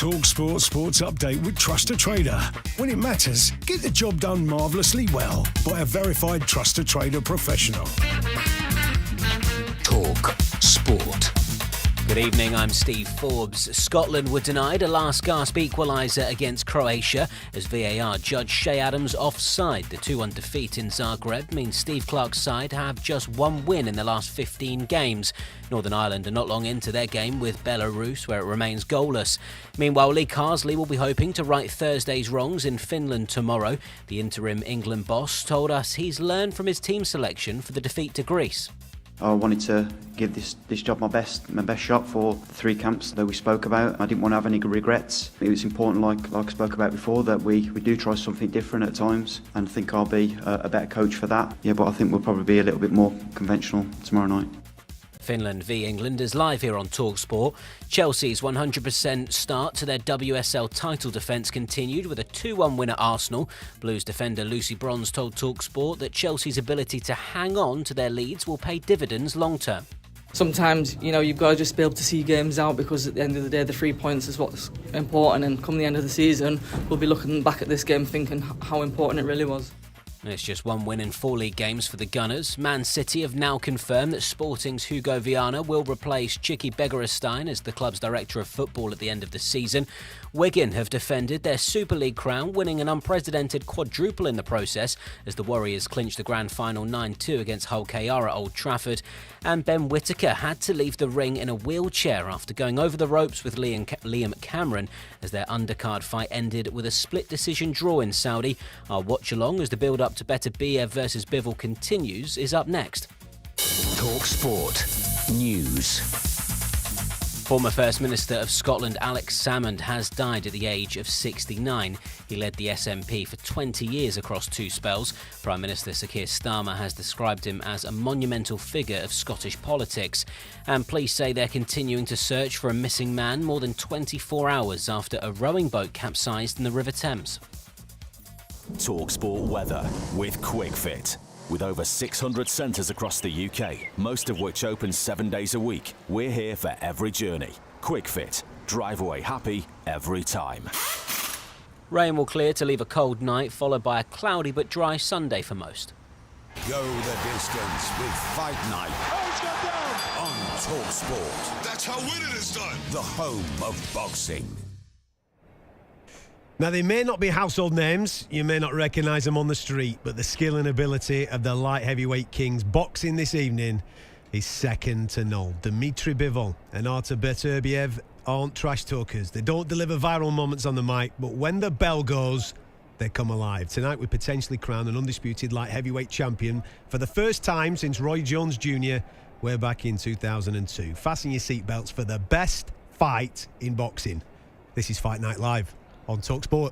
talkSPORT Sports Update with Trust a Trader. When it matters, get the job done marvellously well by a verified Trust a Trader professional. talkSPORT. Good evening, I'm Steve Forbes. Scotland were denied a last-gasp equaliser against Croatia as VAR judged Shea Adams offside. The 2-1 defeat in Zagreb means Steve Clarke's side have just one win in the last 15 games. Northern Ireland are not long into their game with Belarus, where it remains goalless. Meanwhile, Lee Carsley will be hoping to right Thursday's wrongs in Finland tomorrow. The interim England boss told us he's learned from his team selection for the defeat to Greece. I wanted to give this job my best shot for the three camps that we spoke about. I didn't want to have any regrets. It was important, like I spoke about before, that we do try something different at times, and I think I'll be a better coach for that. Yeah, but I think we'll probably be a little bit more conventional tomorrow night. Finland v England is live here on talkSPORT. Chelsea's 100% start to their WSL title defence continued with a 2-1 win at Arsenal. Blues defender Lucy Bronze told talkSPORT that Chelsea's ability to hang on to their leads will pay dividends long term. Sometimes, you've got to just be able to see games out, because at the end of the day, the 3 points is what's important, and come the end of the season, we'll be looking back at this game thinking how important it really was. It's just one win in 4 league games for the Gunners. Man City have now confirmed that Sporting's Hugo Viana will replace Chicky Begiristain as the club's director of football at the end of the season. Wigan have defended their Super League crown, winning an unprecedented quadruple in the process as the Warriors clinched the grand final 9-2 against Hull KR at Old Trafford. And Ben Whittaker had to leave the ring in a wheelchair after going over the ropes with Liam Cameron as their undercard fight ended with a split decision draw in Saudi. Our watch along as the build-up to BeterbievBivol versus Bivol continues is up next. talkSPORT News. Former First Minister of Scotland Alex Salmond has died at the age of 69. He led the SNP for 20 years across 2 spells. Prime Minister Sir Keir Starmer has described him as a monumental figure of Scottish politics. And police say they're continuing to search for a missing man more than 24 hours after a rowing boat capsized in the River Thames. talkSPORT weather with QuickFit. With over 600 centres across the UK, most of which open 7 days a week, we're here for every journey. QuickFit. Drive away happy every time. Rain will clear to leave a cold night, followed by a cloudy but dry Sunday for most. Go the distance with Fight Night on talkSPORT. That's how winning is done. The home of boxing. Now, they may not be household names, you may not recognise them on the street, but the skill and ability of the light heavyweight kings boxing this evening is second to none. Dmitry Bivol and Artur Beterbiev aren't trash talkers. They don't deliver viral moments on the mic, but when the bell goes, they come alive. Tonight we potentially crown an undisputed light heavyweight champion for the first time since Roy Jones Jr. way back in 2002. Fasten your seatbelts for the best fight in boxing. This is Fight Night Live on talkSPORT.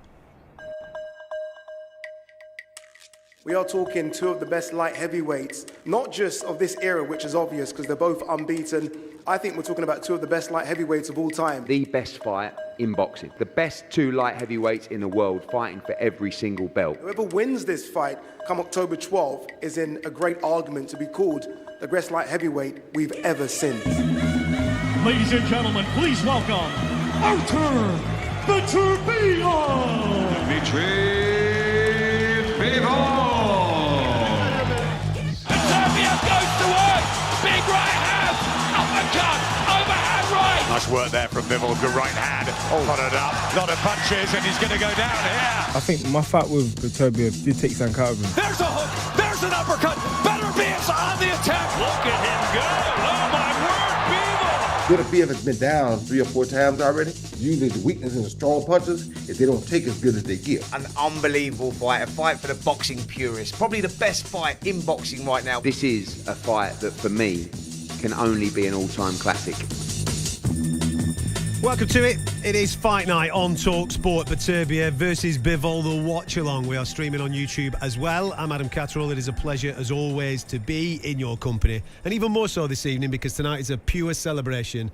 We are talking 2 of the best light heavyweights, not just of this era, which is obvious because they're both unbeaten. I think we're talking about 2 of the best light heavyweights of all time. The best fight in boxing. The best 2 light heavyweights in the world fighting for every single belt. Whoever wins this fight come October 12th is in a great argument to be called the best light heavyweight we've ever seen. Ladies and gentlemen, please welcome Artur Beterbiev! Dmitry Bivol! Beterbiev goes to work! Big right hand! Uppercut! Overhand right! Nice work there from Bivol. Good right hand. Followed up. A lot of punches, and he's going to go down here. I think my fight with Beterbiev did take something out of him. There's a hook! There's an uppercut! Beterbiev's on the attack! Look at him go! Oh my word, Bivol! Beterbiev has been down 3 or 4 times already. Usually the weakness in the strong punches is they don't take as good as they give. An unbelievable fight, a fight for the boxing purists. Probably the best fight in boxing right now. This is a fight that, for me, can only be an all-time classic. Welcome to it. It is Fight Night on talkSPORT. Beterbiev versus Bivol, the watch-along. We are streaming on YouTube as well. I'm Adam Catterall. It is a pleasure, as always, to be in your company. And even more so this evening, because tonight is a pure celebration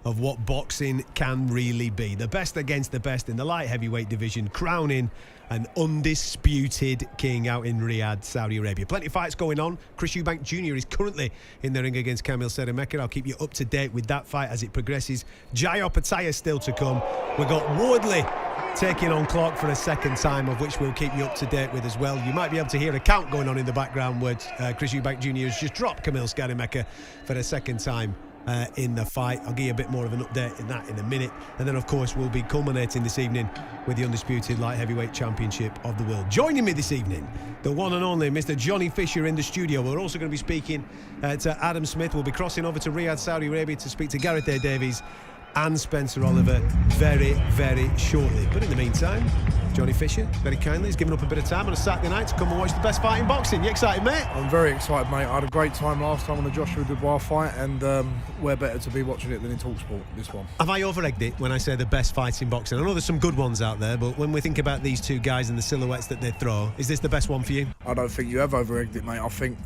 of what boxing can really be. The best against the best in the light heavyweight division, crowning an undisputed king out in Riyadh, Saudi Arabia. Plenty of fights going on. Chris Eubank Jr. is currently in the ring against Szeremeta. I'll keep you up to date with that fight as it progresses. Jai Opetaia still to come. We've got Wardley taking on Clarke for a second time, of which we'll keep you up to date with as well. You might be able to hear a count going on in the background where Chris Eubank Jr. has just dropped Szeremeta for a second time in the fight. I'll give you a bit more of an update in that in a minute. And then, of course, we'll be culminating this evening with the undisputed light heavyweight championship of the world. Joining me this evening, the one and only Mr. Johnny Fisher in the studio. We're also going to be speaking to Adam Smith. We'll be crossing over to Riyadh, Saudi Arabia to speak to Gareth A Davies and Spencer Oliver very, very shortly. But in the meantime, Johnny Fisher, very kindly, has given up a bit of time on a Saturday night to come and watch the best fight in boxing. You excited, mate? I'm very excited, mate. I had a great time last time on the Joshua Dubois fight, and where better to be watching it than in talkSPORT, this one. Have I over-egged it when I say the best fight in boxing? I know there's some good ones out there, but when we think about these two guys and the silhouettes that they throw, is this the best one for you? I don't think you have over-egged it, mate. I think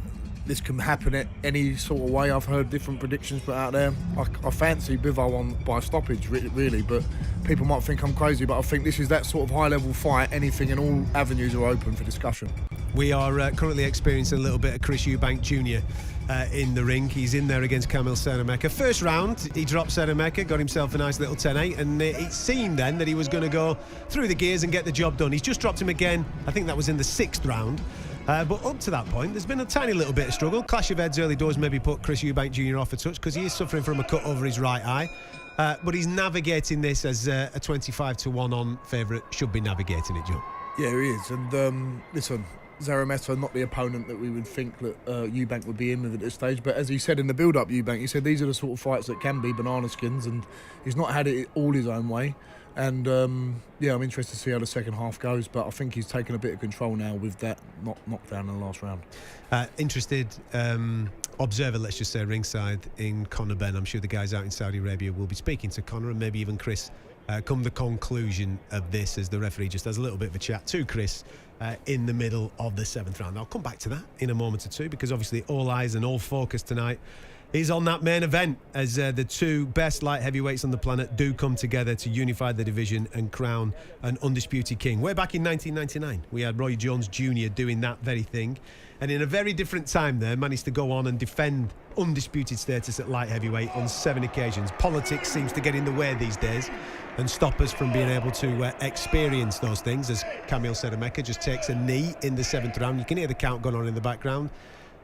this can happen at any sort of way. I've heard different predictions put out there. I fancy Bivol on by stoppage, really, but people might think I'm crazy, but I think this is that sort of high-level fight. Anything and all avenues are open for discussion. We are currently experiencing a little bit of Chris Eubank Jr. In the ring. He's in there against Szeremeta. First round, he dropped Szeremeta, got himself a nice little 10-8, and it seemed then that he was going to go through the gears and get the job done. He's just dropped him again. I think that was in the 6th round. But up to that point, there's been a tiny little bit of struggle. Clash of heads early doors maybe put Chris Eubank Jr. off a touch because he is suffering from a cut over his right eye. But he's navigating this as a 25-1 on favourite should be navigating it, Joe. Yeah, he is. And listen, Szeremeta, not the opponent that we would think that Eubank would be in with at this stage. But as he said in the build-up, Eubank, he said these are the sort of fights that can be banana skins, and he's not had it all his own way. And yeah, I'm interested to see how the second half goes, but I think he's taken a bit of control now with that knockdown in the last round. Interested observer, let's just say, ringside in Conor Benn. I'm sure the guys out in Saudi Arabia will be speaking to Conor and maybe even Chris come the conclusion of this, as the referee just has a little bit of a chat to Chris in the middle of the 7th round. I'll come back to that in a moment or two, because obviously all eyes and all focus tonight is on that main event, as the two best light heavyweights on the planet do come together to unify the division and crown an undisputed king. Way back in 1999, we had Roy Jones Jr. doing that very thing, and in a very different time there, managed to go on and defend undisputed status at light heavyweight on 7 occasions. Politics seems to get in the way these days and stop us from being able to experience those things, as Szeremeta just takes a knee in the 7th round. You can hear the count going on in the background.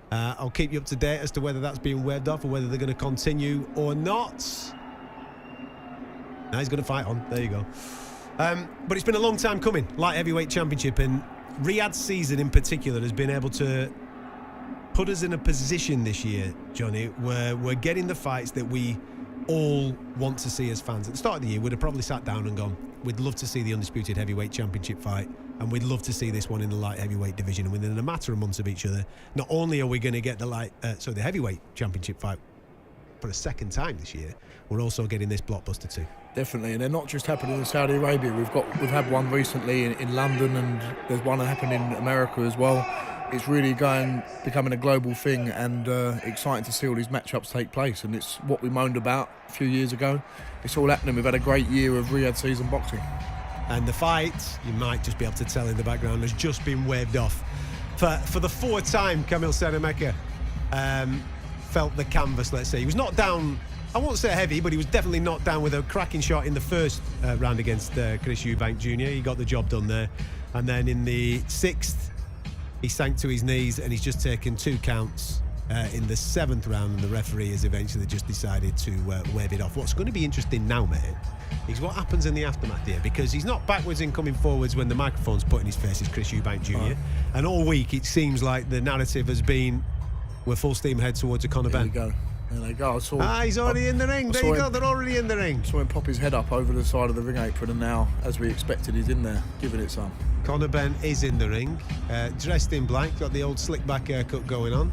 I'll keep you up to date as to whether that's being waved off or whether they're going to continue or not. Now he's going to fight on. There you go. But it's been a long time coming, light heavyweight championship, and Riyadh's season in particular has been able to put us in a position this year, Johnny, where we're getting the fights that we all want to see as fans. At the start of the year, we'd have probably sat down and gone, we'd love to see the undisputed heavyweight championship fight, and we'd love to see this one in the light heavyweight division. And within a matter of months of each other, not only are we going to get the heavyweight championship fight for a second time this year, we're also getting this blockbuster too. Definitely, and they're not just happening in Saudi Arabia. We've had one recently in London, and there's one happening in America as well. It's really becoming a global thing, and exciting to see all these matchups take place. And it's what we moaned about a few years ago. It's all happening. We've had a great year of Riyadh season boxing. And the fight, you might just be able to tell in the background, has just been waved off. For the 4th time, Szeremeta felt the canvas, let's say. He was knocked down, I won't say heavy, but he was definitely knocked down with a cracking shot in the first round against Chris Eubank Jr. He got the job done there. And then in the 6th, he sank to his knees, and he's just taken 2 counts in the 7th round, and the referee has eventually just decided to wave it off. What's going to be interesting now, mate, is what happens in the aftermath here, because he's not backwards in coming forwards when the microphone's put in his face as Chris Eubank Jr. Right. And all week it seems like the narrative has been we're full steam ahead towards a Conor Benn. There they go. He's already in the ring. There you go. They're already in the ring. Saw him pop his head up over the side of the ring apron, and now, as we expected, he's in there, giving it some. Conor Benn is in the ring, dressed in black, got the old slick back haircut going on,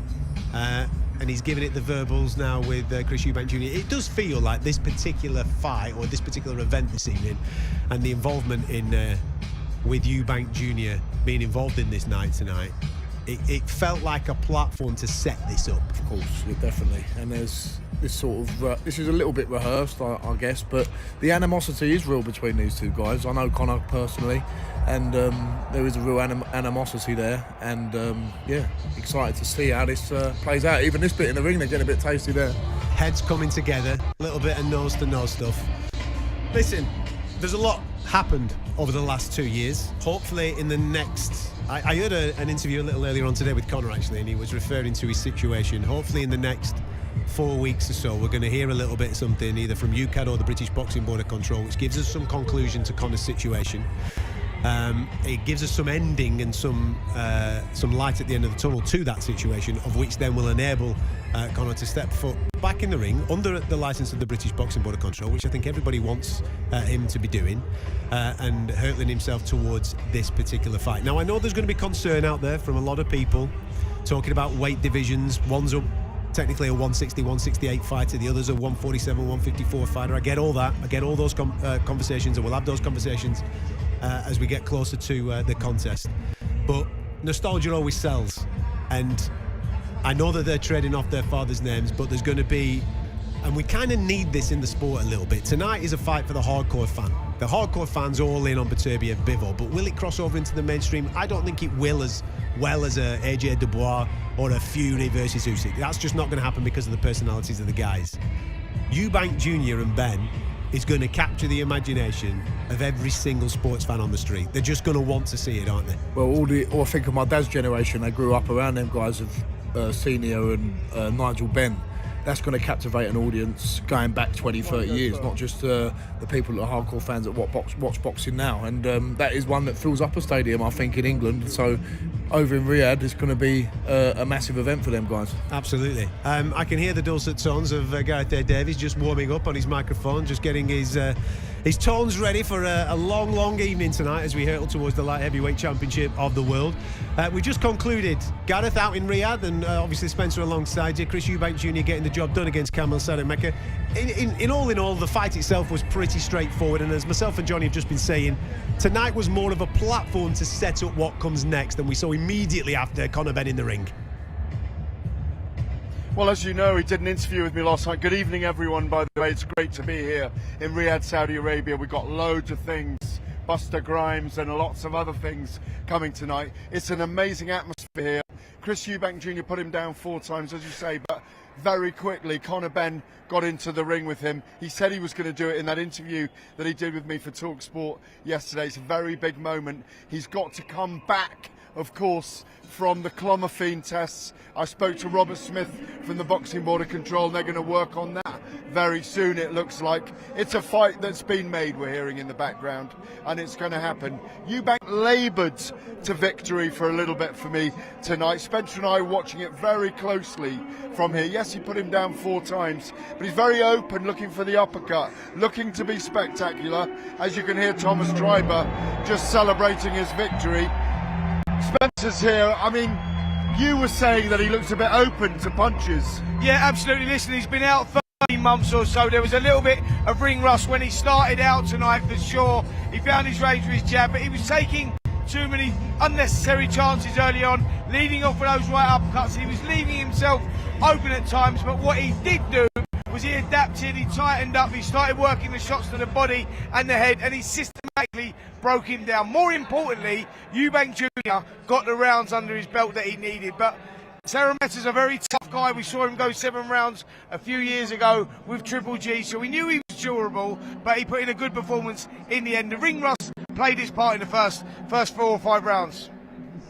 and he's giving it the verbals now with Chris Eubank Jr. It does feel like this particular fight, or this particular event this evening, and the involvement in with Eubank Jr. being involved in this night tonight, it felt like a platform to set this up. Of course, yeah, definitely. And there's this sort of this is a little bit rehearsed, I guess, but the animosity is real between these two guys. I know Conor personally, and there is a real animosity there. And yeah, excited to see how this plays out. Even this bit in the ring, they're getting a bit tasty there. Heads coming together, a little bit of nose to nose stuff. Listen, there's a lot happened over the last 2 years. Hopefully in the next... I heard an interview a little earlier on today with Conor, actually, and he was referring to his situation. Hopefully in the next 4 weeks or so, we're going to hear a little bit of something, either from UCAD or the British Boxing Board of Control, which gives us some conclusion to Conor's situation. It gives us some ending and some light at the end of the tunnel to that situation, of which then will enable Conor to step foot back in the ring under the licence of the British Boxing Board of Control, which I think everybody wants him to be doing, and hurtling himself towards this particular fight. Now, I know there's going to be concern out there from a lot of people talking about weight divisions. One's up technically a 160, 168 fighter, the other's a 147, 154 fighter. I get all that. I get all those conversations, and we'll have those conversations as we get closer to the contest. But nostalgia always sells, and I know that they're trading off their fathers' names, but there's going to be, and we kind of need this in the sport a little bit. Tonight is a fight for the hardcore fan. The hardcore fans all in on BeterbievBivol, but will it cross over into the mainstream? I don't think it will as well as a AJ Dubois or a Fury versus Usyk. That's just not going to happen because of the personalities of the guys. Eubank Jr. and Ben is going to capture the imagination of every single sports fan on the street. They're just going to want to see it, aren't they? Well, I think of my dad's generation, they grew up around them guys of Senior and Nigel Benn. That's going to captivate an audience going back 20, 30 years, not just the people that are hardcore fans that watch boxing now. And that is one that fills up a stadium, I think, in England. So over in Riyadh, it's going to be a massive event for them guys. Absolutely. I can hear the dulcet tones of Gareth A Davies just warming up on his microphone, just getting his tones ready for a long evening tonight as we hurtle towards the light heavyweight championship of the world. We just concluded Gareth out in Riyadh, and obviously Spencer alongside you. Chris Eubank Jr. getting the job done against Szeremeta. In all, the fight itself was pretty straightforward, and as myself and Johnny have just been saying, tonight was more of a platform to set up what comes next, and we saw immediately after Conor Benn in the ring. Well, as you know, he did an interview with me last night. Good evening, everyone, by the way. It's great to be here in Riyadh, Saudi Arabia. We've got loads of things, Buster Grimes and lots of other things coming tonight. It's an amazing atmosphere here. Chris Eubank Jr. put him down 4 times, as you say, but very quickly Conor Benn got into the ring with him. He said he was going to do it in that interview that he did with me for talkSPORT yesterday. It's a very big moment. He's got to come back, of course, from the clomiphene tests. I spoke to Robert Smith from the Boxing Board of Control, and they're going to work on that very soon, it looks like. It's a fight that's been made, we're hearing in the background, and it's going to happen. Eubank laboured to victory for a little bit for me tonight. Spencer and I were watching it very closely from here. Yes, he put him down 4 times, but he's very open, looking for the uppercut, looking to be spectacular. As you can hear, Thomas Treiber just celebrating his victory. Spencer's here. I mean, you were saying that he looks a bit open to punches. Yeah, absolutely. Listen, he's been out 13 months or so. There was a little bit of ring rust when he started out tonight, for sure. He found his range with his jab, but he was taking too many unnecessary chances early on, leading off with those right uppercuts. He was leaving himself open at times, but what he did do was he adapted, he tightened up, he started working the shots to the body and the head, and he systematically broke him down. More importantly, Eubank Jr. got the rounds under his belt that he needed. But Szeremeta's a very tough guy. We saw him go 7 rounds a few years ago with Triple G, so we knew he was durable, but he put in a good performance in the end. The ring rust played its part in the first 4 or 5 rounds.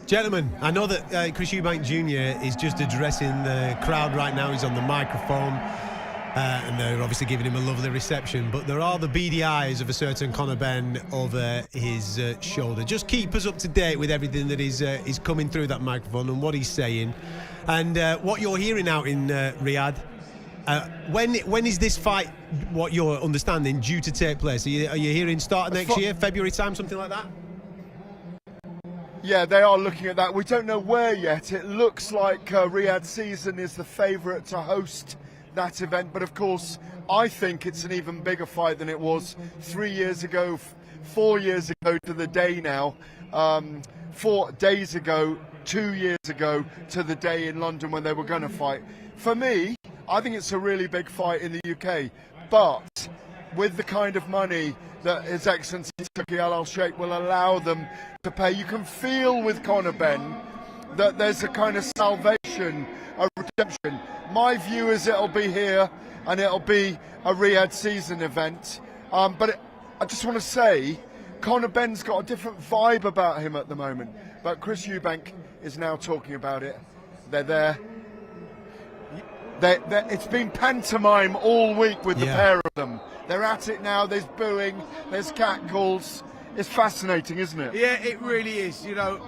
Gentlemen, I know that Chris Eubank Jr. is just addressing the crowd right now. He's on the microphone. And they're obviously giving him a lovely reception, but there are the beady eyes of a certain Conor Benn over his shoulder. Just keep us up to date with everything that is coming through that microphone and what he's saying, and what you're hearing out in Riyadh. When is this fight, what you're understanding, due to take place? Are you hearing start of next year, February time, something like that? Yeah, they are looking at that. We don't know where yet. It looks like Riyadh Season is the favourite to host that event, but of course I think it's an even bigger fight than it was 3 years ago, 4 years ago to the day now. 4 days ago 2 years ago to the day in London when they were going to fight. For me, I think it's a really big fight in the UK, but with the kind of money that His Excellency Turki Al Sheikh will allow them to pay, you can feel with Conor Benn that there's a kind of salvation, a redemption. My view is it'll be here and it'll be a Riyadh season event. But I just want to say, Conor Benn's got a different vibe about him at the moment. But Chris Eubank is now talking about it. They're there. It's been pantomime all week with the pair of them. They're at it now. There's booing. There's catcalls. It's fascinating, isn't it? Yeah, it really is. You know,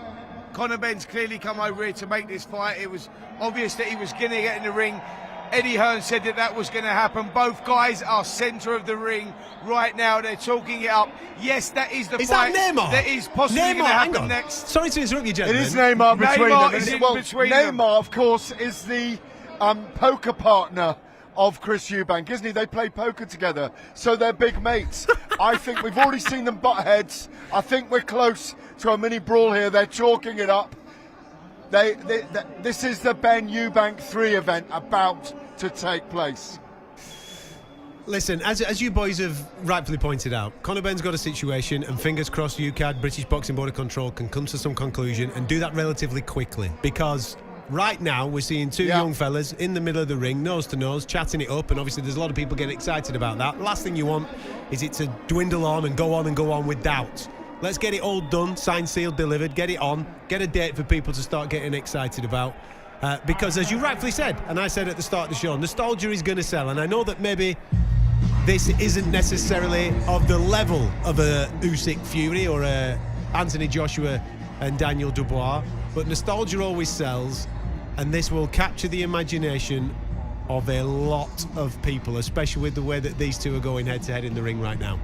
Conor Benn's clearly come over here to make this fight. It was obvious that he was going to get in the ring. Eddie Hearn said that was going to happen. Both guys are centre of the ring right now. They're talking it up. Yes, that is the fight that Neymar? that is possibly going to happen next. Sorry to interrupt you, gentlemen. It is Neymar between Neymar them. is in Well, between Neymar, them. of course, is the poker partner of Chris Eubank, isn't he? They play poker together, so they're big mates. I think we've already seen them butt heads. I think we're close to a mini brawl here. They're chalking it up. This is the Ben Eubank 3 event about to take place. Listen, as you boys have rightfully pointed out, Conor Benn's got a situation, and fingers crossed UCAD, British Boxing Board of Control, can come to some conclusion and do that relatively quickly, because right now we're seeing two young fellas in the middle of the ring, nose to nose, chatting it up, and obviously there's a lot of people getting excited about that. Last thing you want is it to dwindle on and go on with doubt. Let's get it all done, signed, sealed, delivered, get it on, get a date for people to start getting excited about. Because as you rightfully said, and I said at the start of the show, nostalgia is going to sell, and I know that maybe this isn't necessarily of the level of a Usyk Fury or a Anthony Joshua and Daniel Dubois, but nostalgia always sells, and this will capture the imagination of a lot of people, especially with the way that these two are going head-to-head in the ring right now.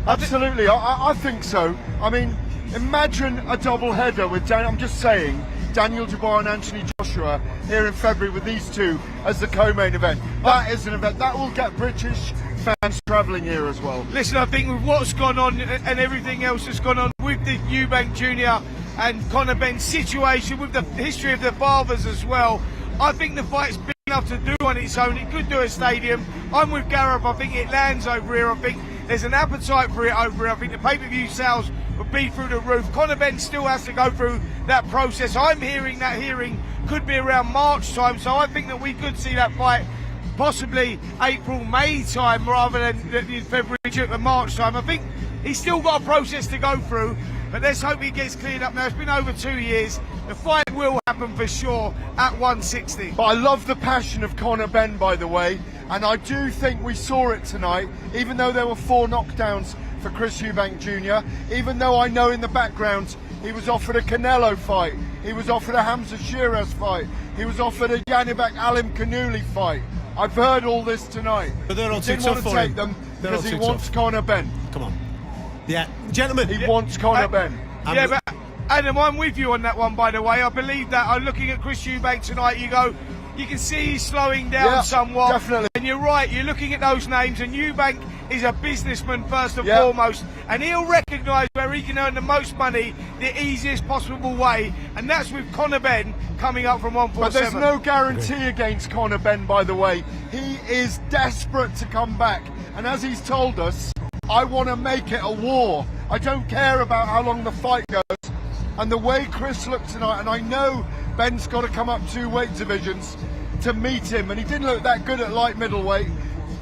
Absolutely, I think so. I mean, imagine a double header with I'm just saying, Daniel Dubois and Anthony Joshua here in February with these two as the co-main event. That is an event that will get British fans travelling here as well. Listen, I think with what's gone on and everything else that's gone on with the Eubank Jr. and Conor Benn's situation, with the history of the fathers as well, I think the fight's big enough to do on its own. It could do a stadium. I'm with Gareth. I think it lands over here. I think there's an appetite for it over here. I think the pay-per-view sales will be through the roof. Conor Benn still has to go through that process. I'm hearing that hearing could be around March time, so I think that we could see that fight possibly April, May time rather than February, March time. I think he's still got a process to go through, but let's hope he gets cleared up now. It's been over 2 years. The fight will happen for sure at 160. But I love the passion of Conor Benn, by the way, and I do think we saw it tonight, even though there were 4 knockdowns for Chris Eubank Jr., even though I know in the background he was offered a Canelo fight, he was offered a Hamza Shiraz fight, he was offered a Yanibek Alim Kanuli fight. I've heard all this tonight. But they're all he too didn't tough want to for take him. them They're all because he too wants tough. Conor Benn. Come on. Yeah, gentlemen. He wants Conor Benn. Yeah, but Adam, I'm with you on that one, by the way. I believe that. I'm looking at Chris Eubank tonight. You can see he's slowing down somewhat. Definitely. And you're right, you're looking at those names, and Eubank is a businessman first and foremost, and he'll recognise where he can earn the most money the easiest possible way, and that's with Conor Benn coming up from 147. But there's no guarantee against Conor Benn, by the way. He is desperate to come back, and as he's told us, I want to make it a war. I don't care about how long the fight goes. And the way Chris looked tonight, and I know Ben's got to come up 2 weight divisions to meet him, and he didn't look that good at light middleweight,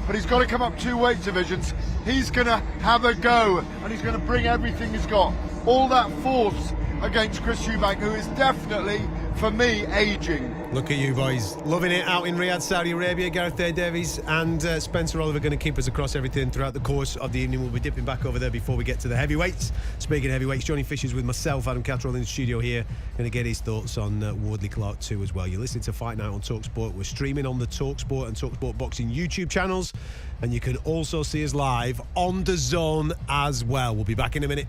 but he's got to come up 2 weight divisions. He's going to have a go, and he's going to bring everything he's got. All that force against Chris Eubank, who is definitely, for me, ageing. Look at you boys, loving it out in Riyadh, Saudi Arabia. Gareth A Davies and Spencer Oliver going to keep us across everything throughout the course of the evening. We'll be dipping back over there before we get to the heavyweights. Speaking of heavyweights, Johnny Fisher's with myself, Adam Catterall, in the studio here. Going to get his thoughts on Wardley Clarke too as well. You're listening to Fight Night on talkSPORT. We're streaming on the talkSPORT and talkSPORT Boxing YouTube channels, and you can also see us live on the Zone as well. We'll be back in a minute.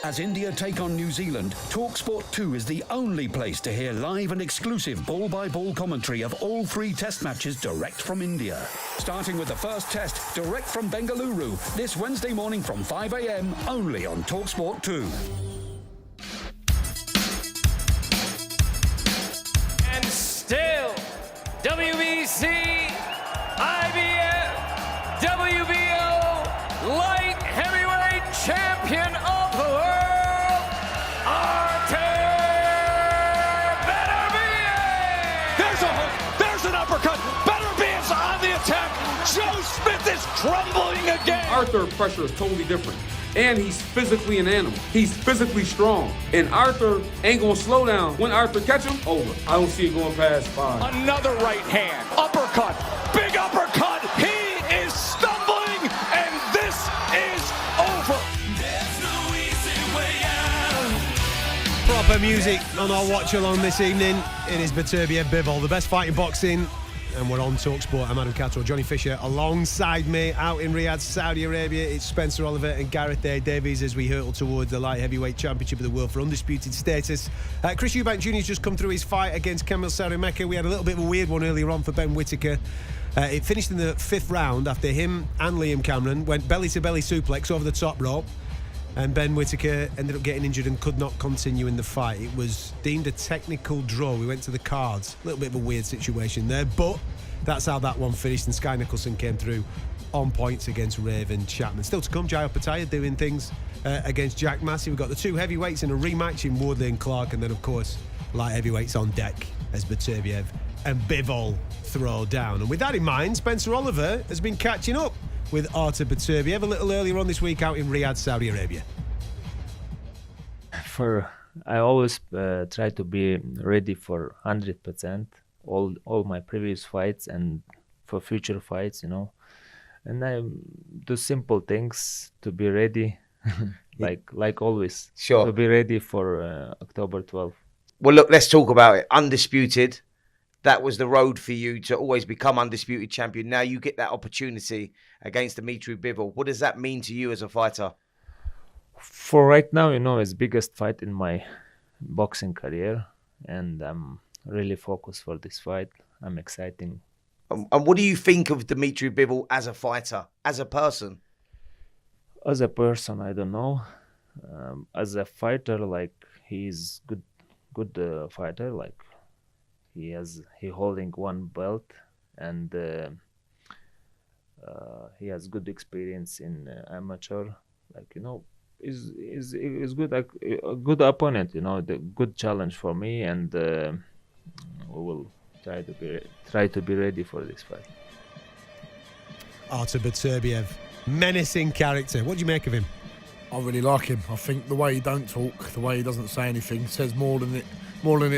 As India take on New Zealand, talkSPORT 2 is the only place to hear live and exclusive ball-by-ball commentary of all 3 test matches direct from India. Starting with the first test, direct from Bengaluru, this Wednesday morning from 5 a.m, only on talkSPORT 2. And still, WBC, IBF, WBO, light heavyweight champion of the world, Artur Beterbiev! There's a hook, there's an uppercut, Beterbiev's on the attack, Joe Smith is crumbling again! Arthur's pressure is totally different. And he's physically an animal. He's physically strong. And Arthur ain't gonna slow down. When Arthur catch him, over. I don't see it going past 5. Another right hand, uppercut, big uppercut. He is stumbling, and this is over. There's no easy way out. Proper music on our watch along this evening. It is BeterbievBivol, the best fight in boxing. And we're on talkSPORT. I'm Adam Catterall, Johnny Fisher alongside me out in Riyadh, Saudi Arabia. It's Spencer Oliver and Gareth A Davies as we hurtle towards the light heavyweight championship of the world for undisputed status. Chris Eubank Jr. has just come through his fight against Szeremeta. We had a little bit of a weird one earlier on for Ben Whittaker. It finished in the 5th round after him and Liam Cameron went belly-to-belly suplex over the top rope. And Ben Whittaker ended up getting injured and could not continue in the fight. It was deemed a technical draw. We went to the cards. A little bit of a weird situation there, but that's how that one finished. And Sky Nicholson came through on points against Raven Chapman. Still to come, Opetaia doing things against Jack Massey. We've got the 2 heavyweights in a rematch in Wardley and Clarke. And then, of course, light heavyweights on deck as Beterbiev and Bivol throw down. And with that in mind, Spencer Oliver has been catching up with Artur Beterbiev a little earlier on this week out in Riyadh, Saudi Arabia. I always try to be ready for 100%, all my previous fights and for future fights, you know. And I do simple things to be ready, like always. Sure. To be ready for October 12th. Well, look, let's talk about it. Undisputed. That was the road for you to always become undisputed champion. Now you get that opportunity against Dmitry Bivol. What does that mean to you as a fighter? For right now, you know, it's the biggest fight in my boxing career. And I'm really focused for this fight. I'm excited. And what do you think of Dmitry Bivol as a fighter, as a person? As a person, I don't know. As a fighter, like, he's good fighter, like, he holding 1 belt, and he has good experience in amateur. Like, you know, is good, like a good opponent. You know, the good challenge for me, and we will try to be ready for this fight. Artur Beterbiev, menacing character. What do you make of him? I really like him. I think the way he don't talk, the way he doesn't say anything, says more than it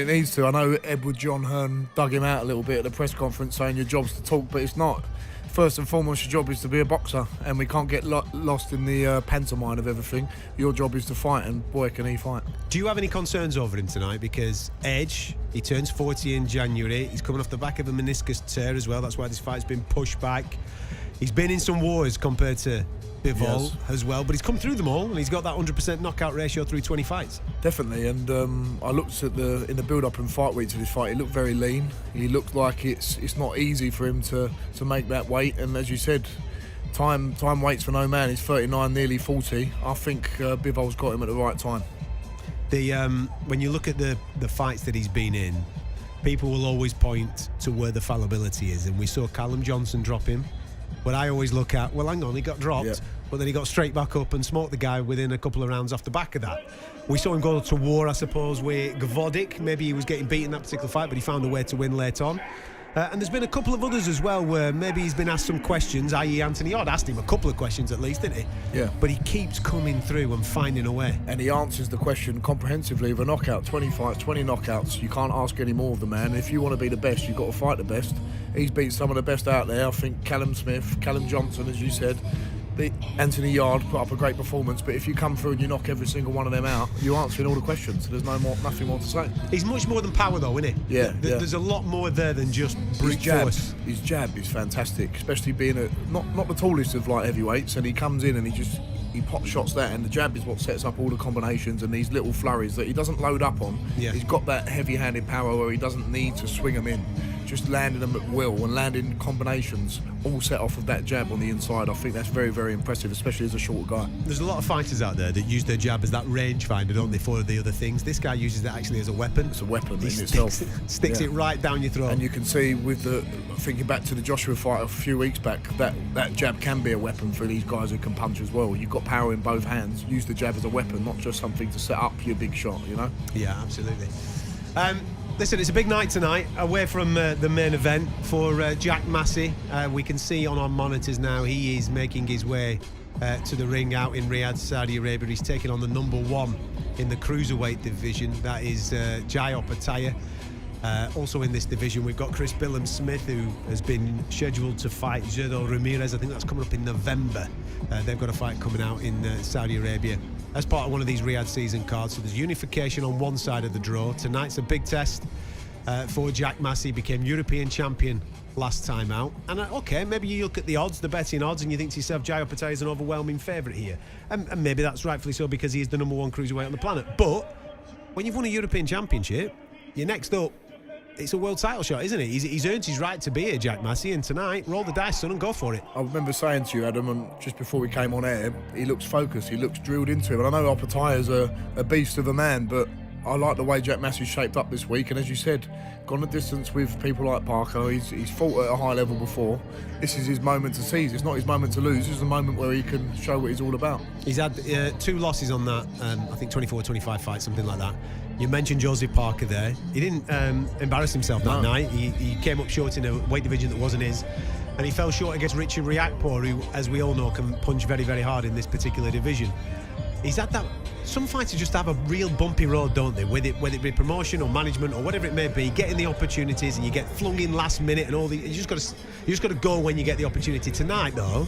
needs to. I know Edward John Hearn dug him out a little bit at the press conference saying your job's to talk, but it's not. First and foremost, your job is to be a boxer, and we can't get lost in the pantomime of everything. Your job is to fight, and boy, can he fight. Do you have any concerns over him tonight? Because Edge, he turns 40 in January. He's coming off the back of a meniscus tear as well. That's why this fight's been pushed back. He's been in some wars compared to Bivol as well, but he's come through them all, and he's got that 100% knockout ratio through 20 fights. Definitely, and I looked at in the build-up and fight week to this fight. He looked very lean. He looked like it's not easy for him to make that weight. And as you said, time waits for no man. He's 39, nearly 40. I think Bivol's got him at the right time. When you look at the fights that he's been in, people will always point to where the fallibility is, and we saw Callum Johnson drop him. But I always look at, well, hang on, he got dropped, but then he got straight back up and smoked the guy within a couple of rounds off the back of that. We saw him go to war, I suppose, with Gvodik. Maybe he was getting beat in that particular fight, but he found a way to win late on. And there's been a couple of others as well where maybe he's been asked some questions, i.e. Anthony Odd asked him a couple of questions at least, didn't he? Yeah. But he keeps coming through and finding a way. And he answers the question comprehensively with a knockout. 20 fights, 20 knockouts. You can't ask any more of the man. If you want to be the best, you've got to fight the best. He's beat some of the best out there. I think Callum Smith, Callum Johnson, as you said. Anthony Yard put up a great performance, but if you come through and you knock every single one of them out, you're answering all the questions, so there's nothing more to say. He's much more than power though, isn't he? Yeah. There's a lot more there than just brute force. His jab is fantastic, especially being not the tallest of light heavyweights, and he comes in and he he pop shots that, and the jab is what sets up all the combinations and these little flurries that he doesn't load up on. Yeah. He's got that heavy-handed power where he doesn't need to swing them in, just landing them at will and landing combinations all set off of that jab on the inside. I think that's very, very impressive, especially as a short guy. There's a lot of fighters out there that use their jab as that rangefinder, don't they, for the other things. This guy uses that actually as a weapon. It's a weapon He in itself. Sticks it right down your throat. And you can see with thinking back to the Joshua fight a few weeks back, that jab can be a weapon for these guys who can punch as well. You've got power in both hands. Use the jab as a weapon, not just something to set up your big shot, you know? Yeah, absolutely. Listen, it's a big night tonight, away from the main event for Jack Massey. We can see on our monitors now he is making his way to the ring out in Riyadh, Saudi Arabia. He's taking on the number one in the cruiserweight division. That is Jai Opetaia. Also in this division, we've got Chris Billam-Smith, who has been scheduled to fight Zerdo Ramirez. I think that's coming up in November. They've got a fight coming out in Saudi Arabia as part of one of these Riyadh season cards. So there's unification on one side of the draw. Tonight's a big test for Jack Massey. Became European champion last time out. And okay, maybe you look at the odds, the betting odds, and you think to yourself, Jai Opetaia is an overwhelming favourite here. And maybe that's rightfully so, because he is the number one cruiserweight on the planet. But when you've won a European championship, you're next up. It's a world title shot, isn't it? He's earned his right to be here, Jack Massey, and tonight, roll the dice, son, and go for it. I remember saying to you, Adam, and just before we came on air, he looks focused, he looks drilled into him. And I know Opetaia's a beast of a man, but I like the way Jack Massey's shaped up this week. And as you said, gone the distance with people like Parker. He's fought at a high level before. This is his moment to seize. It's not his moment to lose. This is the moment where he can show what he's all about. He's had 2 losses on that, I think 24-25 fights, something like that. You mentioned Joseph Parker there. He didn't embarrass himself that night. He came up short in a weight division that wasn't his. And he fell short against Richard Riyadh, who, as we all know, can punch very, very hard in this particular division. He's had that. Some fighters just have a real bumpy road, don't they? Whether it be promotion or management or whatever it may be, getting the opportunities, and you get flung in last minute and all the. You just got to go when you get the opportunity. Tonight, though,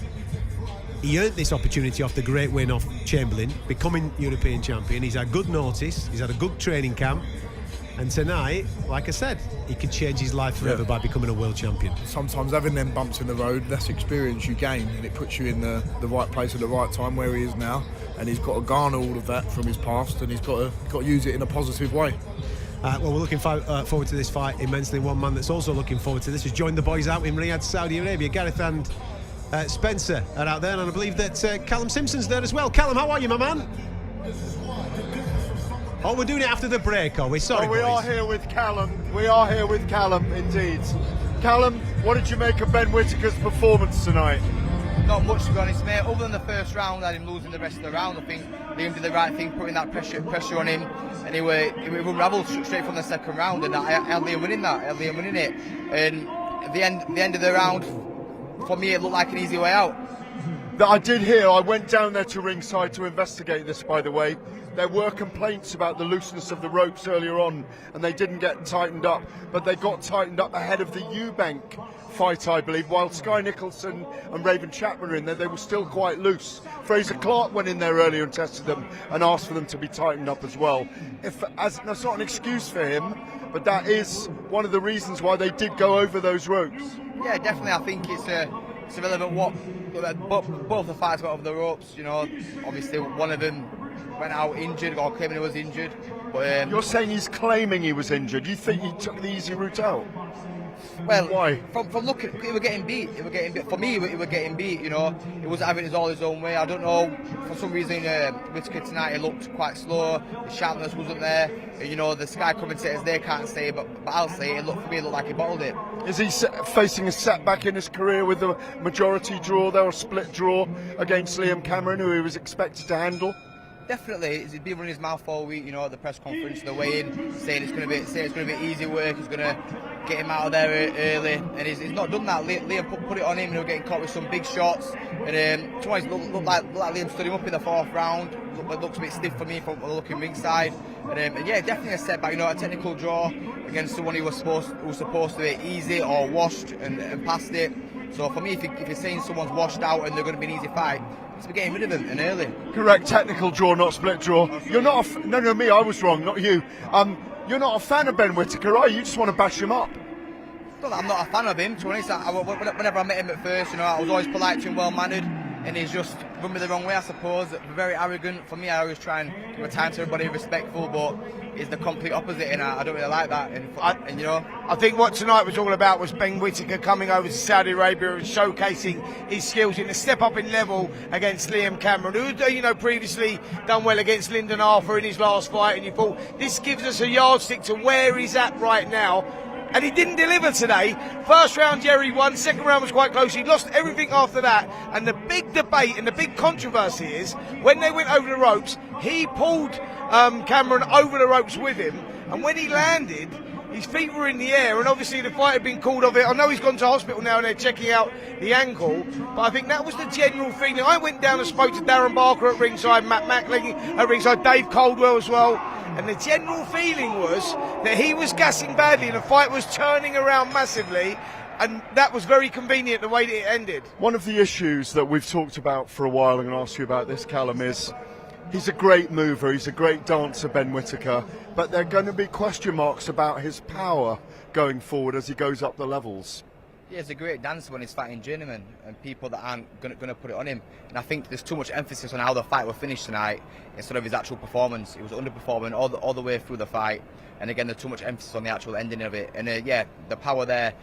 he earned this opportunity off the great win off Chamberlain, becoming European champion. He's had good notice. He's had a good training camp. And tonight, like I said, he could change his life forever by becoming a world champion. Sometimes having them bumps in the road, that's experience you gain, and it puts you in the right place at the right time where he is now. And he's got to garner all of that from his past, and he's got to use it in a positive way. Well, we're looking forward to this fight immensely. One man that's also looking forward to this has joined the boys out in Riyadh, Saudi Arabia. Gareth and Spencer are out there, and I believe that Callum Simpson's there as well. Callum, how are you, my man? Oh, we're doing it after the break, are we? Sorry, we are here with Callum. We are here with Callum, indeed. Callum, what did you make of Ben Whittaker's performance tonight? Not much, to be honest, mate. Other than the first round and him losing the rest of the round, I think Liam did the right thing, putting that pressure on him, and he unravelled straight from the second round, and I had Liam winning that. I had Liam winning it, and at the end of the round, for me, it looked like an easy way out. I did hear. I went down there to ringside to investigate this, by the way. There were complaints about the looseness of the ropes earlier on, and they didn't get tightened up, but they got tightened up ahead of the Eubank fight, I believe. While Sky Nicholson and Raven Chapman were in there, they were still quite loose. Fraser Clarke went in there earlier and tested them and asked for them to be tightened up as well. That's not an excuse for him, but that is one of the reasons why they did go over those ropes. Yeah, definitely. I think it's irrelevant what both the fighters got over the ropes. You know, obviously one of them went out injured or claiming he was injured. But you're saying he's claiming he was injured. You think he took the easy route out? Well, why? From looking, he was getting beat. For me, he was getting beat. You know, he wasn't having it all his own way. I don't know. For some reason, Whittaker tonight, he looked quite slow. The sharpness wasn't there. You know, the Sky commentators, they can't say, but I'll say it looked like he bottled it. Is he facing a setback in his career with the majority draw? There was a split draw against Liam Cameron, who he was expected to handle. Definitely, he's been running his mouth all week, you know, at the press conference, the weigh-in, saying it's going to be easy work. He's going to get him out of there early, and he's not done that. Liam put it on him, you know, getting caught with some big shots, and twice looked like Liam stood him up in the fourth round. Looks a bit stiff for me from looking ringside, and yeah, definitely a setback. You know, a technical draw against someone who was supposed to be easy or washed and passed it. So for me, if you're saying someone's washed out and they're going to be an easy fight, it's for getting rid of him and early. Correct, technical draw, not split draw. You're not me, I was wrong, not you. You're not a fan of Ben Whittaker, are you? You just want to bash him up. I'm not a fan of him, to be honest. Whenever I met him at first, you know, I was always polite to him, well-mannered. and he's just run me the wrong way, I suppose. Very arrogant. For me, I always try and give a time to everybody, respectful, but he's the complete opposite, and I don't really like that. And you know, I think what tonight was all about was Ben Whittaker coming over to Saudi Arabia and showcasing his skills in a step up in level against Liam Cameron, who, you know, previously done well against Lyndon Arthur in his last fight, and you thought this gives us a yardstick to where he's at right now. And he didn't deliver today. First round, Jerry won. Second round was quite close. He lost everything after that. And the big debate and the big controversy is when they went over the ropes, he pulled Cameron over the ropes with him. And when he landed, his feet were in the air. And obviously the fight had been called off it. I know he's gone to hospital now and they're checking out the ankle. But I think that was the general feeling. I went down and spoke to Darren Barker at ringside, Matt Macklin at ringside, Dave Caldwell as well. And the general feeling was that he was gassing badly and the fight was turning around massively, and that was very convenient the way that it ended. One of the issues that we've talked about for a while, I'm going to ask you about this, Callum, is he's a great mover, he's a great dancer, Ben Whittaker, but there are going to be question marks about his power going forward as he goes up the levels. Yeah, he's a great dancer when he's fighting journeymen and people that aren't going to put it on him. And I think there's too much emphasis on how the fight was finished tonight instead of his actual performance. He was underperforming all the way through the fight. And again, there's too much emphasis on the actual ending of it. And yeah, the power there,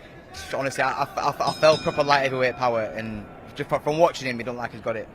honestly, I felt proper light heavyweight power. And just from watching him, he don't like he's got it.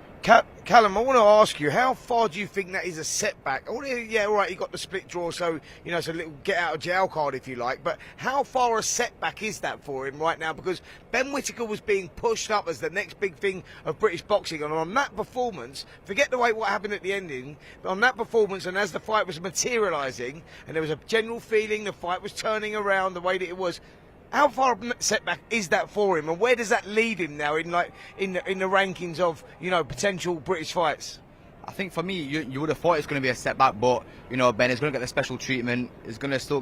Callum, I want to ask you, how far do you think that is a setback? Yeah, all right, he got the split draw, so, you know, it's a little get-out-of-jail card, if you like, but how far a setback is that for him right now? Because Ben Whittaker was being pushed up as the next big thing of British boxing, and on that performance, forget the way what happened at the ending, but on that performance, and as the fight was materialising, and there was a general feeling the fight was turning around the way that it was, how far a setback is that for him, and where does that leave him now in the rankings of, you know, potential British fights? I think for me, you would have thought it's going to be a setback, but you know, Ben is going to get the special treatment. It's going to still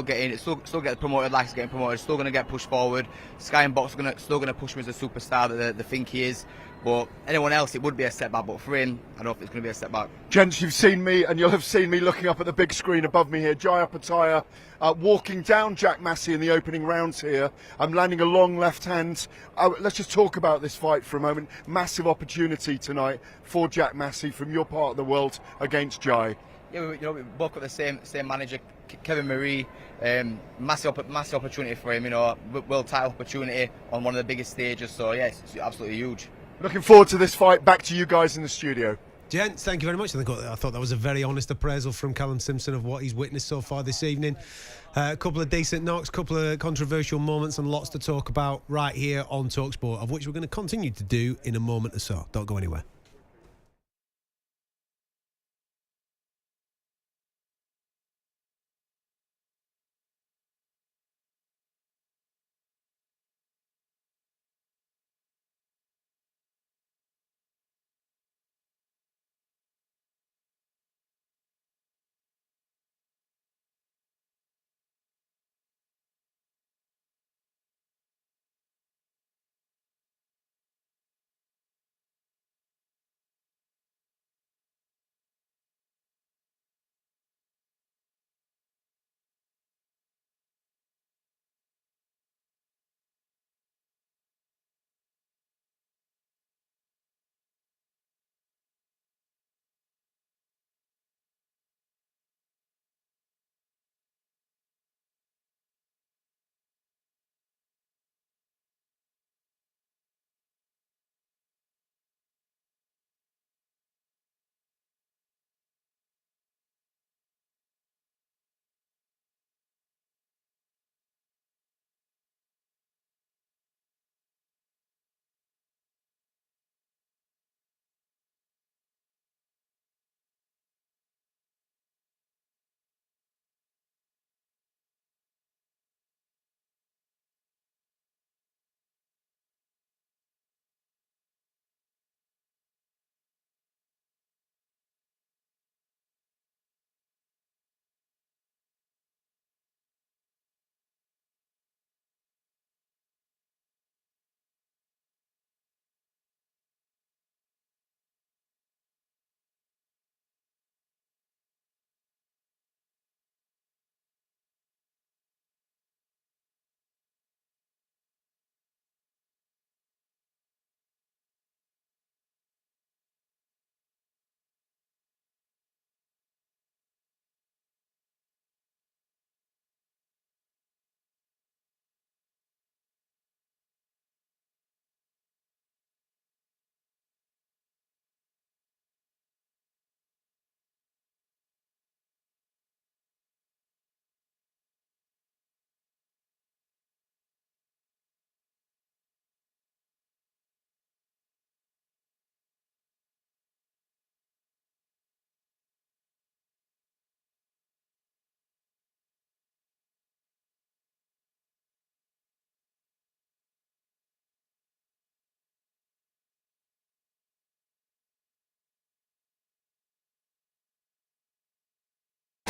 get in. It's still get promoted like he's getting promoted. It's still going to get pushed forward. Sky and Box are still going to push him as a superstar that they think he is. But anyone else, it would be a setback. But for him, I don't know if it's going to be a setback. Gents, you've seen me, and you'll have seen me looking up at the big screen above me here. Jai Opetaia walking down Jack Massey in the opening rounds here. I'm landing a long left hand. Let's just talk about this fight for a moment. Massive opportunity tonight for Jack Massey from your part of the world against Jai. Yeah, we both got the same manager, Kevin Marie. Massive opportunity for him. You know, world title opportunity on one of the biggest stages. So yeah, it's absolutely huge. Looking forward to this fight. Back to you guys in the studio. Gents, thank you very much. I thought that was a very honest appraisal from Callum Simpson of what he's witnessed so far this evening. A couple of decent knocks, couple of controversial moments, and lots to talk about right here on talkSPORT, of which we're going to continue to do in a moment or so. Don't go anywhere.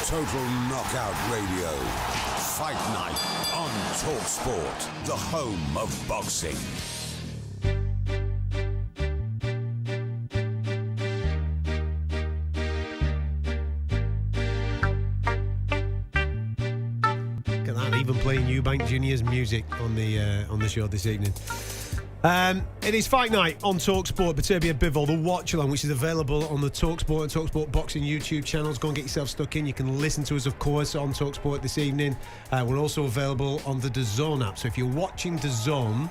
Total Knockout Radio. Fight Night on talkSPORT, the home of boxing. Even playing Eubank Junior's music on the show this evening. It is Fight Night on talkSPORT. BeterbievBivol, the watch along, which is available on the talkSPORT and talkSPORT Boxing YouTube channels. Go and get yourself stuck in. You can listen to us, of course, on talkSPORT this evening. We're also available on the DAZN app. So if you're watching DAZN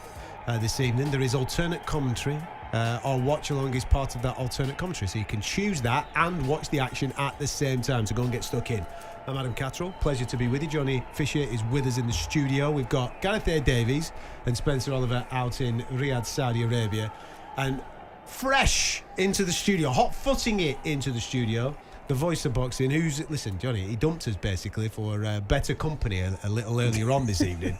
this evening, there is alternate commentary. Our watch along is part of that alternate commentary, so you can choose that and watch the action at the same time. So go and get stuck in. I'm Adam Catterall. Pleasure to be with you. Johnny Fisher is with us in the studio. We've got Gareth A Davies and Spencer Oliver out in Riyadh, Saudi Arabia. And fresh into the studio, hot-footing it into the studio, the voice of boxing, listen, Johnny, he dumped us basically for better company a little earlier on this evening.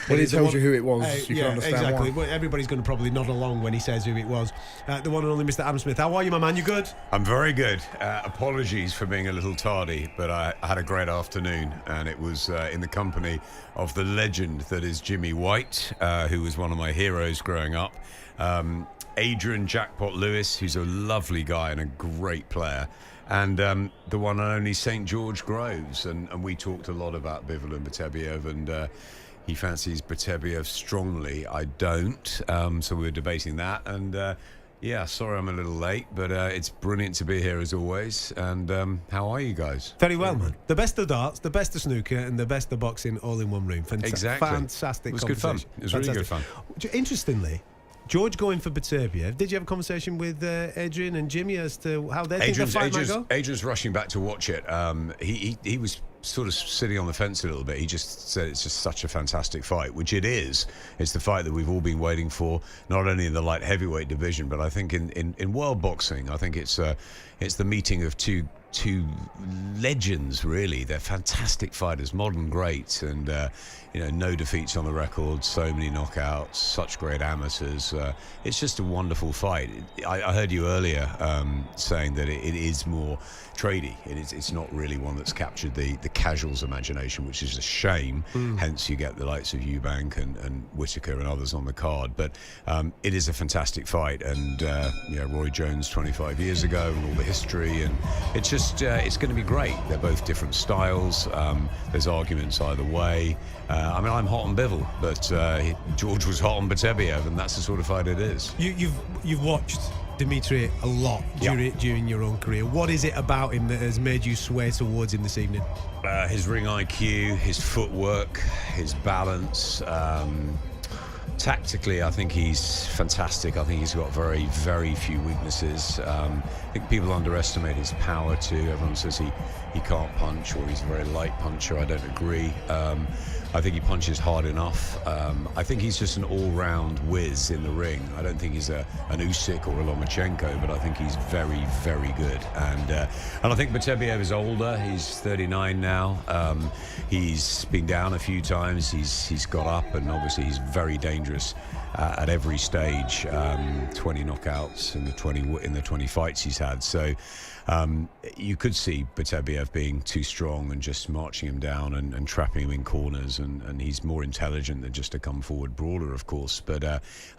When he tells you who it was, you can understand exactly. why. Well, everybody's going to probably nod along when he says who it was. The one and only Mr. Adam Smith. How are you, my man? You good? I'm very good. Apologies for being a little tardy, but I had a great afternoon, and it was in the company of the legend that is Jimmy White, who was one of my heroes growing up. Adrian Jackpot Lewis, who's a lovely guy and a great player. And the one and only St. George Groves. And we talked a lot about Bivol and Beterbiev, and he fancies Beterbiev strongly. I don't. So we were debating that. And yeah, sorry I'm a little late, but it's brilliant to be here as always. And how are you guys? Very well, man. The best of darts, the best of snooker, and the best of boxing all in one room. Exactly. Fantastic. It was good fun. It was really good fun. Interestingly, George going for Beterbiev. Did you have a conversation with Adrian and Jimmy as to how they think the fight might go? Adrian's rushing back to watch it. He was sort of sitting on the fence a little bit. He just said it's just such a fantastic fight, which it is. It's the fight that we've all been waiting for, not only in the light heavyweight division, but I think in world boxing. I think it's the meeting of two legends, really. They're fantastic fighters, modern greats, and no defeats on the record, so many knockouts, such great amateurs. It's just a wonderful fight. I heard you earlier saying that it is more tradey. It's not really one that's captured the casual's imagination, which is a shame. Hence you get the likes of Eubank and Whittaker and others on the card. But it is a fantastic fight, and Roy Jones 25 years ago and all the history, and it's just it's going to be great. They're both different styles. There's arguments either way. I'm hot on Bivol, but George was hot on Beterbiev, and that's the sort of fight it is. You've watched Dmitry a lot during your own career. What is it about him that has made you sway towards him this evening? His ring IQ, his footwork, his balance. Tactically, I think he's fantastic. I think he's got very, very few weaknesses. I think people underestimate his power too. Everyone says he can't punch, or he's a very light puncher. I don't agree. I think he punches hard enough. I think he's just an all-round whiz in the ring. I don't think he's an Usyk or a Lomachenko, but I think he's very, very good. And I think Beterbiev is older. He's 39 now. He's been down a few times. He's got up, and obviously he's very dangerous at every stage. 20 knockouts in the 20 fights he's had. So you could see Beterbiev being too strong and just marching him down and trapping him in corners, and he's more intelligent than just a come forward brawler, of course. But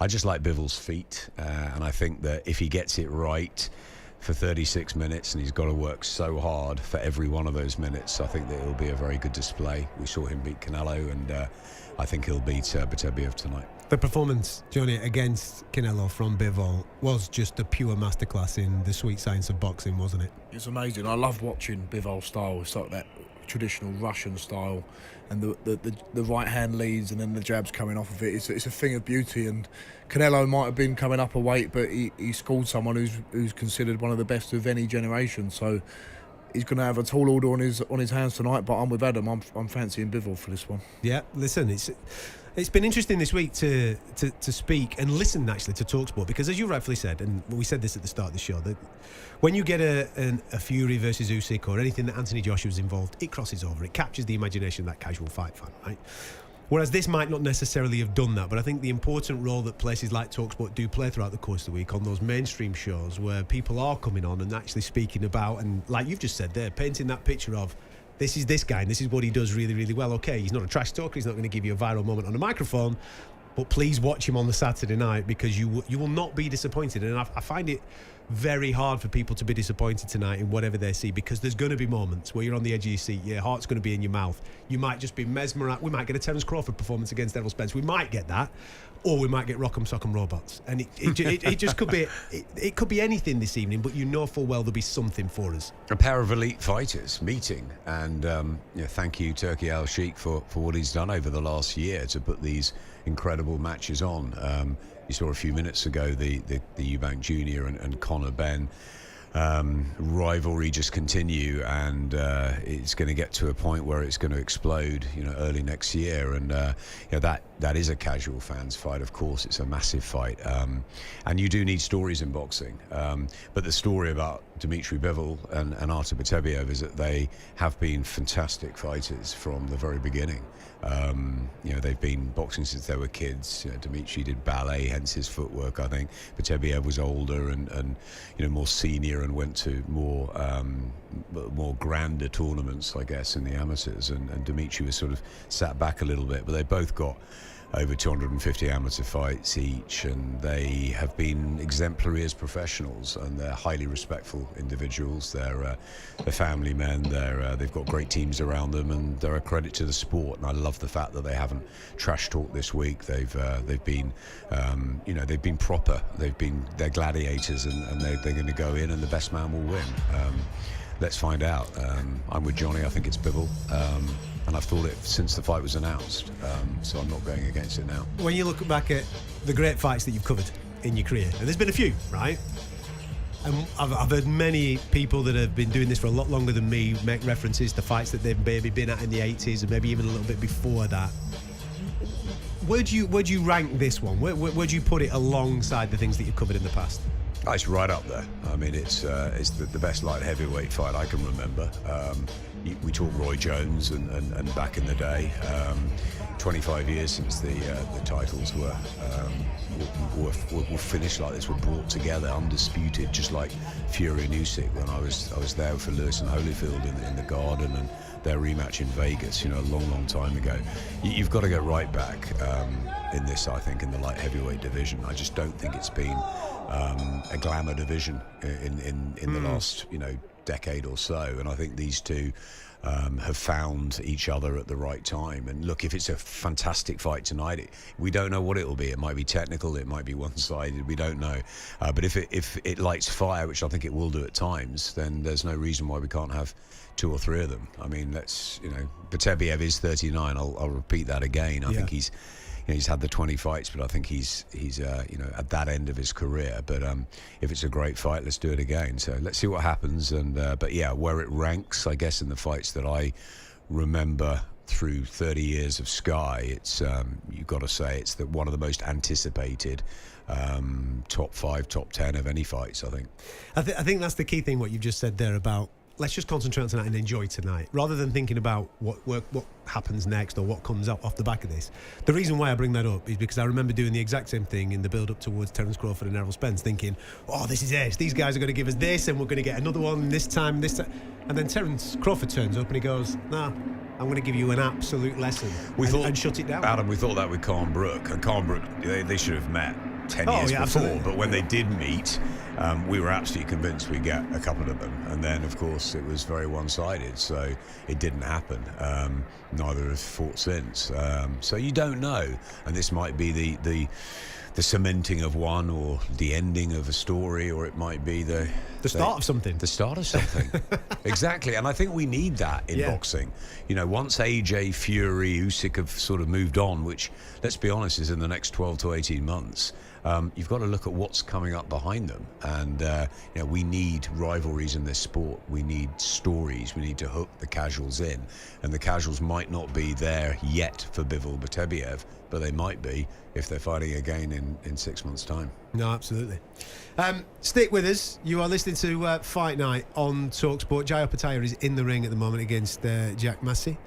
I just like Bivol's feet, and I think that if he gets it right for 36 minutes, and he's got to work so hard for every one of those minutes, I think that it'll be a very good display. We saw him beat Canelo, and I think he'll beat Beterbiev tonight. The performance, Johnny, against Canelo from Bivol was just a pure masterclass in the sweet science of boxing, wasn't it? It's amazing. I love watching Bivol's style. It's like that traditional Russian style, and the right hand leads and then the jabs coming off of it. It's a thing of beauty. And Canelo might have been coming up a weight, but he schooled someone who's considered one of the best of any generation. So he's going to have a tall order on his hands tonight. But I'm with Adam. I'm fancying Bivol for this one. Yeah, listen, it's been interesting this week to speak and listen actually to talkSPORT, because as you rightfully said, and we said this at the start of the show, that when you get a Fury versus Usyk or anything that Anthony Joshua's involved, it crosses over, it captures the imagination of that casual fight fan, right? Whereas this might not necessarily have done that, but I think the important role that places like talkSPORT do play throughout the course of the week on those mainstream shows where people are coming on and actually speaking about, and like you've just said there, painting that picture of this is this guy, and this is what he does really, really well. Okay, he's not a trash talker. He's not going to give you a viral moment on a microphone, but please watch him on the Saturday night, because you will not be disappointed. And I find it very hard for people to be disappointed tonight in whatever they see, because there's going to be moments where you're on the edge of your seat, your heart's going to be in your mouth, you might just be mesmerised. We might get a Terence Crawford performance against Errol Spence, we might get that, or we might get Rock'em Sock'em Robots, and it just could be it could be anything this evening, but you know full well there'll be something for us. A pair of elite fighters meeting, and thank you Turki Al Sheikh for what he's done over the last year to put these incredible matches on. You saw a few minutes ago the Eubank Jr. and Conor Benn rivalry just continue, and it's going to get to a point where it's going to explode, early next year. And that is a casual fans fight. Of course, it's a massive fight, and you do need stories in boxing. But the story about Dmitry Bivol and Artur Beterbiev is that they have been fantastic fighters from the very beginning. They've been boxing since they were kids. Dmitry did ballet, hence his footwork. I think Beterbiev was older and more senior and went to more grander tournaments, I guess, in the amateurs. And Dmitry was sort of sat back a little bit, but they both got over 250 amateur fights each, and they have been exemplary as professionals, and they're highly respectful individuals. They're family men. They've got great teams around them, and they're a credit to the sport. And I love the fact that they haven't trash talked this week. They've been they've been proper. They're gladiators, and they're going to go in, and the best man will win. Let's find out. I'm with Johnny. I think it's Bivol. And I've thought it since the fight was announced, so I'm not going against it now. When you look back at the great fights that you've covered in your career, and there's been a few, right? And I've heard many people that have been doing this for a lot longer than me make references to fights that they've maybe been at in the 80s and maybe even a little bit before that. Where'd you rank this one? Where'd you put it alongside the things that you've covered in the past? It's right up there. I mean, it's the best light heavyweight fight I can remember. We talk Roy Jones and back in the day. 25 years since the titles were finished like this, were brought together, undisputed, just like Fury and Usyk when I was there for Lewis and Holyfield in the Garden, and their rematch in Vegas, a long time ago. You've got to go right back in this, I think, in the light heavyweight division. I just don't think it's been a glamour division in the last decade or so, and I think these two have found each other at the right time. And look, if it's a fantastic fight tonight, we don't know what it will be. It might be technical, it might be one-sided, we don't know. But if it lights fire, which I think it will do at times, then there's no reason why we can't have two or three of them. I mean, Beterbiev is 39. I'll repeat that again. I think he's had the 20 fights, but I think he's at that end of his career. But if it's a great fight, let's do it again. So let's see what happens. And but yeah, where it ranks, I guess, in the fights that I remember through 30 years of Sky, it's you've got to say it's one of the most anticipated top 5, top 10 of any fights. I think that's the key thing. What you've just said there about, let's just concentrate on tonight and enjoy tonight, rather than thinking about what happens next or what comes out off the back of this. The reason why I bring that up is because I remember doing the exact same thing in the build-up towards Terence Crawford and Errol Spence, thinking, oh, this is it. These guys are going to give us this, and we're going to get another one this time. And then Terence Crawford turns up and he goes, nah, I'm going to give you an absolute lesson and shut it down. Adam, we thought that with Khan Brook. And Khan Brook, they should have met 10 years before. Absolutely. But when they did meet, we were absolutely convinced we'd get a couple of them. And then, of course, it was very one-sided, so it didn't happen. Neither have fought since. So you don't know. And this might be the cementing of one, or the ending of a story, or it might be the start of something. The start of something. Exactly. And I think we need that in boxing. Once AJ, Fury, Usyk have sort of moved on, which, let's be honest, is in the next 12 to 18 months, you've got to look at what's coming up behind them. And we need rivalries in this sport. We need stories. We need to hook the casuals in. And the casuals might not be there yet for Bivol Beterbiev, but they might be if they're fighting again in 6 months' time. No, absolutely. Stick with us. You are listening to Fight Night on talkSPORT. Opetaia is in the ring at the moment against Jack Massey.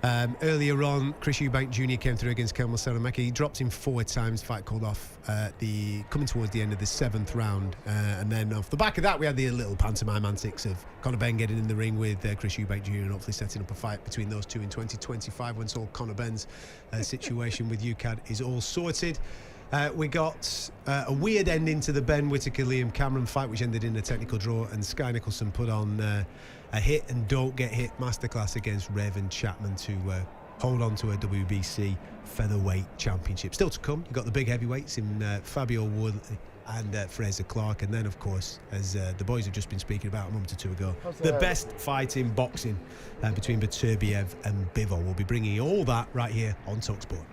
Earlier on, Chris Eubank Jr. came through against Szeremeta. He dropped him 4 times. Fight called off coming towards the end of the 7th round. And then off the back of that, we had the little pantomime antics of Conor Benn getting in the ring with Chris Eubank Jr. and hopefully setting up a fight between those two in 2025 once all Conor Benn's situation with UCAD is all sorted. We got a weird ending to the Ben Whittaker-Liam Cameron fight, which ended in a technical draw, and Sky Nicholson put on a hit and don't get hit masterclass against Raven Chapman to hold on to a WBC featherweight championship. Still to come, you've got the big heavyweights in Fabio Wardley and Fraser Clarke, and then of course, as the boys have just been speaking about a moment or two ago, the best fight in boxing between Beterbiev and Bivol. We'll be bringing you all that right here on talkSPORT.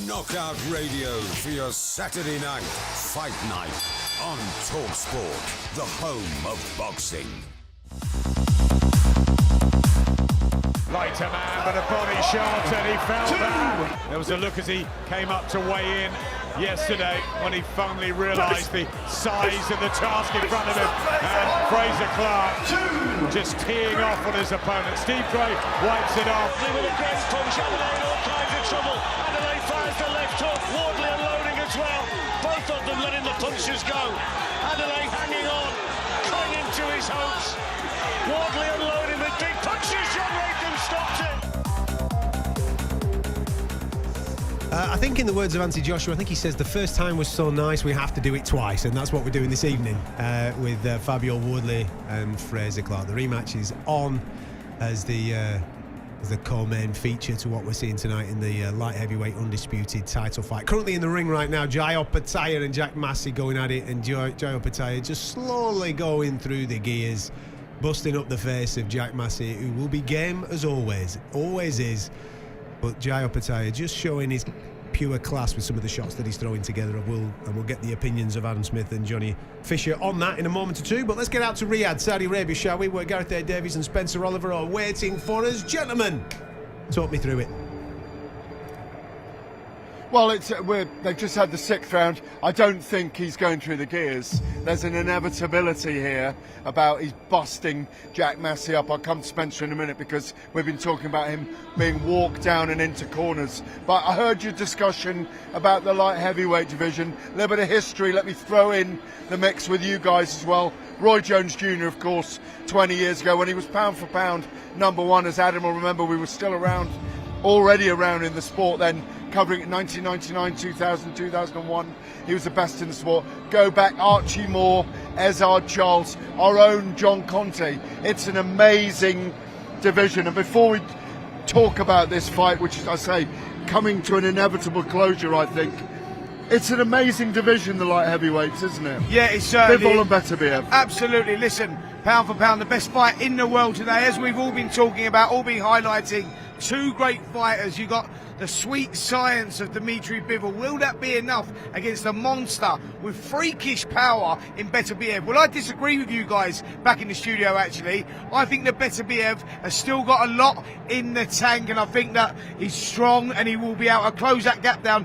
Knockout Radio for your Saturday night fight night on talkSPORT, the home of boxing. Lighter man, but a body shot, and he fell down. There was a look as he came up to weigh in yesterday when he finally realised the size of the task in front of him. And Fraser Clarke just teeing off on his opponent. Steve Gray wipes it off. With a great punch, Adelaide in all kinds of trouble. Adelaide fires the left hook, Wardley unloading as well. Both of them letting the punches go. Adelaide hanging on, clinging to his hopes. Wardley unloading with big punches. John Latham stopped it. I think in the words of Anthony Joshua, I think he says the first time was so nice we have to do it twice, and that's what we're doing this evening with Fabio Wardley and Fraser Clarke. The rematch is on as the co-main feature to what we're seeing tonight in the light heavyweight undisputed title fight. Currently in the ring right now, Opetaia and Jack Massey going at it, and Opetaia just slowly going through the gears, busting up the face of Jack Massey, who will be game as always is. But Opetaia just showing his pure class with some of the shots that he's throwing together. We'll get the opinions of Adam Smith and Johnny Fisher on that in a moment or two. But let's get out to Riyadh, Saudi Arabia, shall we? Where Gareth A Davies and Spencer Oliver are waiting for us. Gentlemen, talk me through it. Well, they've just had the 6th round. I don't think he's going through the gears. There's an inevitability here about he's busting Jack Massey up. I'll come to Spencer in a minute because we've been talking about him being walked down and into corners. But I heard your discussion about the light heavyweight division. A little bit of history. Let me throw in the mix with you guys as well. Roy Jones Jr., of course, 20 years ago when he was pound for pound #1, as Adam will remember. We were still already around in the sport then, covering it 1999, 2000, 2001. He was the best in the sport. Go back, Archie Moore, Ezard Charles, our own John Conte. It's an amazing division. And before we talk about this fight, which is, I say, coming to an inevitable closure, I think, it's an amazing division, the light heavyweights, isn't it? Yeah, it's certainly. Bivol and Beterbiev. Absolutely. Listen, pound for pound, the best fight in the world today, as we've all been talking about, all been highlighting. Two great fighters. You got the sweet science of Dmitry Bivol. Will that be enough against a monster with freakish power in Beterbiev? Well, I disagree with you guys back in the studio, actually. I think that Beterbiev has still got a lot in the tank, and I think that he's strong and he will be able to close that gap down.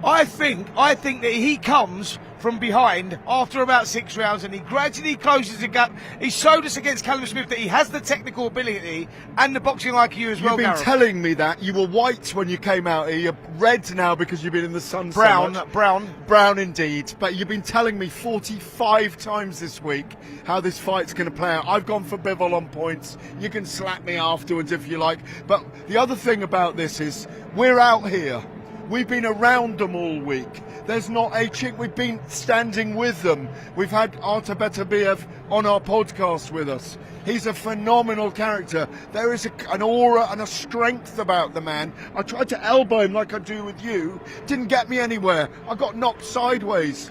I think that he comes from behind after about 6 rounds and he gradually closes the gap. He showed us against Callum Smith that he has the technical ability and the boxing IQ as well, You've been Gareth. telling me that. You were white when you came out here. You're red now because you've been in the sun Brown, so much. brown. Brown indeed. But you've been telling me 45 times this week how this fight's going to play out. I've gone for Bivol on points. You can slap me afterwards if you like. But the other thing about this is we're out here. We've been around them all week. There's not a chick. We've been standing with them. We've had Artur Beterbiev on our podcast with us. He's a phenomenal character. There is an aura and a strength about the man. I tried to elbow him like I do with you. Didn't get me anywhere. I got knocked sideways.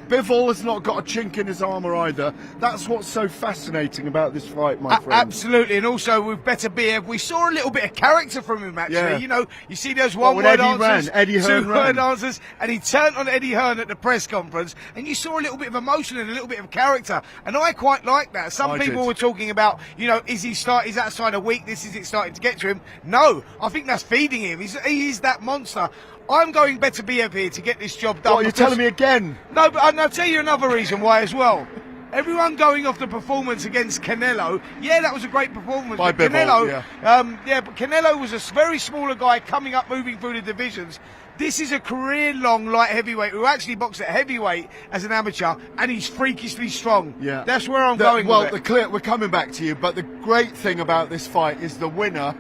Bivol has not got a chink in his armour either. That's what's so fascinating about this fight, my friend. Absolutely, and also with Beterbiev, we saw a little bit of character from him, actually. Yeah. You know, you see those Well, one-word when answers, Eddie Hearn two-word ran. answers, and he turned on Eddie Hearn at the press conference, and you saw a little bit of emotion and a little bit of character, and I quite like that. Some people were talking about, you know, is that sign of weakness? Is it starting to get to him? No, I think that's feeding him. He is that monster. I'm going Beterbiev here to get this job done. What, you're telling me again? No, but I'll tell you another reason why as well. Everyone going off the performance against Canelo, yeah, that was a great performance. By but Bivol, Canelo, but Canelo was a very smaller guy coming up, moving through the divisions. This is a career-long light heavyweight who actually boxed at heavyweight as an amateur, and he's freakishly strong. Yeah, that's where I'm going. Well, with it. we're coming back to you, but the great thing about this fight is the winner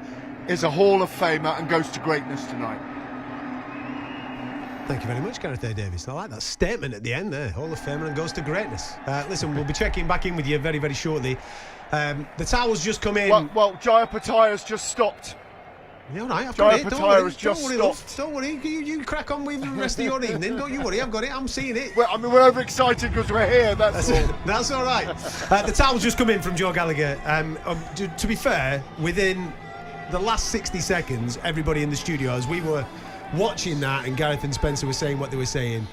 is a Hall of Famer and goes to greatness tonight. Thank you very much, Gareth A Davies. I like that statement at the end there. Hall of Famer and goes to greatness. Listen, we'll be checking back in with you very, very shortly. The towel's just come in. Well, Jai Opetaia's just stopped. Yeah, all right, I've Jai got it. Opetaia has just Don't worry, stopped. love. Don't worry. You crack on with the rest of your evening. Don't you worry. I've got it. I'm seeing it. Well, I mean, we're overexcited because we're here. That's all. That's all right. The towel's just come in from Joe Gallagher. To be fair, within the last 60 seconds, everybody in the studio, as we were watching that and Gareth and Spencer were saying what they were saying,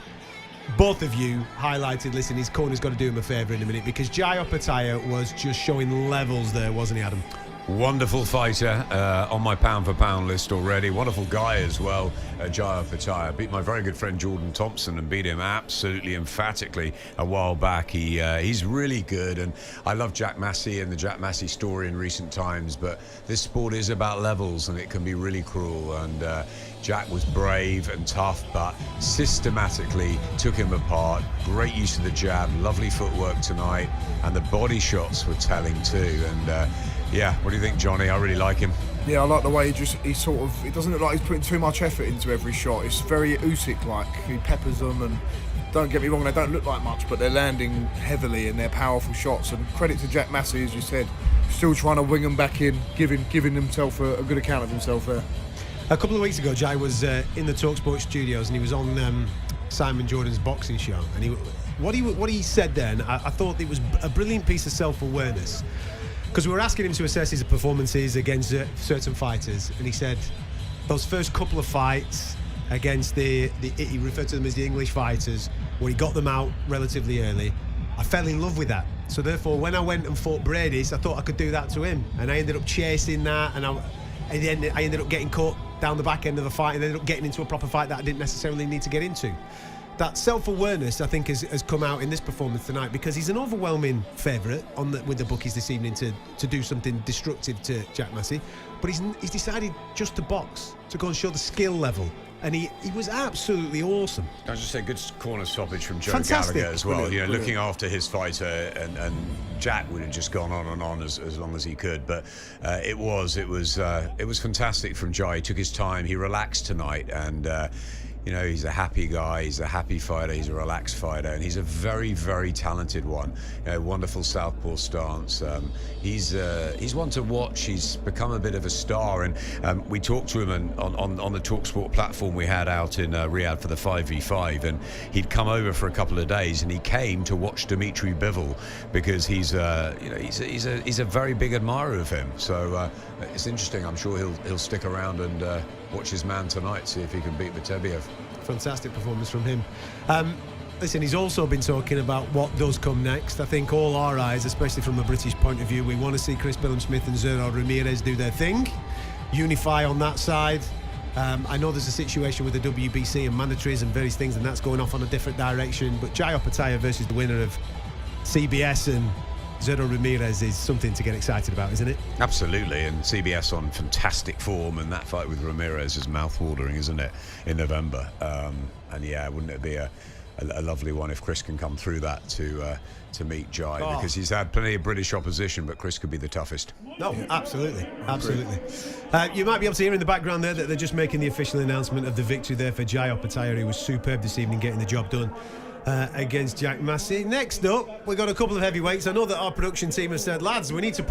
both of you highlighted, listen, his corner's got to do him a favour in a minute, because Jai Opetaia was just showing levels there, wasn't he, Adam? Wonderful fighter, on my pound-for-pound list already. Wonderful guy as well, Jai Opetaia. Beat my very good friend Jordan Thompson and beat him absolutely emphatically a while back. He's really good, and I love Jack Massey and the Jack Massey story in recent times, but this sport is about levels, and it can be really cruel, and Jack was brave and tough, but systematically took him apart. Great use of the jab, lovely footwork tonight, and the body shots were telling too, and yeah, what do you think, Johnny? I really like him. Yeah, I like the way it doesn't look like he's putting too much effort into every shot. It's very Usyk-like. He peppers them, and don't get me wrong, they don't look like much, but they're landing heavily and they're powerful shots. And credit to Jack Massey, as you said, still trying to wing them back in, giving himself a good account of himself there. A couple of weeks ago, Jai was in the talkSPORT studios, and he was on Simon Jordan's boxing show. And what he said then, I thought it was a brilliant piece of self-awareness. Because we were asking him to assess his performances against certain fighters, and he said those first couple of fights against he referred to them as the English fighters, where he got them out relatively early, I fell in love with that. So therefore, when I went and fought Brady's, I thought I could do that to him, and I ended up chasing that, and I ended up getting caught down the back end of the fight and ended up getting into a proper fight that I didn't necessarily need to get into. That self-awareness, I think, has come out in this performance tonight, because he's an overwhelming favourite with the bookies this evening to do something destructive to Jack Massey. But he's decided just to box, to go and show the skill level. And he was absolutely awesome. I was just say, good corner stoppage from Joe Fantastic. Gallagher as well. Brilliant, Looking after his fighter, and Jack would have just gone on and on as long as he could. But it was fantastic from Jai. He took his time. He relaxed tonight, and he's a happy guy. He's a happy fighter. He's a relaxed fighter, and he's a very, very talented one. Wonderful southpaw stance. He's one to watch. He's become a bit of a star, and we talked to him on the talkSPORT platform we had out in Riyadh for the 5v5, and he'd come over for a couple of days, and he came to watch Dmitry Bivol because he's a very big admirer of him. So it's interesting. I'm sure he'll stick around and watch his man tonight, see if he can beat Beterbiev. Fantastic performance from him. Listen, he's also been talking about what does come next. I think all our eyes, especially from a British point of view, we want to see Chris Billam-Smith and Zero Ramirez do their thing, unify on that side. I know there's a situation with the WBC and mandatories and various things, and that's going off on a different direction, but Jai Opetaia versus the winner of CBS and Zero Ramirez is something to get excited about, isn't it? Absolutely, and CBS on fantastic form, and that fight with Ramirez is mouth-watering, isn't it, in November? And yeah, wouldn't it be a lovely one if Chris can come through that to meet Jai, because he's had plenty of British opposition, but Chris could be the toughest. No, absolutely. You might be able to hear in the background there that they're just making the official announcement of the victory there for Jai Opetaia, who was superb this evening getting the job done against Jack Massey. Next up, we've got a couple of heavyweights. I know that our production team has said, lads, we need to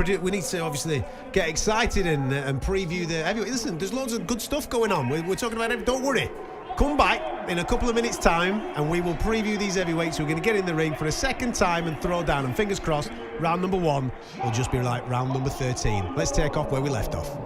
obviously get excited and preview the heavyweight. Listen, there's loads of good stuff going on. We're talking about it. Don't worry. Come back in a couple of minutes' time and we will preview these heavyweights. We're going to get in the ring for a second time and throw down. And fingers crossed, round number 1 will just be like round number 13. Let's take off where we left off.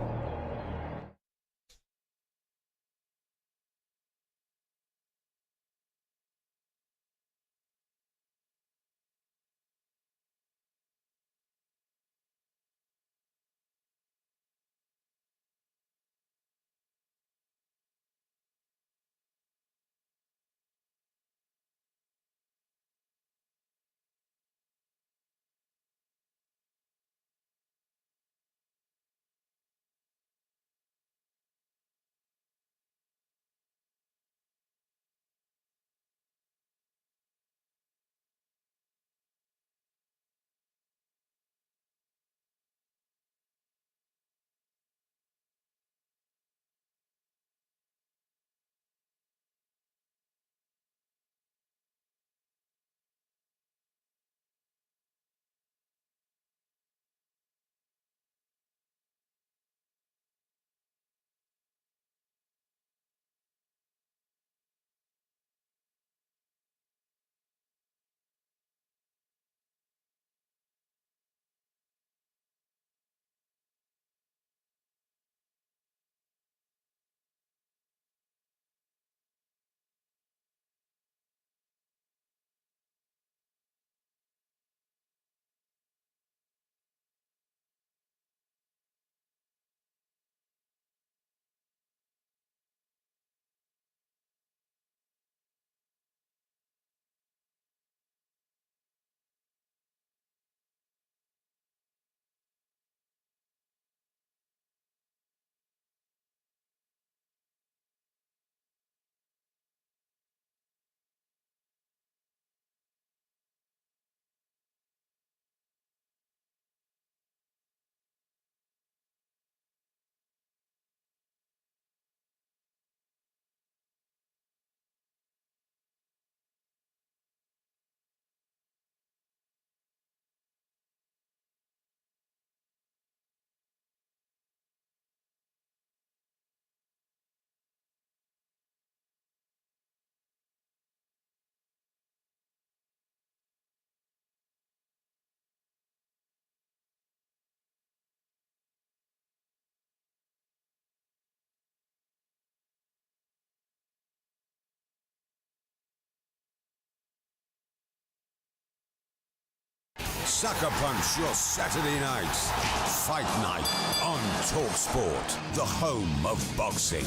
Sucker Punch your Saturday night. Fight night on talkSPORT, the home of boxing.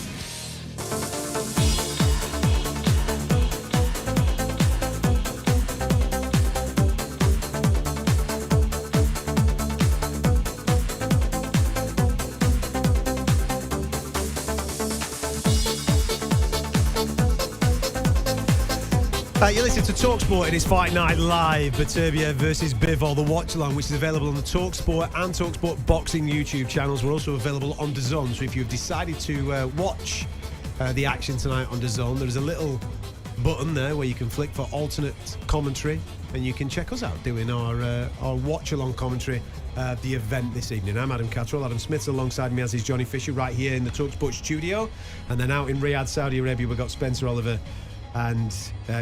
You listen to talkSPORT. It is Fight Night Live. Beterbiev versus Bivol, the watch along, which is available on the talkSPORT and talkSPORT Boxing YouTube channels. We're also available on DAZN. So if you've decided to watch the action tonight on DAZN, there's a little button there where you can flick for alternate commentary, and you can check us out doing our watch along commentary of the event this evening. I'm Adam Catterall. Adam Smith's alongside me, as is Johnny Fisher, right here in the talkSPORT studio, and then out in Riyadh, Saudi Arabia, we've got Spencer Oliver and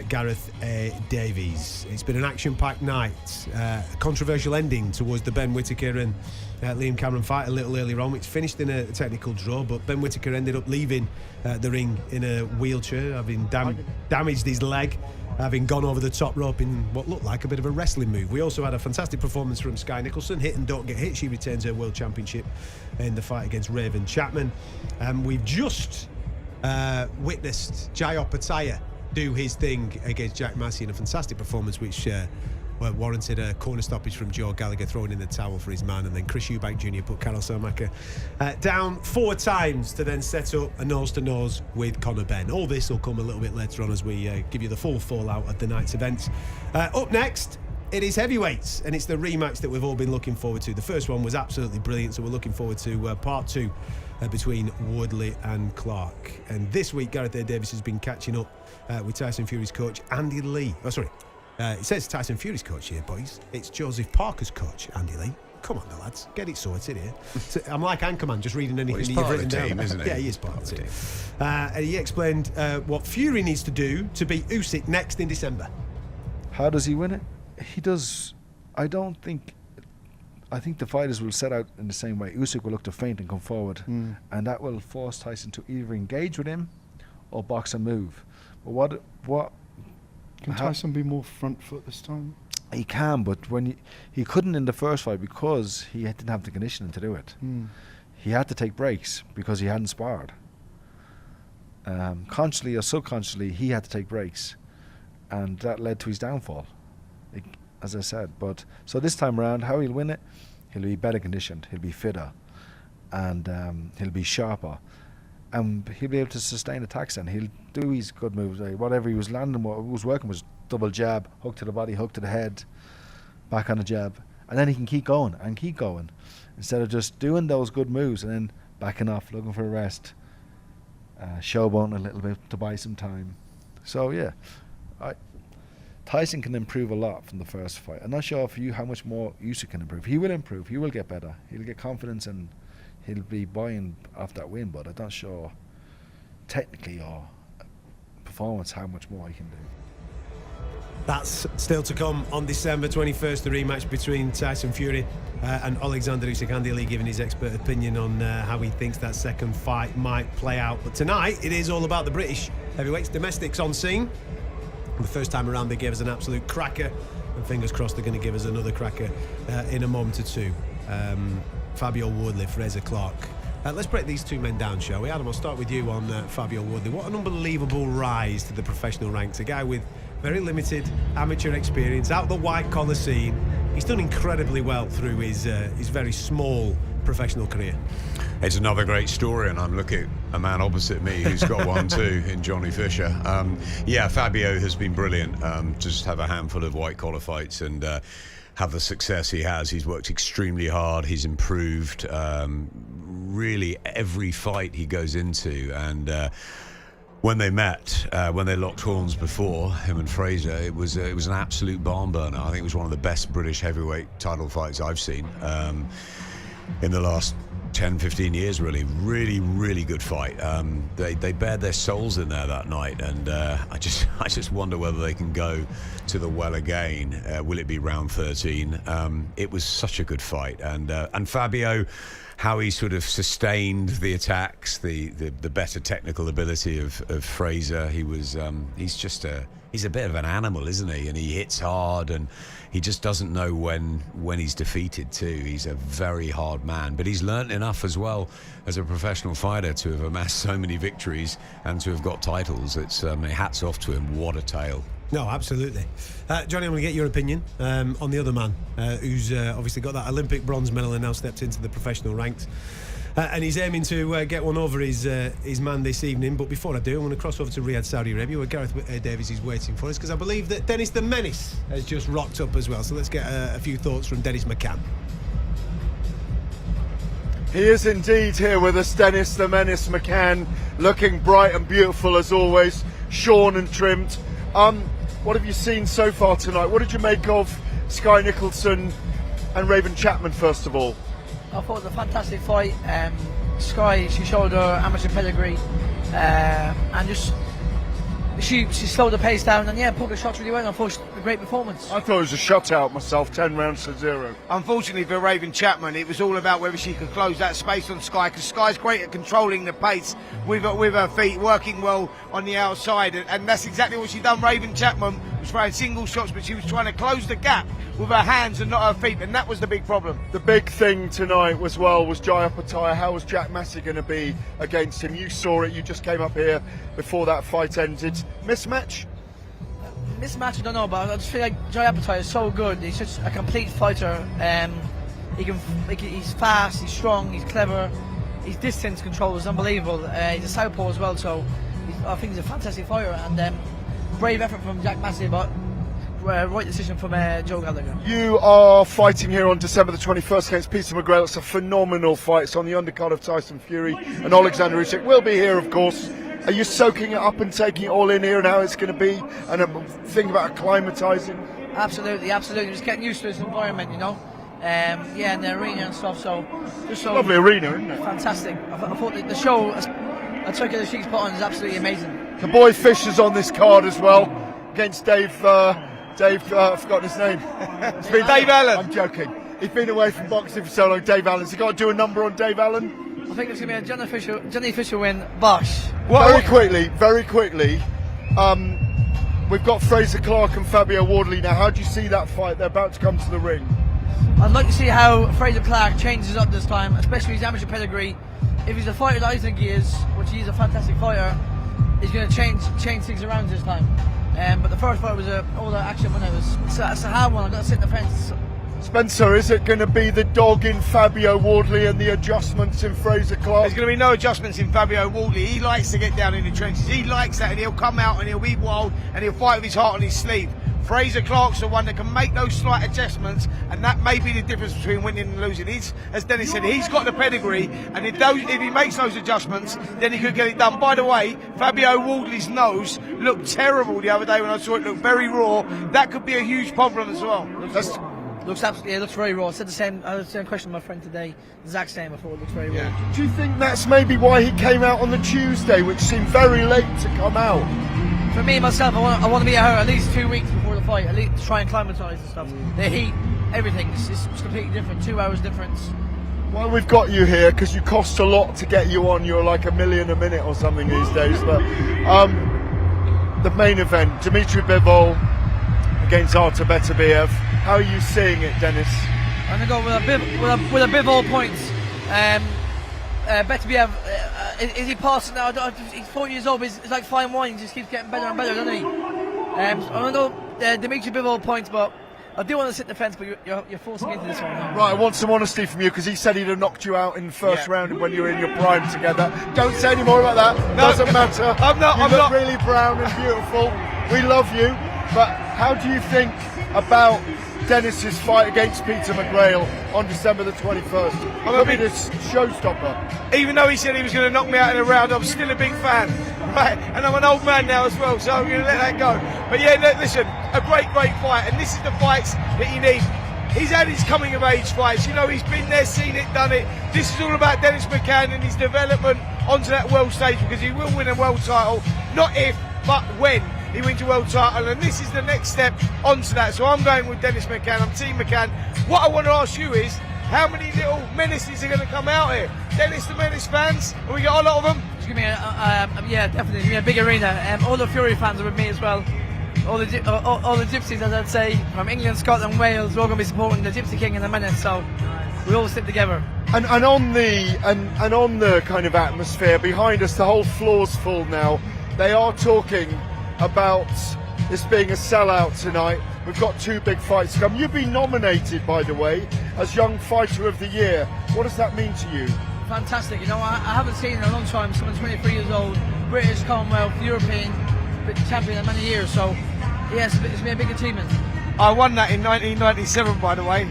Gareth A Davies. It's been an action-packed night. A controversial ending towards the Ben Whittaker and Liam Cameron fight a little earlier on, which finished in a technical draw, but Ben Whittaker ended up leaving the ring in a wheelchair, having damaged his leg, having gone over the top rope in what looked like a bit of a wrestling move. We also had a fantastic performance from Sky Nicholson. Hit and don't get hit. She retains her world championship in the fight against Raven Chapman. We've just witnessed Jai Opetaia do his thing against Jack Massey in a fantastic performance, which warranted a corner stoppage from Joe Gallagher throwing in the towel for his man, and then Chris Eubank Jr. put Carol Szeremeta down 4 times to then set up a nose-to-nose with Conor Benn. All this will come a little bit later on as we give you the full fallout of the night's events. Up next, it is heavyweights, and it's the rematch that we've all been looking forward to. The first one was absolutely brilliant, so we're looking forward to part 2 between Wardley and Clarke. And this week, Gareth A Davies has been catching up with Tyson Fury's coach, Andy Lee. Oh, sorry. It says Tyson Fury's coach here, boys. It's Joseph Parker's coach, Andy Lee. Come on, the lads. Get it sorted here. So, I'm like Anchorman, just reading anything that you've written down. Team, isn't he? Yeah, he is part of the team. And he explained what Fury needs to do to beat Usyk next in December. How does he win it? He does. I think the fighters will set out in the same way. Usyk will look to feint and come forward, and that will force Tyson to either engage with him or box and move. But what can Tyson be more front foot this time? He can, but when he couldn't in the first fight because he didn't have the conditioning to do it. He had to take breaks because he hadn't sparred. Consciously or subconsciously, he had to take breaks, and that led to his downfall. As I said, but so this time around, how he'll win it, he'll be better conditioned, he'll be fitter, and he'll be sharper, and he'll be able to sustain attacks. And he'll do his good moves. Whatever he was landing, what was working was double jab, hook to the body, hook to the head, back on the jab, and then he can keep going and keep going instead of just doing those good moves and then backing off, looking for a rest, showboating a little bit to buy some time. So yeah, Tyson can improve a lot from the first fight. I'm not sure for you how much more Usyk can improve. He will improve. He will get better. He'll get confidence and he'll be buying off that win. But I'm not sure technically or performance how much more he can do. That's still to come on December 21st, the rematch between Tyson Fury and Alexander Usyk. Andy Lee giving his expert opinion on how he thinks that second fight might play out. But tonight, it is all about the British heavyweights, domestics on scene. The first time around, they gave us an absolute cracker, and fingers crossed they're going to give us another cracker in a moment or two. Fabio Wardley, Fraser Clarke. Let's break these two men down, shall we? Adam, I'll start with you on Fabio Wardley. What an unbelievable rise to the professional ranks. A guy with very limited amateur experience, out the white-collar scene. He's done incredibly well through his very small professional career. It's another great story, and I'm looking at a man opposite me who's got one too, in Johnny Fisher. Yeah, Fabio has been brilliant. Just have a handful of white-collar fights and have the success he has. He's worked extremely hard. He's improved really every fight he goes into. And when they met, when they locked horns before, him and Fraser, it was an absolute barn burner. I think it was one of the best British heavyweight title fights I've seen in the last 10-15 years. Really good fight. They bared their souls in there that night, and I just wonder whether they can go to the well again. Will it be round 13? It was such a good fight, and Fabio how he sort of sustained the attacks, the better technical ability of Fraser. He's a bit of an animal, isn't he? And he hits hard, and he just doesn't know when he's defeated too. He's a very hard man, but he's learnt enough as well as a professional fighter to have amassed so many victories and to have got titles. It's hats off to him. What a tale. No, absolutely. Johnny, I'm going to get your opinion on the other man who's obviously got that Olympic bronze medal and now stepped into the professional ranks. And he's aiming to get one over his man this evening. But before I do, I'm going to cross over to Riyadh, Saudi Arabia, where Gareth A Davies is waiting for us, because I believe that Dennis the Menace has just rocked up as well. So let's get a few thoughts from Dennis McCann. He is indeed here with us, Dennis the Menace McCann, looking bright and beautiful as always, shorn and trimmed. What have you seen so far tonight? What did you make of Sky Nicholson and Raven Chapman, first of all? I thought it was a fantastic fight. Sky, she showed her amateur pedigree, and just she slowed the pace down, and yeah, put the shots really well. I thought it was a great performance. I thought it was a shutout myself, 10 rounds to 0. Unfortunately for Raven Chapman, it was all about whether she could close that space on Sky, because Sky's great at controlling the pace with her feet, working well on the outside, and that's exactly what she done. Raven Chapman was throwing single shots, but she was trying to close the gap with her hands and not her feet, and that was the big problem. The big thing tonight was Jai Opetaia. How was Jack Massey going to be against him? You saw it, you just came up here before that fight ended. Mismatch? Mismatch, I don't know, but I just feel like Jai Opetaia is so good. He's such a complete fighter. He's fast, he's strong, he's clever. His distance control is unbelievable. He's a southpaw as well, so I think he's a fantastic fighter. And brave effort from Jack Massey, but right decision from Joe Gallagher. You are fighting here on December the 21st against Peter McGrail. It's a phenomenal fight. It's on the undercard of Tyson Fury, and Alexander Usyk will be here, of course. Are you soaking it up and taking it all in here and how it's going to be, and thinking about acclimatising? Absolutely. Just getting used to this environment, you know. And the arena and stuff. So just so lovely arena, isn't it? Fantastic. I thought the show a Turkey Sheik's put on is absolutely amazing. The boy Fisher's on this card as well against Dave. I've forgotten his name. It's been Dave Allen. I'm joking. He's been away from boxing for so long. Dave Allen. Has he got to do a number on Dave Allen? I think it's going to be a Johnny Fisher win. Bosh. Very quickly. We've got Fraser Clarke and Fabio Wardley now. How do you see that fight? They're about to come to the ring. I'd like to see how Fraser Clarke changes up this time, especially his amateur pedigree. If he's a fighter that I think he is, which he is a fantastic fighter, he's going to change things around this time. But the first fight was all the action when it's a hard one. I've got to sit in the fence. Spencer, is it going to be the dog in Fabio Wardley and the adjustments in Fraser Clarke? There's going to be no adjustments in Fabio Wardley. He likes to get down in the trenches. He likes that, and he'll come out and he'll be wild and he'll fight with his heart on his sleeve. Fraser Clarke's the one that can make those slight adjustments, and that may be the difference between winning and losing. As Dennis said, he's got the pedigree, and if he makes those adjustments, then he could get it done. By the way, Fabio Wardley's nose looked terrible the other day when I saw it. Looked very raw. That could be a huge problem as well. Looks very raw. I said the same question to my friend today. Exact same. I thought it looks very raw. Do you think that's maybe why he came out on the Tuesday, which seemed very late to come out? For me, myself, I want to be at least 2 weeks before the fight, at least to try and acclimatise and stuff. The heat, everything, it's completely different. 2 hours difference. Well, we've got you here because you cost a lot to get you on. You're like $1 million a minute or something these days. But the main event, Dmitry Bivol against Artur Beterbiev. How are you seeing it, Dennis? I'm going to go with a Bivol point. Beterbiev, is he passing now? He's 40 years old, but he's like fine wine. He just keeps getting better and better, doesn't he? I'm going to go Dmitry Bivol points, but I do want to sit in the fence, but you're forcing into this one now. Right, I want some honesty from you, because he said he'd have knocked you out in the first round when you were in your prime together. Don't say any more about that. No, doesn't matter. I'm not really brown and beautiful. We love you. But how do you think about Dennis's fight against Peter McGrail on December the 21st? I'm a big showstopper. Even though he said he was going to knock me out in a round, I'm still a big fan, right? And I'm an old man now as well, so I'm going to let that go. But yeah, listen, a great fight, and this is the fights that you need. He's had his coming of age fights, you know, he's been there, seen it, done it. This is all about Dennis McCann and his development onto that world stage, because he will win a world title, not if, but when he wins a world title, and this is the next step onto that. So I'm going with Dennis McCann. I'm Team McCann. What I want to ask you is, How many little menaces are going to come out here? Dennis the Menace fans? Have we got a lot of them? It's gonna be yeah, definitely. It's gonna be a big arena. All the Fury fans are with me as well. All the gypsies, as I'd say, from England, Scotland, Wales, we're all going to be supporting the Gypsy King and the Menace. So we all stick together. And on the kind of atmosphere behind us, the whole floor's full now. They are talking about this being a sellout tonight. We've got 2 big fights to come. You've been nominated, by the way, as Young Fighter of the Year. What does that mean to you? Fantastic. You know, I haven't seen in a long time someone 23 years old, British, Commonwealth, European champion in many years. So, yes, it's been a big achievement. I won that in 1997, by the way.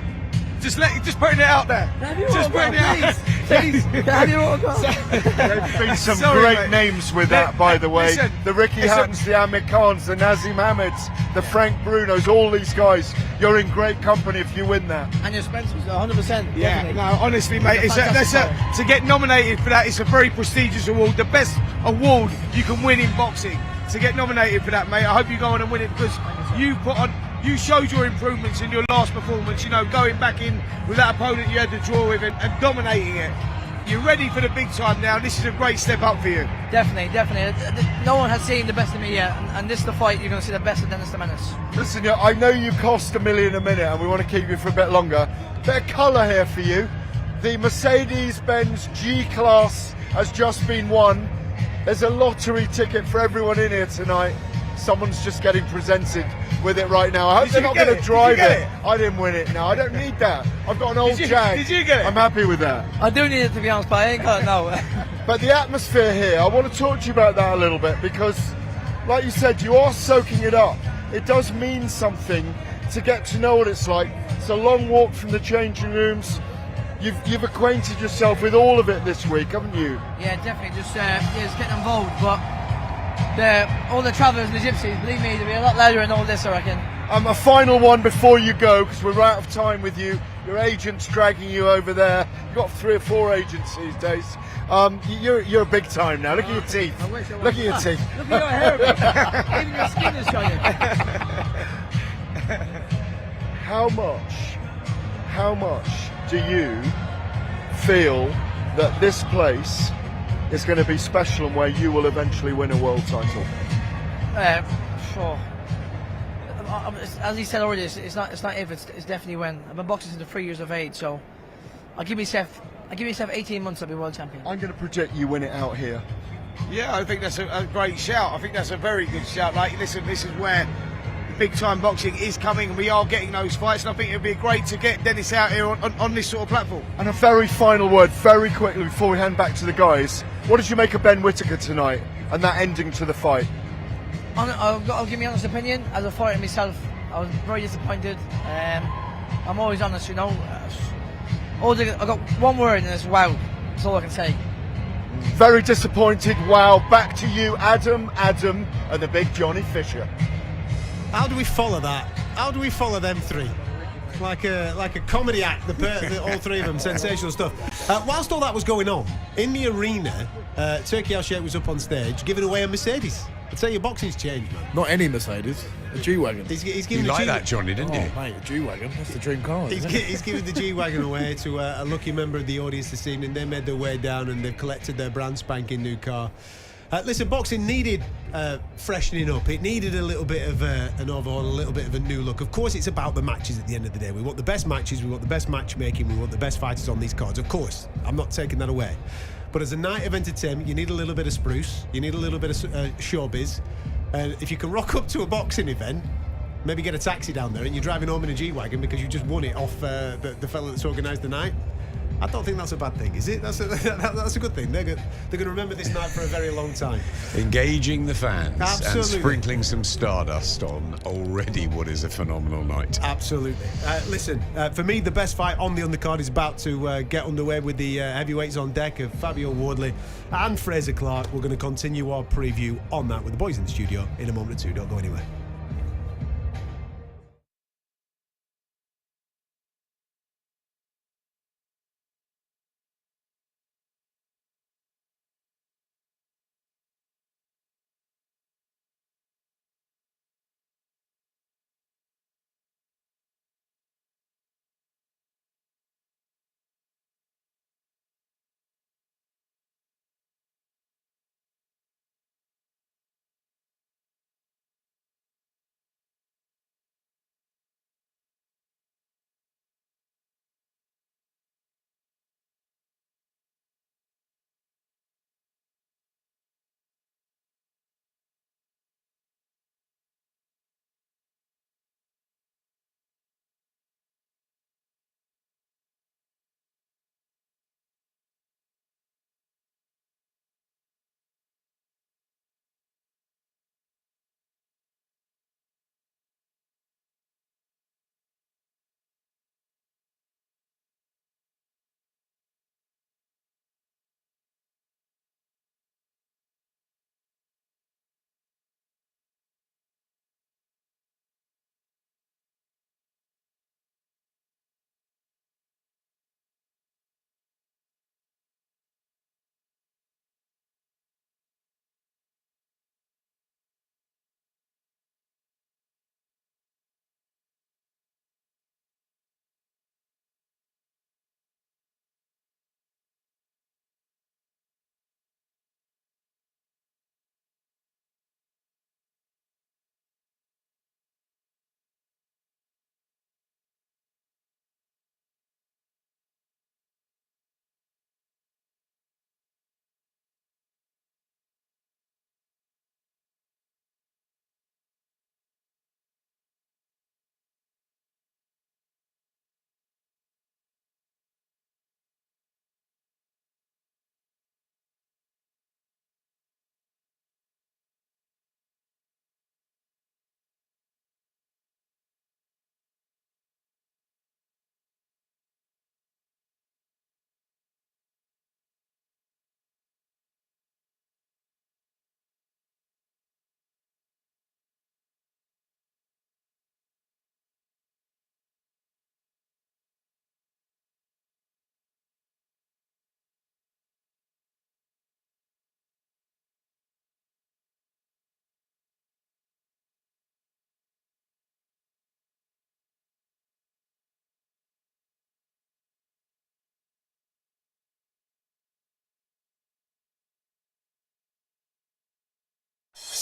Just putting it out there. Just putting it out. Please. Have you autograph? There's been some great names with that, by the way. Listen, the Ricky Hattons, the Amir Khans, the Nazim Ahmeds, the Frank Brunos, all these guys. You're in great company if you win that. And your Spencer's 100%. Yeah, definitely. no, honestly, mate, to get nominated for that, it's a very prestigious award, the best award you can win in boxing. To get nominated for that, mate, I hope you go on and win it because you showed your improvements in your last performance, you know, going back in with that opponent you had to draw with and dominating it. You're ready for the big time now. This is a great step up for you. Definitely. No one has seen the best of me yet, and this is the fight you're going to see the best of Dennis the Menace. Listen, I know you cost $1 million a minute and we want to keep you for a bit longer. Bit of colour here for you. The Mercedes-Benz G-Class has just been won. There's a lottery ticket for everyone in here tonight. Someone's just getting presented with it right now. I hope they're not going to drive it. I didn't win it. No, I don't need that. I've got an old Jag. Did you get it? I'm happy with that. I do need it, to be honest, but I ain't got it now. But the atmosphere here, I want to talk to you about that a little bit because, like you said, you are soaking it up. It does mean something to get to know what it's like. It's a long walk from the changing rooms. You've acquainted yourself with all of it this week, haven't you? Yeah, definitely. Just getting involved, but all the travellers and the gypsies, believe me, they'll be a lot louder in all this, I reckon. A final one before you go, because we're out of time with you. Your agent's dragging you over there. You've got 3 or 4 agents these days. You're big time now. Look at your teeth. Look at your teeth. Look at your hair. Even your skin is shining. How much do you feel that this place is going to be special and where you will eventually win a world title? As he said already, it's not if, it's definitely when. I've been boxing since 3 years of age, so I'll give myself 18 months, I'll be world champion. I'm going to predict you win it out here. Yeah, I think that's a great shout. I think that's a very good shout. Like, listen, this is where big time boxing is coming and we are getting those fights, and I think it would be great to get Dennis out here on this sort of platform. And a very final word, very quickly, before we hand back to the guys. What did you make of Ben Whittaker tonight and that ending to the fight? I'll give my honest opinion. As a fighter myself, I was very disappointed. I'm always honest, you know. I've got one word and it's wow. That's all I can say. Very disappointed, wow. Back to you, Adam, and the big Johnny Fisher. How do we follow that? How do we follow them 3? Like a comedy act, all 3 of them, sensational stuff. Whilst all that was going on, in the arena, Turkey Al-Sheikh was up on stage giving away a Mercedes. I'd say your boxing's changed, man. Not any Mercedes, a G-Wagon. He's you like that, Johnny, didn't you? Oh, mate, a G-Wagon, that's the dream car. He's giving the G-Wagon away to a lucky member of the audience this evening. They made their way down and they've collected their brand spanking new car. Listen, boxing needed freshening up. It needed a little bit of an overhaul, a little bit of a new look. Of course, it's about the matches at the end of the day. We want the best matches, we want the best matchmaking, we want the best fighters on these cards. Of course, I'm not taking that away. But as a night of entertainment, you need a little bit of spruce, you need a little bit of showbiz. And if you can rock up to a boxing event, maybe get a taxi down there and you're driving home in a G-Wagon because you just won it off the fella that's organised the night, I don't think that's a bad thing, is it? That's a good thing. They're going to remember this night for a very long time. Engaging the fans. Absolutely. And sprinkling some stardust on already what is a phenomenal night. Absolutely. Listen, for me, the best fight on the undercard is about to get underway with the heavyweights on deck of Fabio Wardley and Fraser Clarke. We're going to continue our preview on that with the boys in the studio in a moment or two. Don't go anywhere.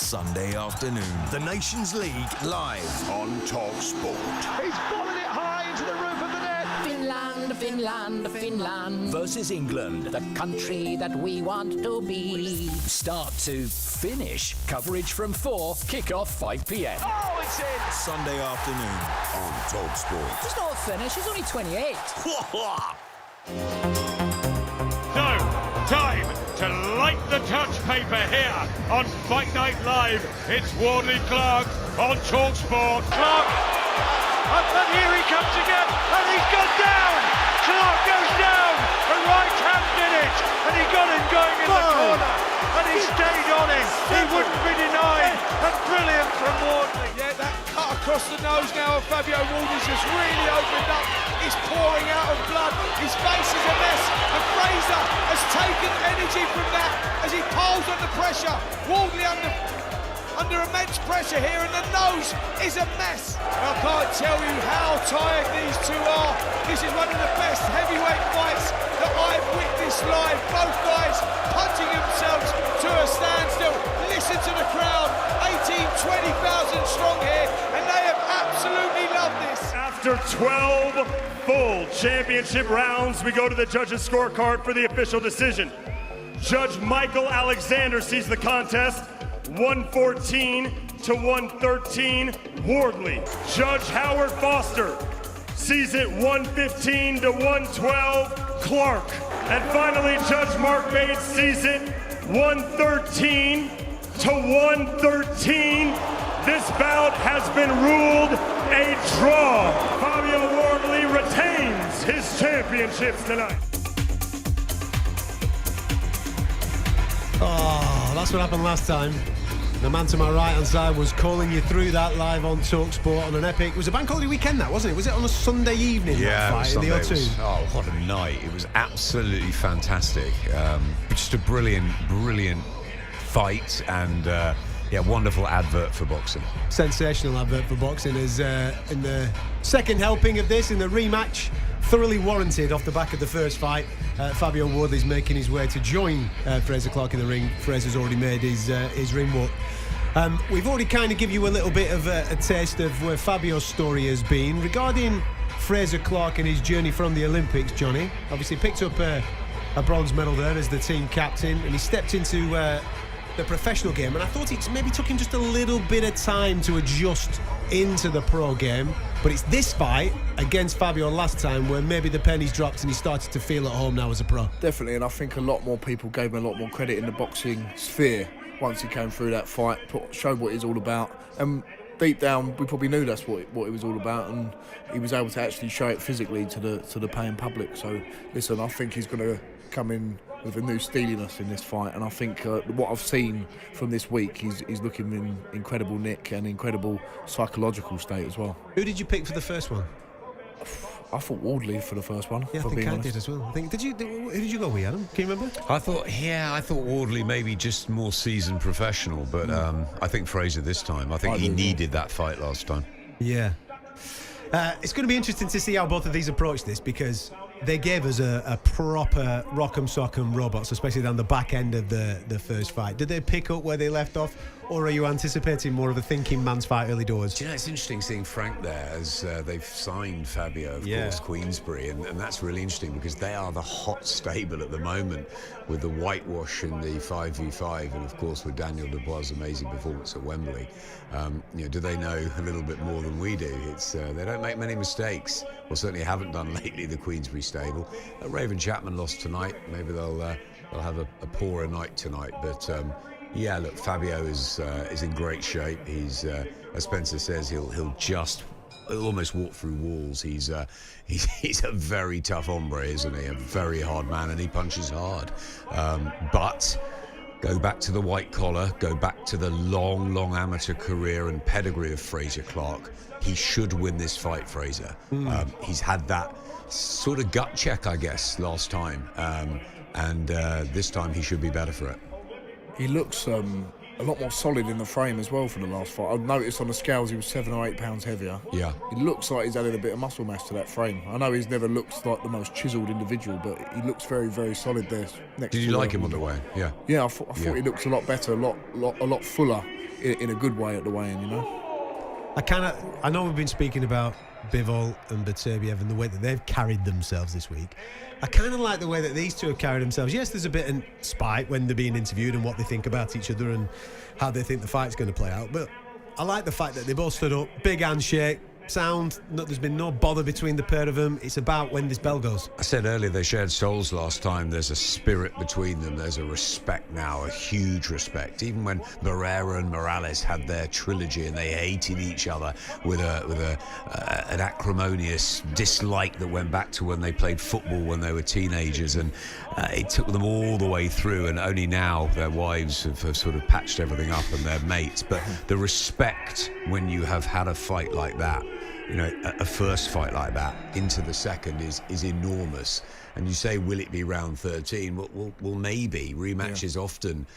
Sunday afternoon. The Nations League live on talkSPORT. He's bowling it high into the roof of the net. Finland, Finland, Finland versus England, the country that we want to be. Start to finish. Coverage from 4, kick-off 5 p.m. Oh, it's in! Sunday afternoon on talkSPORT. He's not finished, he's only 28. So, time to light the touch paper here on Fight Night Live. It's Wardley Clarke on talkSPORT. Clarke, and here he comes again, and he's gone down. Clarke goes down, a right hand did it, and he got him going in the corner, and he stayed on him. He wouldn't be denied, and brilliant from Wardley. Yeah, that cut across the nose now of Fabio Wardley's just really opened up. He's pouring out of blood. His face is a mess. And Fraser has taken energy from that as he piles under pressure. Wardley under immense pressure here, and the nose is a mess. I can't tell you how tired these two are. This is one of the best heavyweight fights that I've witnessed live. Both guys punching themselves to a standstill. Listen to the crowd, 20,000 strong here, and they have absolutely loved this. After 12 full championship rounds, we go to the judges' scorecard for the official decision. Judge Michael Alexander sees the contest 114 to 113 Wardley. Judge Howard Foster sees it 115 to 112 Clarke. And finally, Judge Mark Bates sees it 113 to 113. This bout has been ruled a draw. Fabio Wardley retains his championships tonight. Oh, that's what happened last time. The man to my right-hand side was calling you through that live on talkSPORT on an epic... It was a bank holiday weekend, that, wasn't it? Was it on a Sunday evening, that fight in the O2? Oh, what a night. It was absolutely fantastic. Just a brilliant fight and... wonderful advert for boxing. Sensational advert for boxing is in the second helping of this, in the rematch, thoroughly warranted off the back of the first fight. Fabio Wardley's making his way to join Fraser Clarke in the ring. Fraser's already made his ring walk. We've already kind of give you a little bit of a taste of where Fabio's story has been. Regarding Fraser Clarke and his journey from the Olympics, Johnny, obviously picked up a bronze medal there as the team captain, and he stepped into... the professional game, and I thought it maybe took him just a little bit of time to adjust into the pro game, but it's this fight against Fabio last time where maybe the pennies dropped and he started to feel at home now as a pro. Definitely, and I think a lot more people gave him a lot more credit in the boxing sphere once he came through that fight, showed what he's all about, and deep down we probably knew that's what it was all about, and he was able to actually show it physically to the paying public. So listen, I think he's going to come in with a new steeliness in this fight, and I think what I've seen from this week, he's looking in incredible nick and incredible psychological state as well. Who did you pick for the first one? I thought Wardley for the first one. Yeah, I think I did as well. Who did you go with, Adam? Can you remember? I thought Wardley maybe just more seasoned professional, but I think Fraser this time. I think he needed that fight last time. Yeah. It's going to be interesting to see how both of these approach this, because they gave us a proper rock'em sock'em robots, especially down the back end of the first fight. Did they pick up where they left off, or are you anticipating more of a thinking man's fight early doors? Do you know, it's interesting seeing Frank there as they've signed Fabio, of course, Queensbury, and that's really interesting because they are the hot stable at the moment with the whitewash in the 5v5, and of course with Daniel Dubois' amazing performance at Wembley. Do they know a little bit more than we do? It's they don't make many mistakes, or certainly haven't done lately, the Queensbury stable. Raven Chapman lost tonight. Maybe they'll have a poorer night tonight, but yeah, look, Fabio is in great shape. He's as Spencer says, he'll almost walk through walls. He's a very tough hombre, isn't he? A very hard man, and he punches hard. But go back to the white collar, go back to the long amateur career and pedigree of Fraser Clarke. He should win this fight, Fraser. He's had that sort of gut check, I guess, last time, and this time he should be better for it. He looks a lot more solid in the frame as well for the last fight. I've noticed on the scales he was 7 or 8 pounds heavier. Yeah. It looks like he's added a bit of muscle mass to that frame. I know he's never looked like the most chiselled individual, but he looks very, very solid there. Did you like him on the way? Yeah. Yeah, I thought he looks a lot better, a lot fuller in a good way at the weigh-in, you know. I know we've been speaking about Bivol and Beterbiev and the way that they've carried themselves this week. I kind of like the way that these two have carried themselves. Yes, there's a bit of spite when they're being interviewed and what they think about each other and how they think the fight's going to play out, but I like the fact that they both stood up, big handshake, sound, there's been no bother between the pair of them. It's about when this bell goes. I said earlier they shared souls last time. There's a spirit between them. There's a respect now, a huge respect. Even when Barrera and Morales had their trilogy and they hated each other with an acrimonious dislike that went back to when they played football when they were teenagers, and it took them all the way through, and only now their wives have sort of patched everything up and their mates. But the respect when you have had a fight like that, you know, a first fight like that into the second is enormous. And you say, will it be round 13? Well, maybe. Rematches often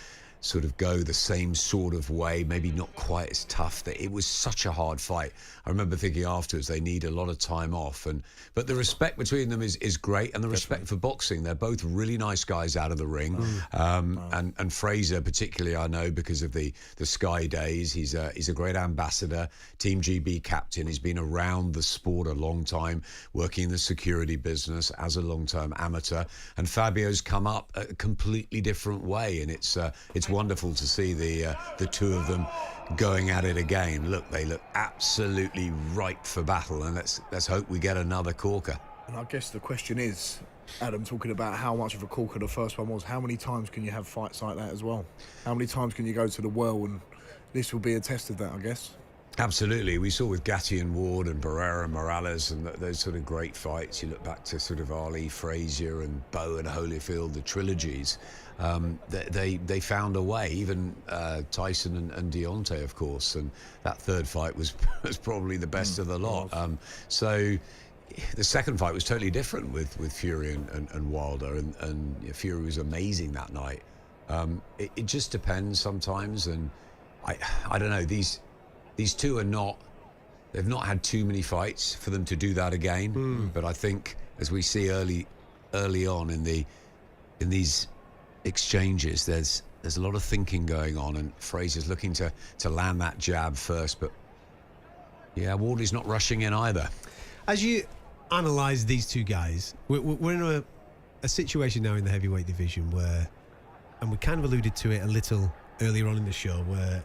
sort of go the same sort of way, maybe not quite as tough. That it was such a hard fight. I remember thinking afterwards they need a lot of time off, but the respect between them is great, and the respect for boxing. They're both really nice guys out of the ring. And Fraser particularly, I know because of the Sky days. He's a great ambassador, Team GB captain. He's been around the sport a long time, working in the security business as a long-term amateur. And Fabio's come up a completely different way, and it's wonderful to see the two of them going at it again. Look, they look absolutely ripe for battle, and let's hope we get another corker. And I guess the question is, Adam, talking about how much of a corker the first one was, how many times can you have fights like that as well? How many times can you go to the well, and this will be a test of that, I guess. Absolutely. We saw with Gatti and Ward and Barrera and Morales and those sort of great fights. You look back to sort of Ali, Frazier and Bowe and Holyfield, the trilogies. They found a way, even Tyson and Deontay, of course, and that third fight was probably the best of the lot. So the second fight was totally different with Fury and Wilder, and Fury was amazing that night. It just depends sometimes, and I don't know, these two they've not had too many fights for them to do that again. But I think, as we see early on in these exchanges, there's a lot of thinking going on, and Fraser's looking to land that jab first. But yeah, Wardley's not rushing in either. As you analyse these two guys, we're in a situation now in the heavyweight division where, and we kind of alluded to it a little earlier on in the show, where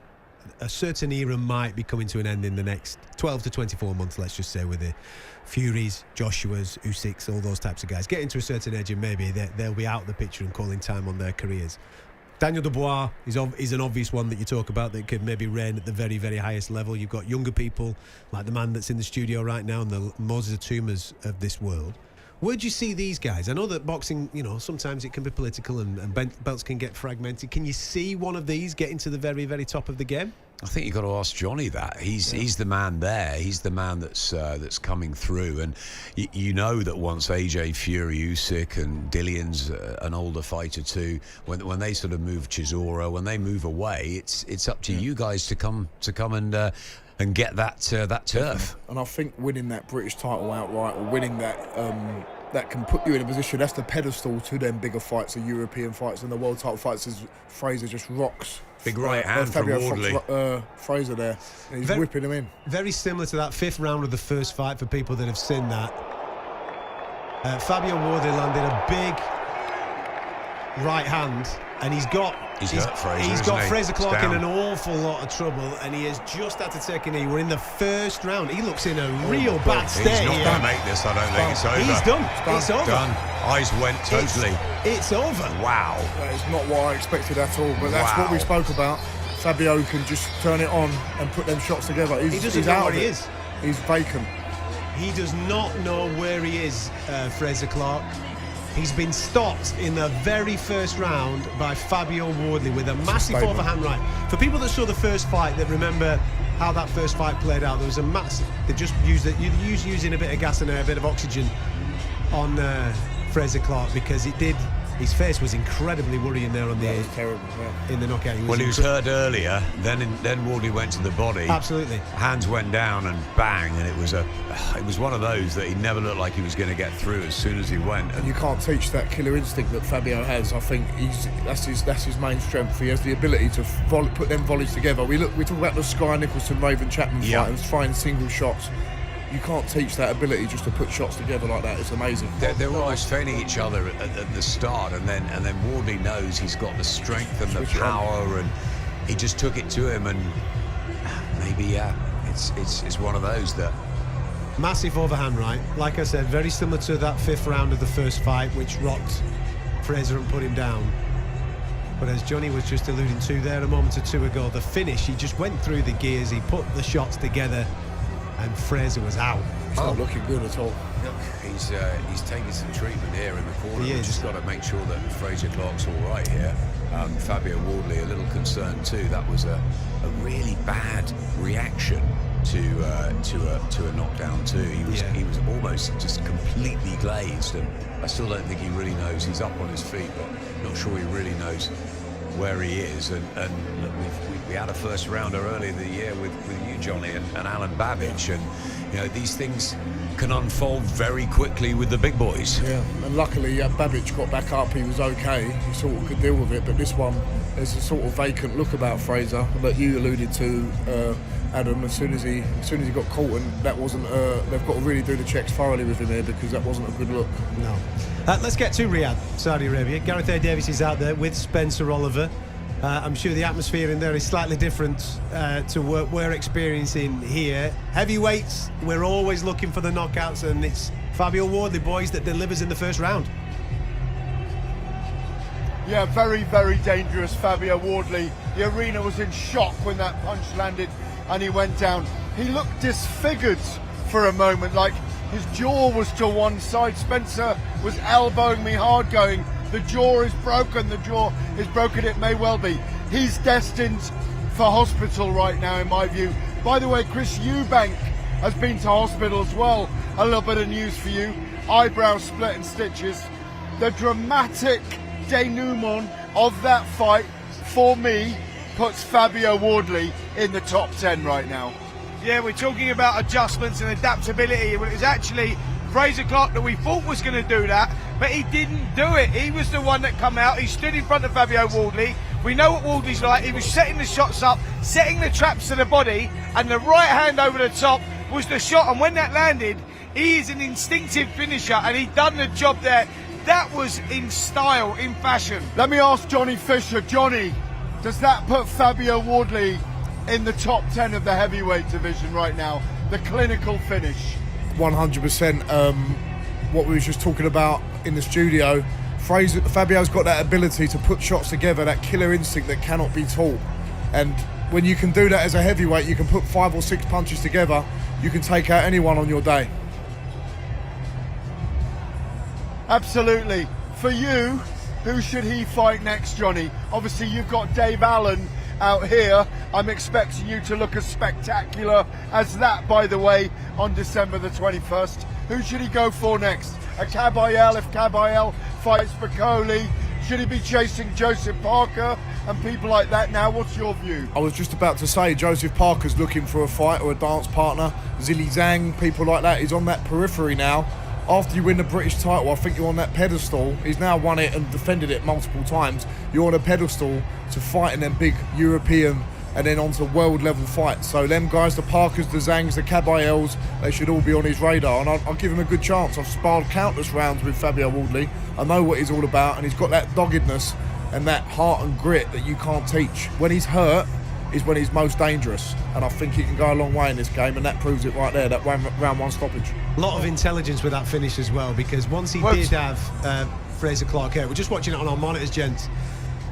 a certain era might be coming to an end in the next 12 to 24 months, let's just say, with the Furies, Joshuas, Usyks, all those types of guys getting to a certain age, and maybe they'll be out of the picture and calling time on their careers. Daniel Dubois is an obvious one that you talk about that could maybe reign at the very, very highest level. You've got younger people like the man that's in the studio right now and the Moses Atumas of this world. Where do you see these guys? I know that boxing, sometimes it can be political and belts can get fragmented. Can you see one of these getting to the very, very top of the game? I think you've got to ask Johnny that. He's the man there. He's the man that's coming through. And you know that once AJ, Fury, Usyk and Dillian's an older fighter too, when they sort of move Chisora, when they move away, it's up to you guys to come and get that turf. And I think winning that British title outright, or winning that that can put you in a position, that's the pedestal to them bigger fights, the European fights and the world title fights, as Fraser just rocks. Big right hand from Wardley. Fraser there, and he's whipping him in. Very similar to that fifth round of the first fight for people that have seen that. Fabio Wardley landed a big right hand, and he's got Fraser Clarke in an awful lot of trouble, and he has just had to take a knee. We're in the first round. He looks in a real bad state. He's not going to make this, I don't think. It's over. He's done. It's over. Done. Eyes went totally. It's over. Wow. That is not what I expected at all, but that's what we spoke about. Fabio can just turn it on and put them shots together. He doesn't know where he is. He's vacant. He does not know where he is, Fraser Clarke. He's been stopped in the very first round by Fabio Wardley with a massive overhand right. For people that saw the first fight, that remember how that first fight played out, there was a massive... They just used it. Using a bit of gas and a bit of oxygen on Fraser Clarke, because it did His face was incredibly worrying there on the That was terrible, yeah. in the knockout. Well, he was hurt earlier. Then Wardley went to the body. Absolutely. Hands went down and bang, and it was one of those that he never looked like he was going to get through as soon as he went. And you can't teach that killer instinct that Fabio has. I think that's his main strength. He has the ability to put them volleys together. We talk about the Sky Nicholson Raven Chapman fight and firing single shots. You can't teach that ability just to put shots together like that. It's amazing. They're almost training each other at the start, and then Wardley knows he's got the strength and the power, and he just took it to him, and maybe it's one of those that. Massive overhand right. Like I said, very similar to that 5th round of the first fight, which rocked Fraser and put him down. But as Johnny was just alluding to there a moment or two ago, the finish, he just went through the gears, he put the shots together, and Fraser was out. It's not looking good at all. He's taking some treatment here in the corner. He We've is. just got to make sure that Fraser Clarke's all right here. Fabio Wardley a little concerned too. That was a really bad reaction to a knockdown too. He was almost just completely glazed, and I still don't think he really knows. He's up on his feet, but not sure he really knows where he is. And look, we had a first rounder earlier in the year with you, Johnny, and Alan Babbage, and you know these things can unfold very quickly with the big boys. Yeah, and luckily Babbage got back up. He was okay. He sort of could deal with it. But this one, there's a sort of vacant look about Fraser that you alluded to, Adam. As soon as he got caught, and that wasn't. They've got to really do the checks thoroughly with him here, because that wasn't a good look. No. Let's get to Riyadh, Saudi Arabia. Gareth A Davies is out there with Spencer Oliver. I'm sure the atmosphere in there is slightly different to what we're experiencing here. Heavyweights, we're always looking for the knockouts, and it's Fabio Wardley, boys, that delivers in the first round. Yeah, very, very dangerous, Fabio Wardley. The arena was in shock when that punch landed and he went down. He looked disfigured for a moment, like his jaw was to one side. Spencer was elbowing me hard, going, the jaw is broken, it may well be. He's destined for hospital right now, in my view. By the way, Chris Eubank has been to hospital as well. A little bit of news for you. Eyebrow split and stitches. The dramatic denouement of that fight, for me, puts Fabio Wardley in the top 10 right now. Yeah, we're talking about adjustments and adaptability. Well, it was actually Fraser Clarke that we thought was going to do that, but he didn't do it. He was the one that come out. He stood in front of Fabio Wardley. We know what Wardley's like. He was setting the shots up, setting the traps to the body, and the right hand over the top was the shot. And when that landed, he is an instinctive finisher, and he done the job there. That was in style, in fashion. Let me ask Johnny Fisher. Johnny, does that put Fabio Wardley in the top 10 of the heavyweight division right now? The clinical finish. 100%. What we were just talking about in the studio, Fabio's got that ability to put shots together, that killer instinct that cannot be taught. And when you can do that as a heavyweight, you can put 5 or 6 punches together, you can take out anyone on your day. Absolutely. For you, who should he fight next, Johnny? Obviously, you've got Dave Allen out here. I'm expecting you to look as spectacular as that, by the way, on December the 21st. Who should he go for next? A Kabayel, if Kabayel fights Bacoli? Should he be chasing Joseph Parker and people like that now? What's your view? I was just about to say, Joseph Parker's looking for a fight or a dance partner. Zili Zhang, people like that. He's on that periphery now. After you win the British title, I think you're on that pedestal. He's now won it and defended it multiple times. You're on a pedestal to fight in them big European and then onto world level fights. So them guys, the Parkers, the Zangs, the Kabayels, they should all be on his radar, and I'll give him a good chance. I've sparred countless rounds with Fabio Wardley. I know what he's all about, and he's got that doggedness and that heart and grit that you can't teach. When he's hurt is when he's most dangerous, and I think he can go a long way in this game, and that proves it right there, that round one stoppage. A lot of intelligence with that finish as well, because once he did have Fraser Clarke here, we're just watching it on our monitors, gents.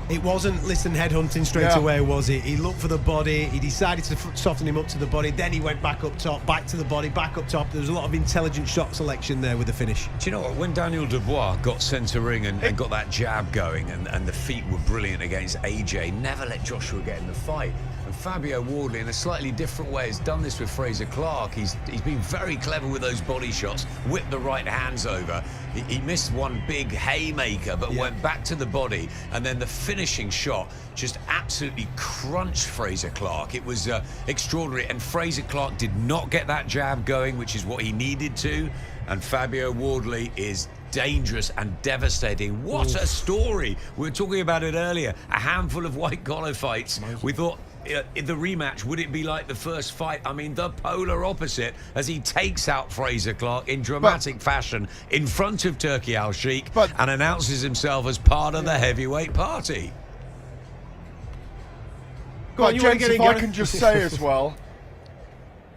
It wasn't listen headhunting straight away, was it? He looked for the body, he decided to soften him up to the body, then he went back up top, back to the body, back up top. There was a lot of intelligent shot selection there with the finish. Do you know what? When Daniel Dubois got centre ring and got that jab going, and the feet were brilliant against AJ, never let Joshua get in the fight. And Fabio Wardley, in a slightly different way, has done this with Fraser Clarke. He's been very clever with those body shots, whipped the right hands over, He missed one big haymaker, but went back to the body, and then the finishing shot just absolutely crunched Fraser Clarke. It was extraordinary, and Fraser Clarke did not get that jab going, which is what he needed to, and Fabio Wardley is dangerous and devastating. What a story. We were talking about it earlier, a handful of white collar fights. We thought in the rematch, would it be like the first fight? I mean, the polar opposite, as he takes out Fraser Clarke in dramatic fashion in front of Turki Al-Sheikh and announces himself as part of the heavyweight party. Go on, gents, if I can just say as well,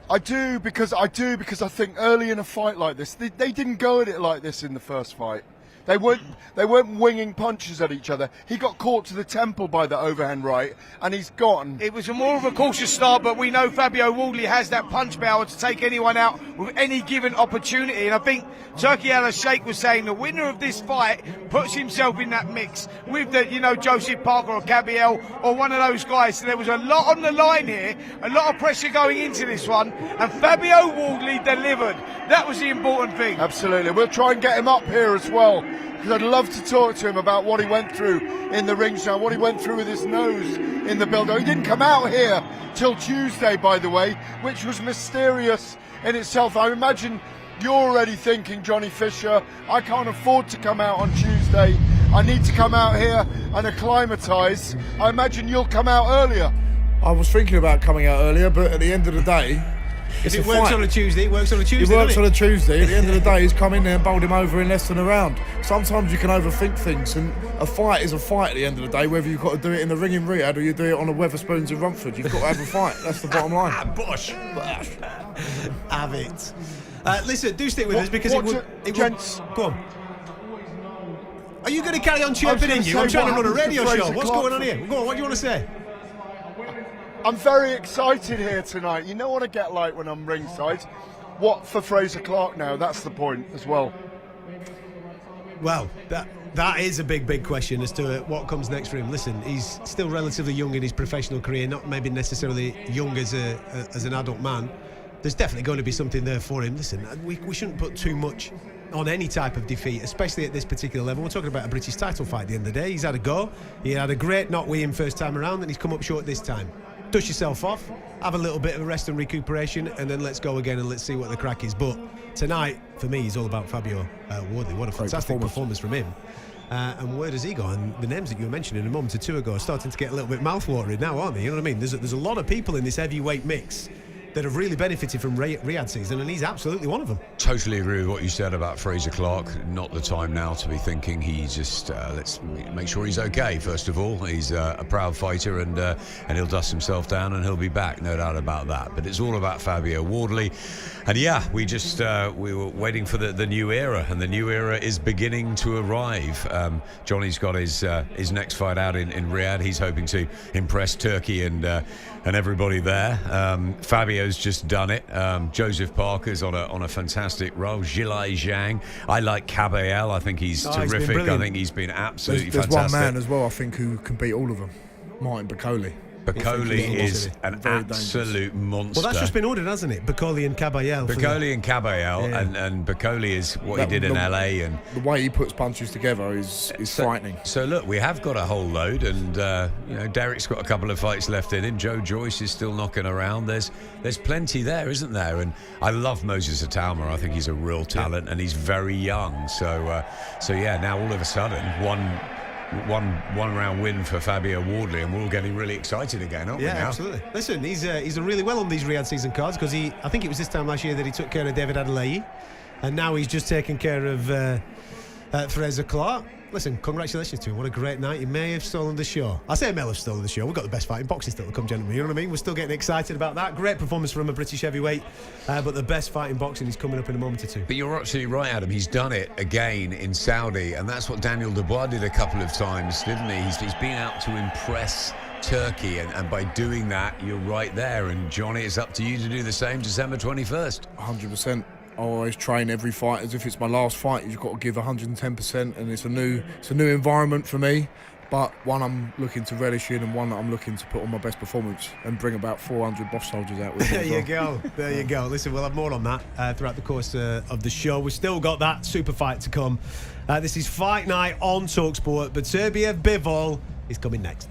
I do because I think early in a fight like this, they didn't go at it like this in the first fight. They weren't winging punches at each other. He got caught to the temple by the overhand right, and he's gone. It was more of a cautious start, but we know Fabio Wardley has that punch power to take anyone out with any given opportunity. And I think Turki Al-Sheikh was saying the winner of this fight puts himself in that mix with the, Joseph Parker or Gabriel or one of those guys. So there was a lot on the line here, a lot of pressure going into this one, and Fabio Wardley delivered. That was the important thing. Absolutely. We'll try and get him up here as well, because I'd love to talk to him about what he went through in the ring show, what he went through with his nose in the build-up. He didn't come out here till Tuesday, by the way, which was mysterious in itself. I imagine you're already thinking, Johnny Fisher, I can't afford to come out on Tuesday. I need to come out here and acclimatise. I imagine you'll come out earlier. I was thinking about coming out earlier, but at the end of the day, if it works on a Tuesday, it works on a Tuesday. It works on a Tuesday. At the end of the day, he's come in there and bowled him over in less than a round. Sometimes you can overthink things, and a fight is a fight at the end of the day, whether you've got to do it in the ring in Riyadh or you do it on a Wetherspoons in Rumford. You've got to have a fight. That's the bottom line. Bosh. Have it. Listen, do stick with us, because it would... Go on. Are you going to carry on chirping in you? I'm trying to run a radio show. What's going on here? Go on, what do you want to say? I'm very excited here tonight. You know what I get like when I'm ringside? What for Fraser Clarke now? That's the point as well. Well, that is a big question as to what comes next for him. Listen, he's still relatively young in his professional career, not maybe necessarily young as an adult man. There's definitely going to be something there for him. Listen, we shouldn't put too much on any type of defeat, especially at this particular level. We're talking about a British title fight at the end of the day. He's had a go. He had a great knock with him first time around, and he's come up short this time. Dust yourself off, have a little bit of a rest and recuperation, and then let's go again and let's see what the crack is. But tonight, for me, is all about Fabio Wardley. What a fantastic performance from him. And where does he go? And the names that you were mentioning a moment or two ago are starting to get a little bit mouthwatering now, aren't they? You know what I mean? There's a lot of people in this heavyweight mix that have really benefited from Riyadh season, and he's absolutely one of them. Totally agree with what you said about Fraser Clarke. Not the time now to be thinking he's just let's make sure he's okay. First of all, he's a proud fighter, and he'll dust himself down and he'll be back, no doubt about that. But it's all about Fabio Wardley, and yeah, we were waiting for the new era, and the new era is beginning to arrive. Johnny's got his next fight out in Riyadh. He's hoping to impress Turkey and everybody there. Fabio's just done it. Joseph Parker's on a fantastic roll. Zhilai Zhang. I like Catterall. I think he's terrific. I think he's been absolutely there's fantastic. There's one man as well, I think, who can beat all of them. Martin Bakole. Bakole is an absolute monster. Well, that's just been ordered, hasn't it? Bakole and Catterall. Bakole and Catterall, and Bakole is what he did in LA, and the way he puts punches together is frightening. So look, we have got a whole load, and Derek's got a couple of fights left in him. Joe Joyce is still knocking around. There's plenty there, isn't there? And I love Moses Atalma. I think he's a real talent, and he's very young. So yeah, now all of a sudden one round win for Fabio Wardley, and we're all getting really excited again, aren't we now? Yeah, absolutely. Listen, he's done really well on these Riyadh season cards, because I think it was this time last year that he took care of David Adelaide, and now he's just taken care of Fraser Clarke. Listen, congratulations to him. What a great night. He may have stolen the show. I say may have stolen the show. We've got the best fight in boxing still to come, gentlemen. You know what I mean? We're still getting excited about that. Great performance from a British heavyweight, but the best fight in boxing is coming up in a moment or two. But you're absolutely right, Adam. He's done it again in Saudi, and that's what Daniel Dubois did a couple of times, didn't he? He's been out to impress Turkey, and by doing that, you're right there. And Johnny, it's up to you to do the same December 21st. 100%. I always train every fight as if it's my last fight. You've got to give 110%, and it's a new environment for me. but one I'm looking to relish in and one that I'm looking to put on my best performance and bring about 400 boss soldiers out with. There you go. There you go. Listen, we'll have more on that throughout the course of the show. We've still got that super fight to come. This is Fight Night on talkSPORT. BeterbievBivol is coming next.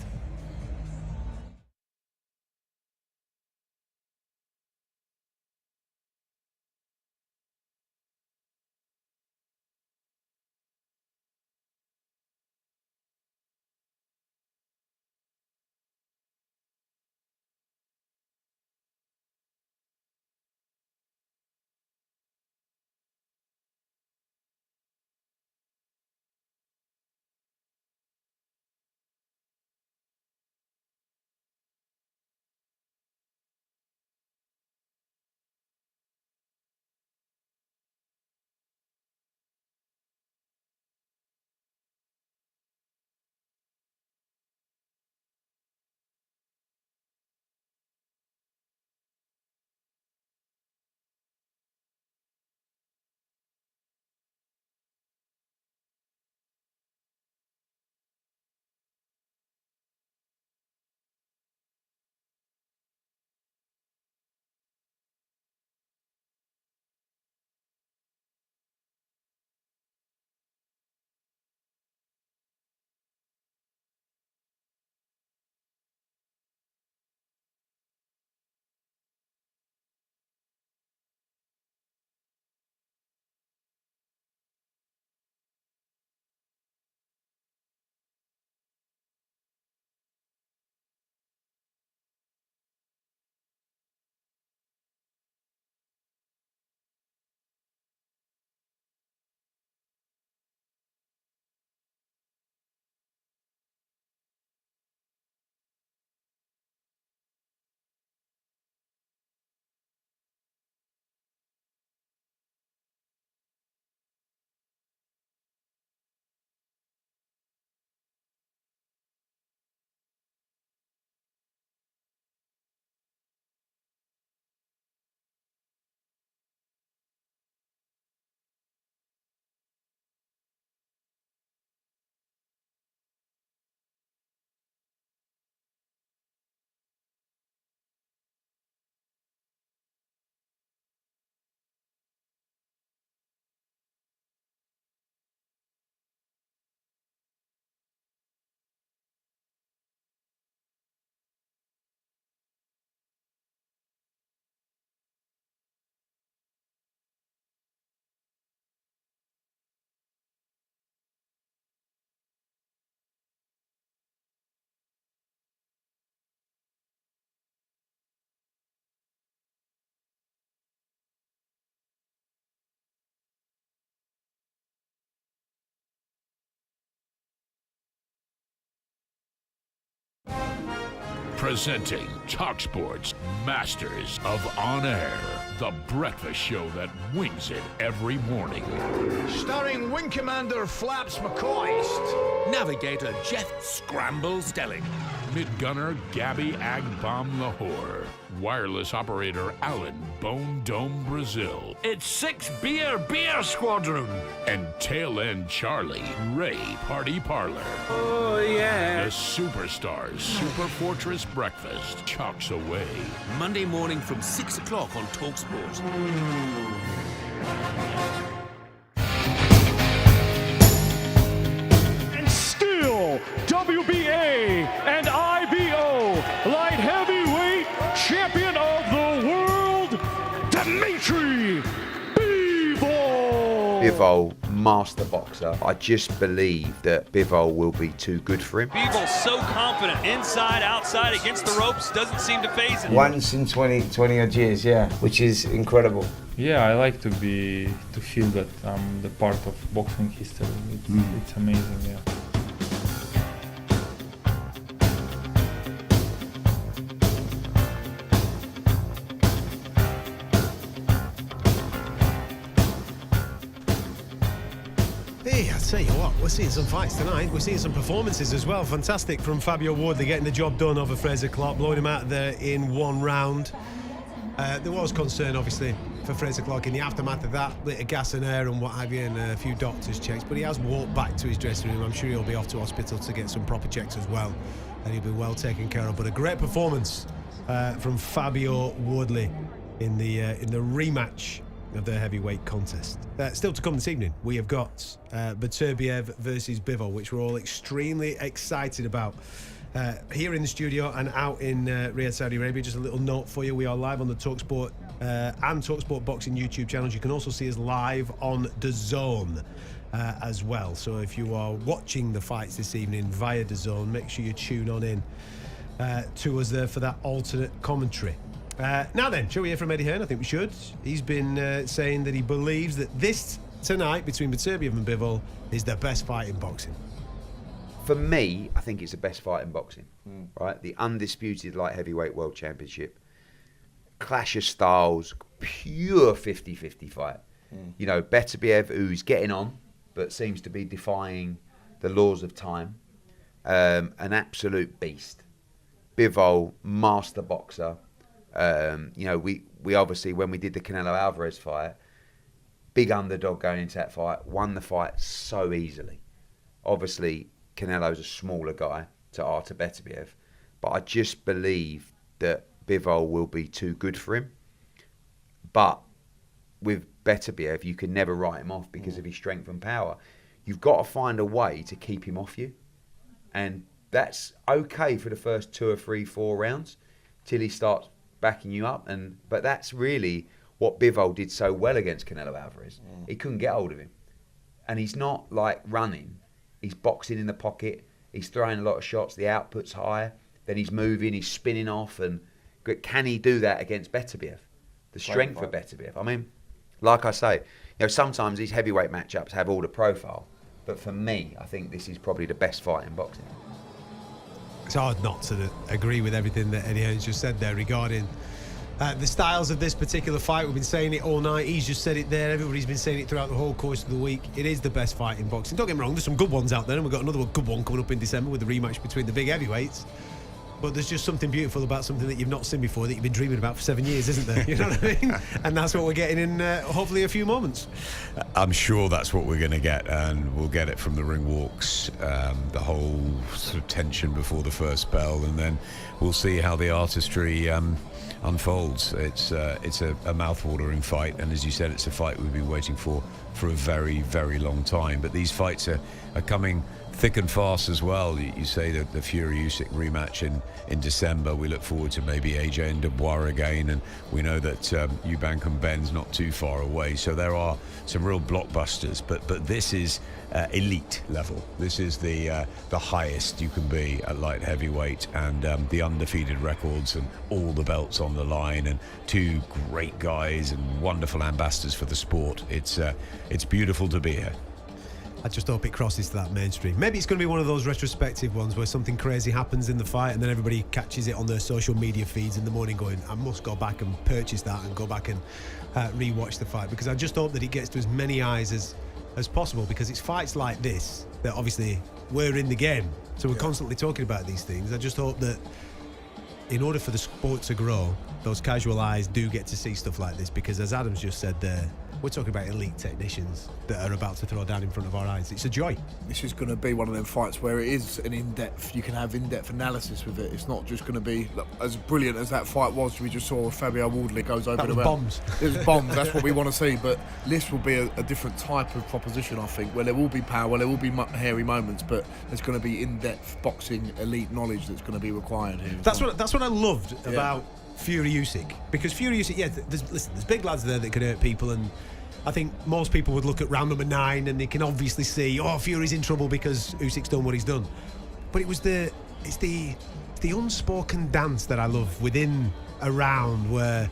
Presenting talkSPORT's Masters of On Air, the breakfast show that wings it every morning. Starring Wing Commander Flaps McCoist, Navigator Jeff Scramble Stelling, Mid-Gunner Gabby Agbom Lahore, Wireless Operator Alan Bone Dome Brazil. It's 6 Beer Squadron, And Tail End Charlie Ray Party Parlor. Oh, yeah. The Superstars Super Fortress Breakfast chalks away. Monday morning from 6 o'clock on talkSPORT. And still, WBA and IBO light heavyweight champion of the world, Dmitry Bivol. Bivol, master boxer. I just believe that Bivol will be too good for him. Bivol's so confident, inside, outside, against the ropes, doesn't seem to phase it. Once in 20 odd years, yeah, which is incredible. Yeah, I like to feel that I'm the part of boxing history. It's amazing, yeah. Hey, I tell you what, we're seeing some fights tonight. We're seeing some performances as well. Fantastic from Fabio Wardley, getting the job done over Fraser Clarke, blowing him out there in one round. There was concern, obviously, for Fraser Clarke in the aftermath of that, lit of gas and air and what have you, and a few doctors' checks. But he has walked back to his dressing room. I'm sure he'll be off to hospital to get some proper checks as well, and he'll be well taken care of. But a great performance from Fabio Wardley in the rematch of the heavyweight contest. Still to come this evening, we have got Beterbiev versus Bivol, which we're all extremely excited about. Here in the studio and out in Riyadh, Saudi Arabia. Just a little note for you, we are live on the talkSPORT and talkSPORT Boxing YouTube channels. You can also see us live on DAZN as well. So if you are watching the fights this evening via DAZN, make sure you tune on in to us there for that alternate commentary. Now then, shall we hear from Eddie Hearn? I think we should. He's been saying that he believes that this tonight between Beterbiev and Bivol is the best fight in boxing. For me, I think it's the best fight in boxing, right? The undisputed light heavyweight world championship. Clash of styles, pure 50-50 fight. You know, Beterbiev, who's getting on, but seems to be defying the laws of time. An absolute beast. Bivol, master boxer. You know, we obviously, when we did the Canelo Alvarez fight, big underdog going into that fight, won the fight so easily. Obviously, Canelo's a smaller guy to Artur Beterbiev, but I just believe that Bivol will be too good for him. But with Beterbiev, you can never write him off because of his strength and power. You've got to find a way to keep him off you. And that's okay for the first 2 or 3, 4 rounds till he starts backing you up. But that's really what Bivol did so well against Canelo Alvarez. He couldn't get hold of him. And he's not like running. He's boxing in the pocket. He's throwing a lot of shots. The output's high. Then he's moving. He's spinning off. And can he do that against Beterbiev? The strength of Beterbiev. I mean, like I say, you know, sometimes these heavyweight matchups have all the profile. But for me, I think this is probably the best fight in boxing. It's hard not to agree with everything that Eddie Hearn's just said there regarding the styles of this particular fight. We've been saying it all night. He's just said it there. Everybody's been saying it throughout the whole course of the week. It is the best fight in boxing. Don't get me wrong, there's some good ones out there, and we've got another good one coming up in December with the rematch between the big heavyweights. But there's just something beautiful about something that you've not seen before, that you've been dreaming about for 7 years, isn't there? You know what I mean? And that's what we're getting in hopefully a few moments. I'm sure that's what we're going to get, and we'll get it from the ring walks, the whole sort of tension before the first bell, and then we'll see how the artistry unfolds. It's a mouth-watering fight, and as you said, it's a fight we've been waiting for a very, very long time. But these fights are coming thick and fast as well. You say that the Fury-Usyk rematch in December. We look forward to maybe AJ and Dubois again, and we know that Eubank and Ben's not too far away. So there are some real blockbusters, but this is elite level. This is the highest you can be at light heavyweight, and the undefeated records and all the belts on the line, and two great guys and wonderful ambassadors for the sport. It's beautiful to be here. I just hope it crosses to that mainstream. Maybe it's going to be one of those retrospective ones where something crazy happens in the fight and then everybody catches it on their social media feeds in the morning going, I must go back and purchase that and go back and re-watch the fight, because I just hope that it gets to as many eyes as possible, because it's fights like this that obviously we're in the game, so we're constantly talking about these things. I just hope that in order for the sport to grow, those casual eyes do get to see stuff like this, because as Adam's just said there, we're talking about elite technicians that are about to throw down in front of our eyes. It's a joy. This is going to be one of them fights where it is an in-depth, you can have in-depth analysis with it. It's not just going to be, look, as brilliant as that fight was, we just saw Fabio Wardley goes over the bombs. It was bombs, that's what we want to see, but this will be a different type of proposition, I think, where there will be power, there will be hairy moments, but there's going to be in-depth boxing elite knowledge that's going to be required here. That's what I loved about Fury-Usyk, because Fury-Usyk, there's big lads there that can hurt people, and I think most people would look at round number 9 and they can obviously see, oh, Fury's in trouble because Usyk's done what he's done. But it's the unspoken dance that I love within a round where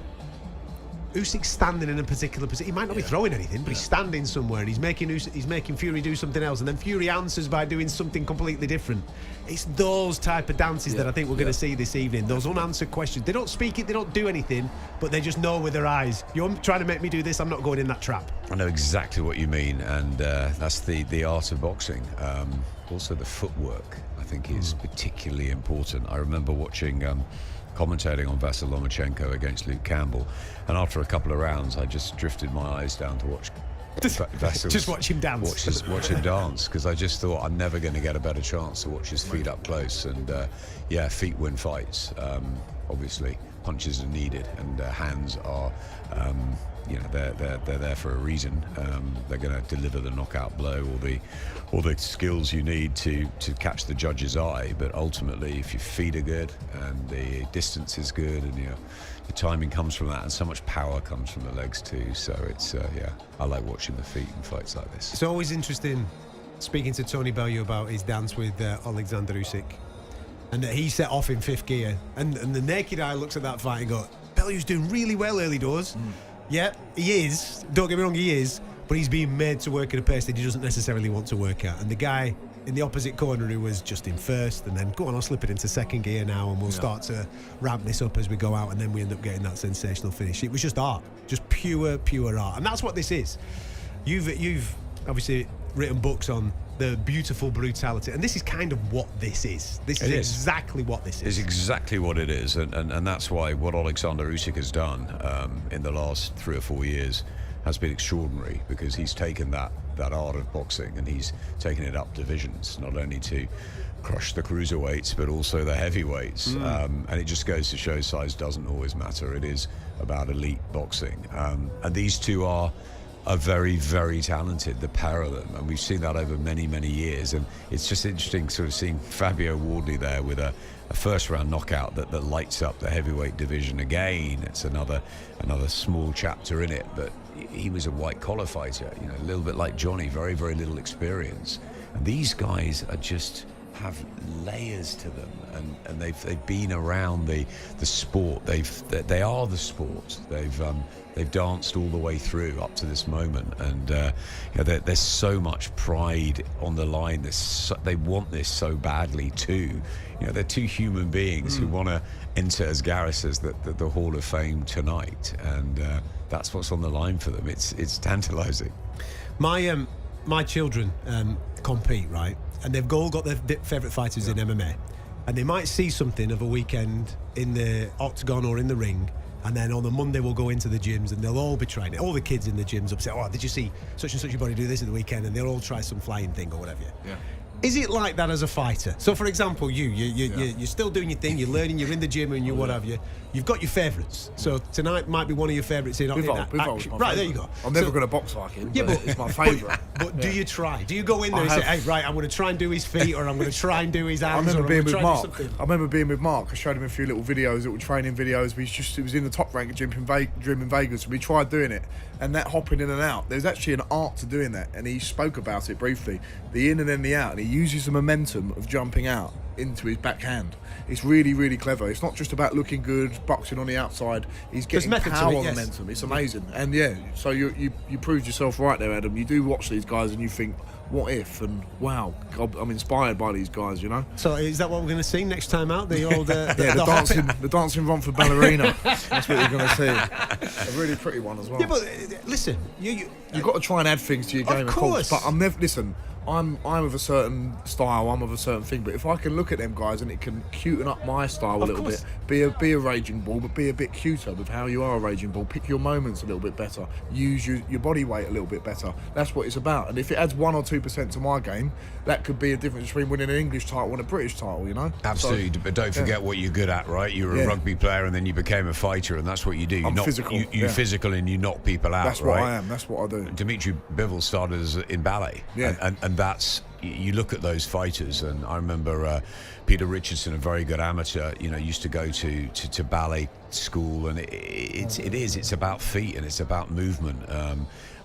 Usyk's standing in a particular position. He might not be throwing anything, but he's standing somewhere and he's making Fury do something else, and then Fury answers by doing something completely different. It's those type of dances that I think we're going to see this evening. Those unanswered questions. They don't speak it, they don't do anything, but they just know with their eyes, you're trying to make me do this, I'm not going in that trap. I know exactly what you mean, and that's the art of boxing. Also the footwork, I think, is particularly important. I remember watching commentating on Vasyl Lomachenko against Luke Campbell, and after a couple of rounds, I just drifted my eyes down to watch. Just watch him dance. Watch him dance, because I just thought I'm never going to get a better chance to watch his feet up close. And yeah, feet win fights. Obviously, punches are needed, and hands are. You know, they're there for a reason. They're going to deliver the knockout blow or the skills you need to catch the judge's eye. But ultimately, if your feet are good and the distance is good and your timing comes from that, and so much power comes from the legs too. So it's yeah, I like watching the feet in fights like this. It's always interesting speaking to Tony Bellew about his dance with Alexander Usyk, and that he set off in 5th gear, and the naked eye looks at that fight and goes, Bellew's doing really well early doors. Yeah, he is. Don't get me wrong, he is. But he's being made to work at a pace that he doesn't necessarily want to work at. And the guy in the opposite corner who was just in 1st, and then go on, I'll slip it into 2nd gear now, and we'll start to ramp this up as we go out, and then we end up getting that sensational finish. It was just art, just pure art, and that's what this is. You've obviously written books on the beautiful brutality, and this is kind of what this is. This is exactly what this is. It's exactly what it is, and that's why what Alexander Usyk has done in the last 3 or 4 years has been extraordinary, because he's taken that art of boxing and he's taken it up divisions, not only to crush the cruiserweights but also the heavyweights. And it just goes to show size doesn't always matter. It is about elite boxing, and these two are very, very talented, the pair of them, and we've seen that over many, many years. And it's just interesting sort of seeing Fabio Wardley there with a first round knockout that lights up the heavyweight division again. It's another small chapter in it, but he was a white collar fighter, you know, a little bit like Johnny, very, very little experience. And these guys are just have layers to them, and they've been around the sport. They are the sport. They've danced all the way through up to this moment, and you know, there's so much pride on the line. They want this so badly too. You know, they're two human beings who want to enter, as Gareth says, the Hall of Fame tonight, and that's what's on the line for them. It's tantalising. My children compete, right? And they've all got their favourite fighters in MMA. And they might see something of a weekend in the octagon or in the ring, and then on the Monday we'll go into the gyms and they'll all be trying it. All the kids in the gyms will say, oh, did you see such and such your body do this at the weekend? And they'll all try some flying thing or whatever. Yeah. Is it like that as a fighter? So, for example, you're still doing your thing, you're learning, you're in the gym and you what have you. You've got your favourites. So tonight might be one of your favourites in Bivol's my right, there you go. I'm never going to box like him, but it's my favourite. But do you try? Do you go in there and say, hey, right, I'm going to try and do his feet, or I'm going to try and do his hands? I remember being with Mark. I showed him a few little videos, little training videos. It was in the Top Rank gym in Vegas, and we tried doing it. And that hopping in and out, there's actually an art to doing that. And he spoke about it briefly, the in and then the out. And he uses the momentum of jumping out into his backhand. It's really, really clever. It's not just about looking good, boxing on the outside. He's getting power momentum. It's amazing. And yeah, so you proved yourself right there, Adam. You do watch these guys and you think, what if? And wow, God, I'm inspired by these guys, you know. So is that what we're going to see next time out? The old the dancing run for ballerina. That's what you're going to see. A really pretty one as well. Yeah, but listen, you've got to try and add things to your game, of course. But I'm never I'm of a certain style, I'm of a certain thing, but if I can look at them guys and it can cuten up my style a little bit, be a raging bull, but be a bit cuter with how you are a raging bull, pick your moments a little bit better, use your body weight a little bit better. That's what it's about. And if it adds 1 or 2% to my game, that could be a difference between winning an English title and a British title, you know? Absolutely, but don't forget what you're good at, right? You were a rugby player and then you became a fighter, and that's what you do. You're physical and you knock people out, That's what I am, that's what I do. Dmitry Bivol started in ballet, and that's... You look at those fighters, and I remember Peter Richardson, a very good amateur, you know, used to go to ballet school, and it's about feet and it's about movement. I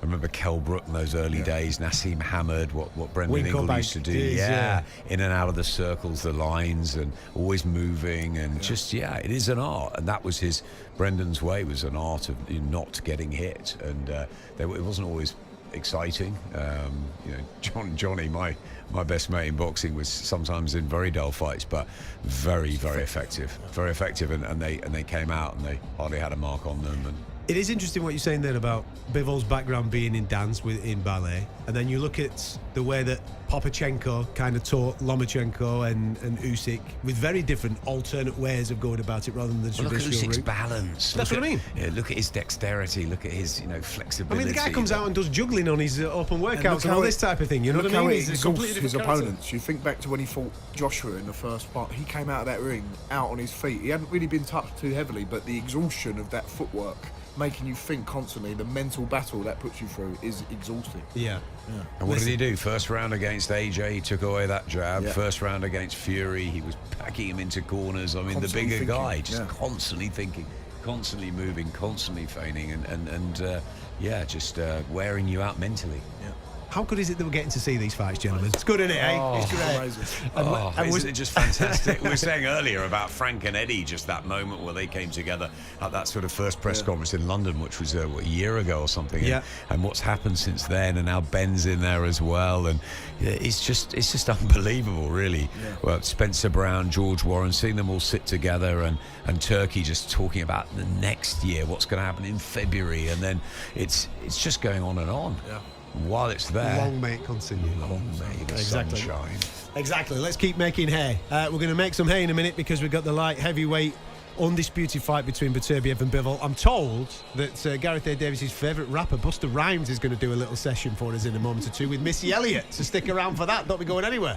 remember Kell Brook in those early days, Nassim Hamad, what Brendan Ingle used to do, in and out of the circles, the lines, and always moving, and it is an art, and that was Brendan's way, was an art of not getting hit, and it wasn't always exciting. You know, Johnny, my best mate in boxing, was sometimes in very dull fights, but very, very effective, and they came out and they hardly had a mark on them. And it is interesting what you're saying there about Bivol's background being in dance in ballet, and then you look at the way that Popachenko kind of taught Lomachenko and Usyk with very different alternate ways of going about it rather than the traditional look at Usyk's route. balance. That's what I mean. Yeah, look at his dexterity. Look at his, flexibility. I mean, the guy comes out and does juggling on his open workouts and all this type of thing. You know what I How mean? it He's a exhausts completely his different character. opponents. You think back to when he fought Joshua in the first part. He came out of that ring out on his feet. He hadn't really been touched too heavily, but the exhaustion of that footwork, making you think constantly, the mental battle that puts you through is exhausting. Yeah. And what did he do? First round against AJ, he took away that jab. Yeah. First round against Fury, he was packing him into corners. I mean, Constantly the bigger thinking, guy, just yeah. constantly thinking, constantly moving, constantly feigning, and just wearing you out mentally. Yeah. How good is it that we're getting to see these fights, gentlemen? It's good, isn't it? Oh, It's great. amazing. Isn't it just fantastic? We were saying earlier about Frank and Eddie, just that moment where they came together at that sort of first press conference in London, which was a year ago or something. Yeah. And what's happened since then, and now Ben's in there as well, and it's just unbelievable, really. Yeah. Well, Spencer Brown, George Warren, seeing them all sit together, and Turkey just talking about the next year, what's going to happen in February, and then it's just going on and on. Yeah. While it's there, Long may it continue. Long may the Exactly. sun shine. Exactly. Let's keep making hay. We're going to make some hay in a minute because we've got the light heavyweight undisputed fight between Beterbiev and Bivol. I'm told that Gareth A Davies' favourite rapper, Busta Rhymes, is going to do a little session for us in a moment or two with Missy Elliott. So stick around for that. Don't be going anywhere.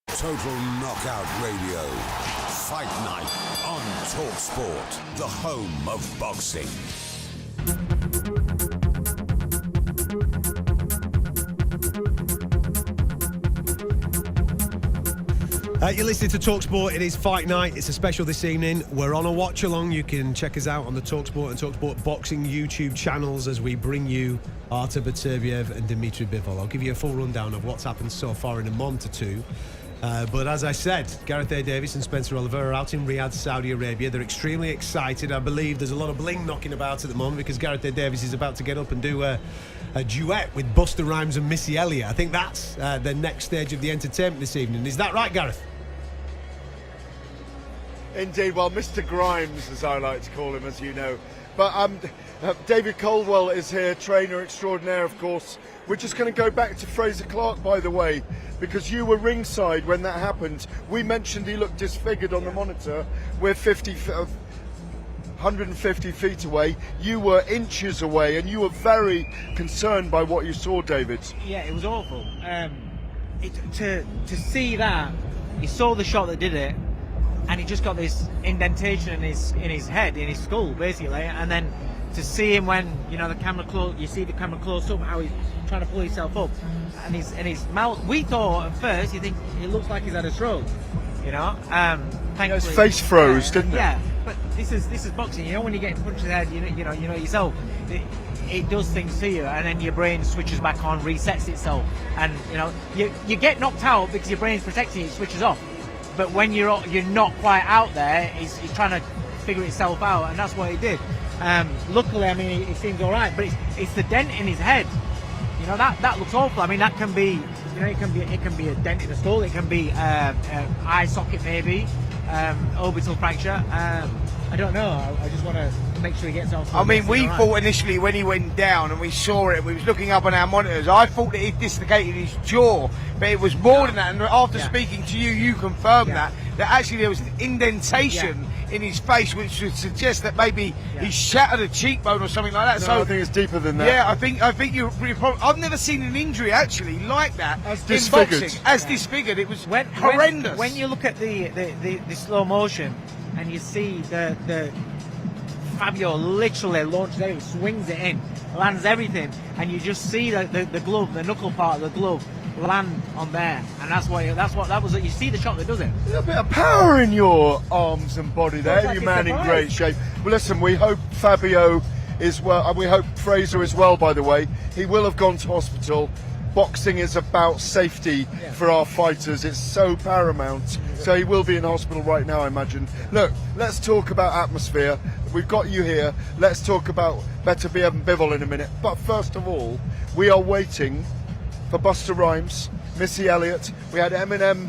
Total Knockout Radio. Fight Night on talkSPORT, the home of boxing. You're listening to talkSPORT. It is Fight Night. It's a special this evening. We're on a watch along. You can check us out on the talkSPORT and talkSPORT Boxing YouTube channels as we bring you Artur Beterbiev and Dmitry Bivol. I'll give you a full rundown of what's happened so far in a moment or two. But as I said, Gareth A Davies and Spencer Oliver are out in Riyadh, Saudi Arabia. They're extremely excited. I believe there's a lot of bling knocking about at the moment because Gareth A Davies is about to get up and do a duet with Busta Rhymes and Missy Elliott. I think that's the next stage of the entertainment this evening. Is that right, Gareth? Indeed, well, Mr. Grimes, as I like to call him, as you know. But David Caldwell is here, trainer extraordinaire, of course. We're just going to go back to Fraser Clarke, by the way, because you were ringside when that happened. We mentioned he looked disfigured on the monitor. We're 150 feet away. You were inches away, and you were very concerned by what you saw, David. Yeah, it was awful. To see that, he saw the shot that did it, and he just got this indentation in his head, in his skull, basically. And then to see him when the camera close, you see the camera close up, how he's trying to pull himself up, and his mouth. We thought at first, you think it looks like he's had a stroke, His face froze, didn't it? Yeah, but this is boxing. When you get punched in the head, you know yourself. It does things to you, and then your brain switches back on, resets itself, and you get knocked out because your brain's protecting you, it switches off. But when you're not quite out there, he's trying to figure itself out, and that's what he did. Luckily, I mean, it seems all right, but it's the dent in his head. That looks awful. I mean, that can be, it can be a dent in the skull. It can be eye socket, maybe orbital fracture. I don't know. I just want to make sure he gets off. I mean, we thought initially when he went down and we saw it, we was looking up on our monitors, I thought that he dislocated his jaw, but it was more than that. And after speaking to you, you confirmed that actually there was an indentation in his face, which would suggest that maybe he shattered a cheekbone or something like that. No, so I think it's deeper than that. Yeah, I think you're probably. I've never seen an injury actually like that as in disfigured. boxing. As disfigured, it was horrendous. When you look at the slow motion and you see the Fabio literally launches it, swings it in, lands everything, and you just see the glove, the knuckle part of the glove land on there, and that was it. You see the shot that does it. A little bit of power in your arms and body there, like you it's man in surprised. great shape. Well, listen, we hope Fabio is well, and we hope Fraser is well, by the way. He will have gone to hospital. Boxing is about safety for our fighters. It's so paramount. So he will be in hospital right now, I imagine. Look, let's talk about atmosphere. We've got you here. Let's talk about BeterbievBivol in a minute. But first of all, we are waiting for Busta Rhymes, Missy Elliott. We had Eminem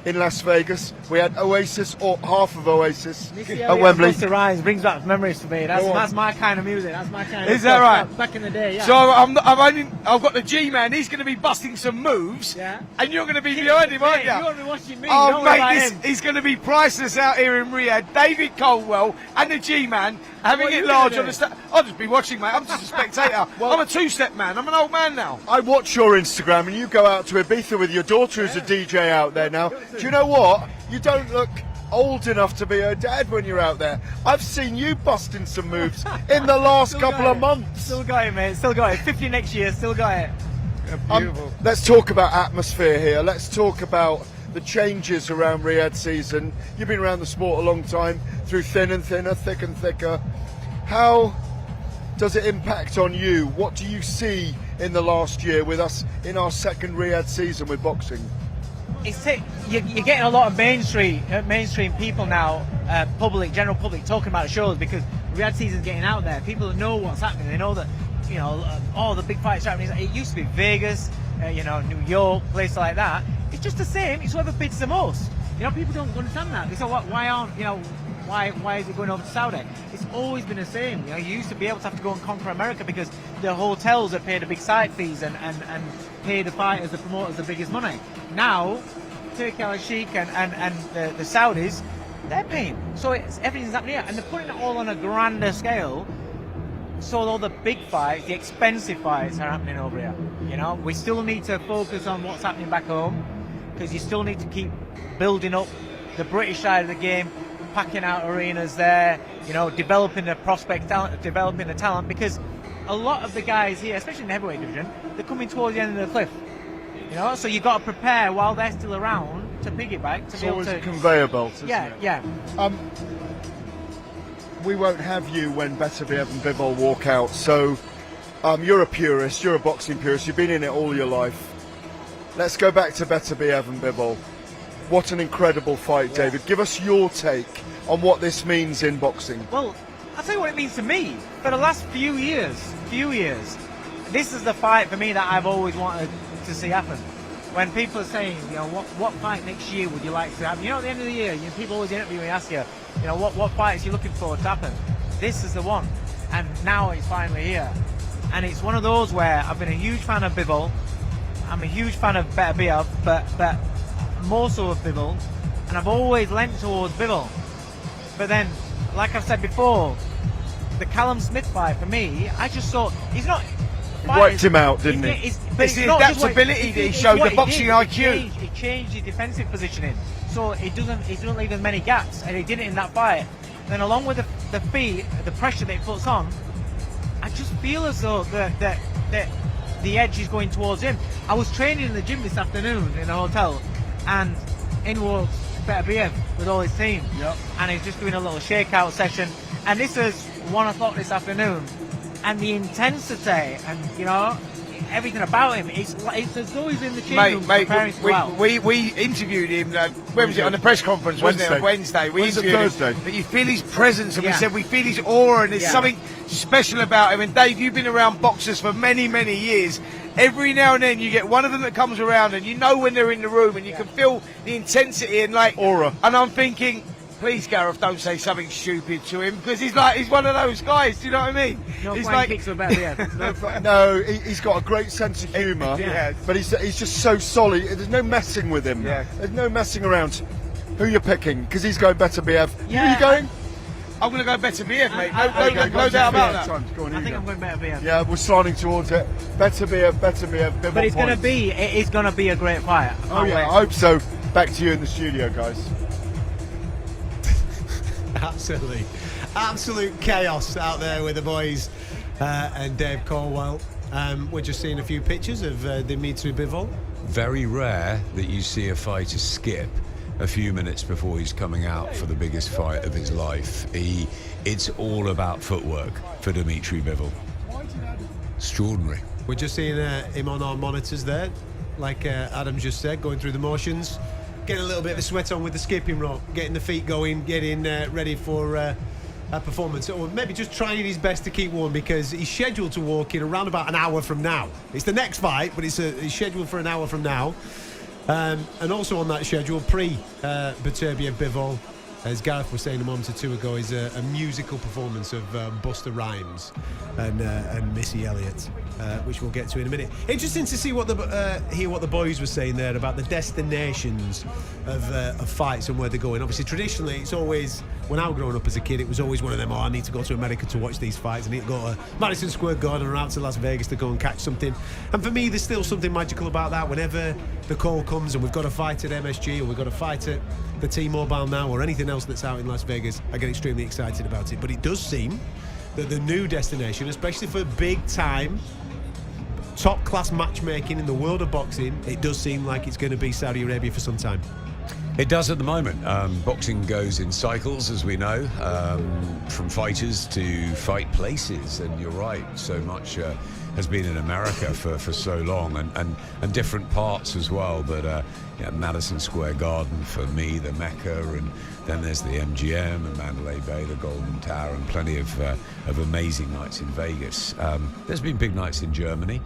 in Las Vegas. We had Oasis, or half of Oasis, at Wembley. Busta Rhymes brings back memories for me. That's my kind of music. That's my kind of Is that right? Back in the day, yeah. So I've got the G-Man. He's going to be busting some moves, and you're going to be behind him, aren't you? You're going to be watching me. Oh, don't worry about mate, him. he's going to be priceless out here in Riyadh. David Caldwell and the G-Man having What are it you large gonna on the do? stage. I'll just be watching, mate. I'm just a spectator. I'm a two-step man. I'm an old man now. I watch your Instagram, and you go out to Ibiza with your daughter who's a DJ out there now. Do you know what? You don't look old enough to be her dad when you're out there. I've seen you busting some moves in the last couple of months. Still got it, mate. Still got it. 50 next year. Still got it. Beautiful. Let's talk about atmosphere here. Let's talk about the changes around Riyadh season. You've been around the sport a long time, through thin and thinner, thick and thicker. How does it impact on you? What do you see in the last year with us in our second Riyadh season with boxing? You're getting a lot of mainstream people now, general public, talking about the shows because Riyadh season's getting out there. People know what's happening. They know that all the big fights are happening. It used to be Vegas, New York, places like that. It's just the same. It's whoever bids the most. People don't understand that. They say, why aren't why is it going over to Saudi? It's always been the same. You used to be able to have to go and conquer America because the hotels have paid the big site fees and pay the fighters, the promoters, the biggest money. Now, Turkey Al-Sheikh and the Saudis, they're paying. So everything's happening here. And they're putting it all on a grander scale. So all the big fights, the expensive fights are happening over here. We still need to focus on what's happening back home because you still need to keep building up the British side of the game, packing out arenas there, developing the prospect talent, developing the talent, because a lot of the guys here, especially in the heavyweight division, they're coming towards the end of the cliff. So you've got to prepare while they're still around to piggyback to be able to. It's always a conveyor belt, isn't it? Yeah. We won't have you when BeterbievBivol walk out. So you're a purist, you're a boxing purist, you've been in it all your life. Let's go back to BeterbievBivol. what an incredible fight, David. Give us your take on what this means in boxing. Well, I'll tell you what it means to me. For the last few years, this is the fight for me that I've always wanted to see happen. When people are saying, you know, what fight next year would you like to have? You know, at the end of the year, people always interview me and ask you, you know, what fights you're looking forward to happen. This is the one, and now it's finally here. And it's one of those where I've been a huge fan of Bivol. I'm a huge fan of Beterbiev, but more so of Bivol, and I've always lent towards Bivol. But then, like I've said before, the Callum Smith fight for me, I just thought he's not. He wiped him out, didn't he? It's the adaptability that he showed, the boxing IQ. He changed his defensive positioning, so he doesn't leave as many gaps, and he did it in that fight. Then along with the feet, the pressure that he puts on, I just feel as though that the edge is going towards him. I was training in the gym this afternoon in a hotel, and in walks Beterbiev with all his team, and he's just doing a little shakeout session. And this is 1 o'clock this afternoon, and the intensity and, you know, everything about him, it's as though he's in the gym room preparing to go out. We interviewed him, when was it, on the press conference, wasn't it, on Wednesday? We interviewed Thursday. him, but you feel his presence, and we said we feel his aura, and there's something special about him. And Dave, you've been around boxers for many, many years. Every now and then you get one of them that comes around, and you know when they're in the room, and you can feel the intensity and like aura. And I'm thinking, please, Gareth, don't say something stupid to him, because he's one of those guys. Do you know what I mean? He's like kicks about no, he's got a great sense of humour, but he's just so solid. There's no messing with him. There's no messing around. Who you're picking? Because he's going Beterbiev. Who are you going? I'm going to go Beterbiev, mate. No doubt about that. I think I'm going Beterbiev. Yeah, we're sliding towards it. Beterbiev, Bivol. But it's going to be a great fight. I hope so. Back to you in the studio, guys. Absolute chaos out there with the boys and Dave Corwell. We're just seeing a few pictures of Dmitry Bivol. Very rare that you see a fighter skip a few minutes before he's coming out for the biggest fight of his life. It's all about footwork for Dmitry Bivol. Extraordinary. We're just seeing him on our monitors there, like Adam just said, going through the motions, getting a little bit of a sweat on with the skipping rope, getting the feet going, getting ready for a performance, or maybe just trying his best to keep warm, because he's scheduled to walk in around about an hour from now. It's the next fight, but he's scheduled for an hour from now. And also on that schedule, pre-Beterbiev Bivol, as Gareth was saying a moment or two ago, is a musical performance of Busta Rhymes and Missy Elliott, which we'll get to in a minute. Interesting to see hear what the boys were saying there about the destinations of fights and where they're going. Obviously, traditionally, it's always, when I was growing up as a kid, it was always one of them, I need to go to America to watch these fights. I need to go to Madison Square Garden or out to Las Vegas to go and catch something. And for me, there's still something magical about that. Whenever the call comes and we've got a fight at MSG, or we've got a fight at the T-Mobile now, or anything else that's out in Las Vegas, I get extremely excited about it. But it does seem that the new destination, especially for big-time, top-class matchmaking in the world of boxing, it does seem like it's going to be Saudi Arabia for some time. It does at the moment. Boxing goes in cycles, as we know, from fighters to fight places. And you're right, so much has been in America for so long, and different parts as well. But Madison Square Garden, for me, the Mecca, and then there's the MGM and Mandalay Bay, the Golden Tower, and plenty of amazing nights in Vegas. There's been big nights in Germany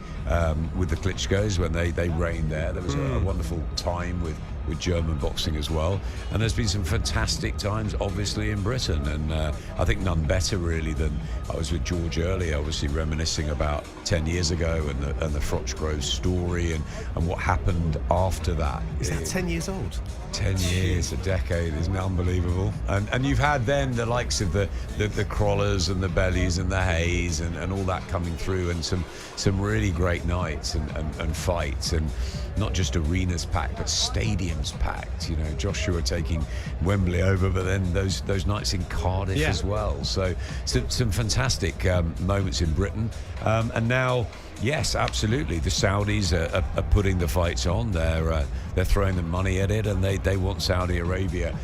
with the Klitschko's when they reigned there. There was a wonderful time with German boxing as well, and there's been some fantastic times obviously in Britain, and I think none better really than I was with George earlier, obviously reminiscing about 10 years ago and the Frochgrove story and what happened after that. Is that 10 years old? 10 years, a decade, isn't it unbelievable? And you've had then the likes of the Crawlers and the Bellies and the Hayes and all that coming through, and some really great nights and fights, and not just arenas packed but stadiums packed. You know, Joshua taking Wembley over, but then those nights in Cardiff as well. So some fantastic moments in Britain, and now Yes, absolutely. The Saudis are putting the fights on. They're throwing the money at it, and they want Saudi Arabia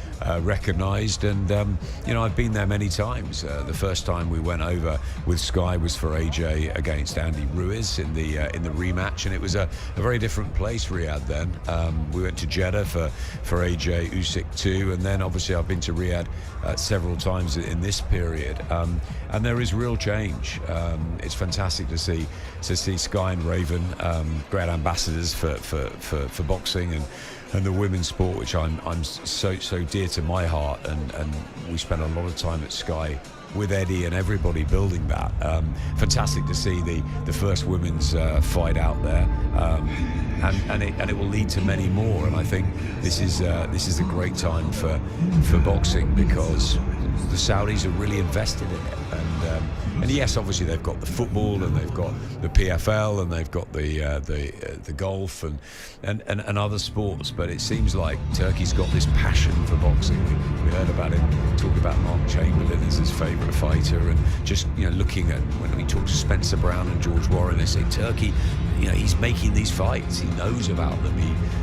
recognised. And I've been there many times. The first time we went over with Sky was for AJ against Andy Ruiz in the rematch, and it was a very different place, Riyadh. Then we went to Jeddah for AJ Usyk too, and then obviously I've been to Riyadh several times in this period, and there is real change. It's fantastic to see Sky and Raven, great ambassadors for boxing and the women's sport, which I'm so dear to my heart, and we spent a lot of time at Sky with Eddie and everybody building that. Fantastic to see the first women's fight out there, and it will lead to many more. And I think this is a great time for boxing, because the Saudis are really invested in it. And yes, obviously they've got the football, and they've got the PFL, and they've got the golf and other sports. But it seems like Turkey's got this passion for boxing. We heard about him talk about Mark Chamberlain as his favourite fighter, and just looking at when we talk to Spencer Brown and George Warren, they say Turkey, he's making these fights. He knows about them.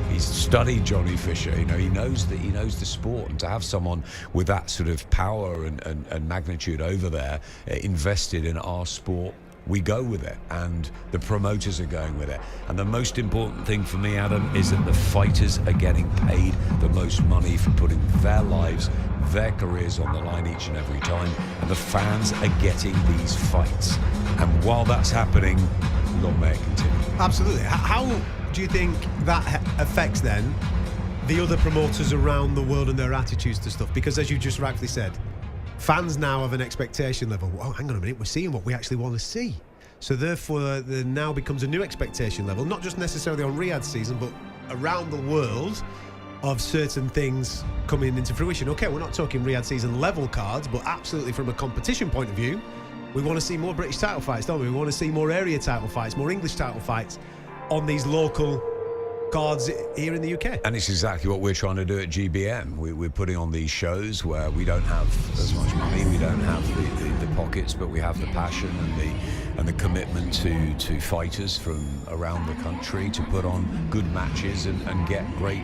He's studied Johnny Fisher. He knows the sport, and to have someone with that sort of power and magnitude over there invested in our sport, we go with it, and the promoters are going with it. And the most important thing for me, Adam, is that the fighters are getting paid the most money for putting their lives, their careers on the line each and every time, and the fans are getting these fights. And while that's happening, long may it continue. Absolutely. How do you think that affects then the other promoters around the world and their attitudes to stuff? Because as you just rightfully said, fans now have an expectation level. Oh, hang on a minute, we're seeing what we actually want to see. So therefore, there now becomes a new expectation level, not just necessarily on Riyadh season, but around the world, of certain things coming into fruition. Okay, we're not talking Riyadh season level cards, but absolutely from a competition point of view, we want to see more British title fights, don't we? We want to see more area title fights, more English title fights on these local cards here in the UK. And it's exactly what we're trying to do at GBM. We're putting on these shows where we don't have as much money, we don't have the pockets, but we have the passion and the commitment to fighters from around the country to put on good matches and get great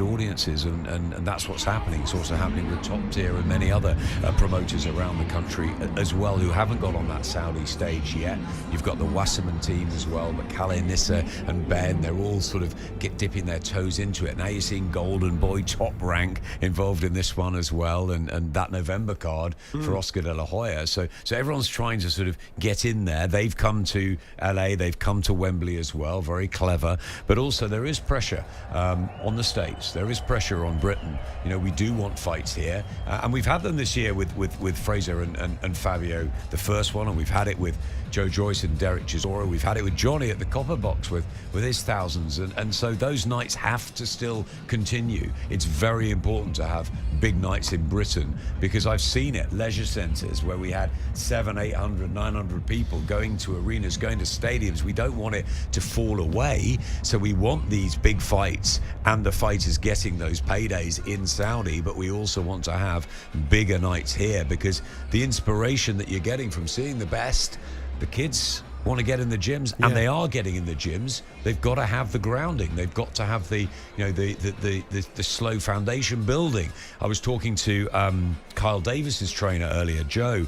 audiences, and that's what's happening. It's also happening with Top Tier and many other promoters around the country as well, who haven't got on that Saudi stage yet. You've got the Wasserman team as well, but Kale Nissa and Ben, they're all sort of dipping their toes into it. Now you're seeing Golden Boy, Top Rank involved in this one as well, and that November card for Oscar De La Hoya. So everyone's trying to sort of get in there. They've come to LA, they've come to Wembley as well, very clever, but also there is pressure on the stage. There is pressure on Britain. We do want fights here, and we've had them this year with Fraser and Fabio, the first one, and we've had it with Joe Joyce and Derek Chisora. We've had it with Johnny at the Copper Box with his thousands, and so those nights have to still continue. It's very important to have big nights in Britain, because I've seen it, leisure centres where we had 700, 800, 900 people going to arenas, going to stadiums. We don't want it to fall away, so we want these big fights and the fighters getting those paydays in Saudi, but we also want to have bigger nights here, because the inspiration that you're getting from seeing the best, the kids want to get in the gyms, and they are getting in the gyms. They've got to have the grounding. They've got to have the slow foundation building. I was talking to Kyle Davis's trainer earlier, Joe,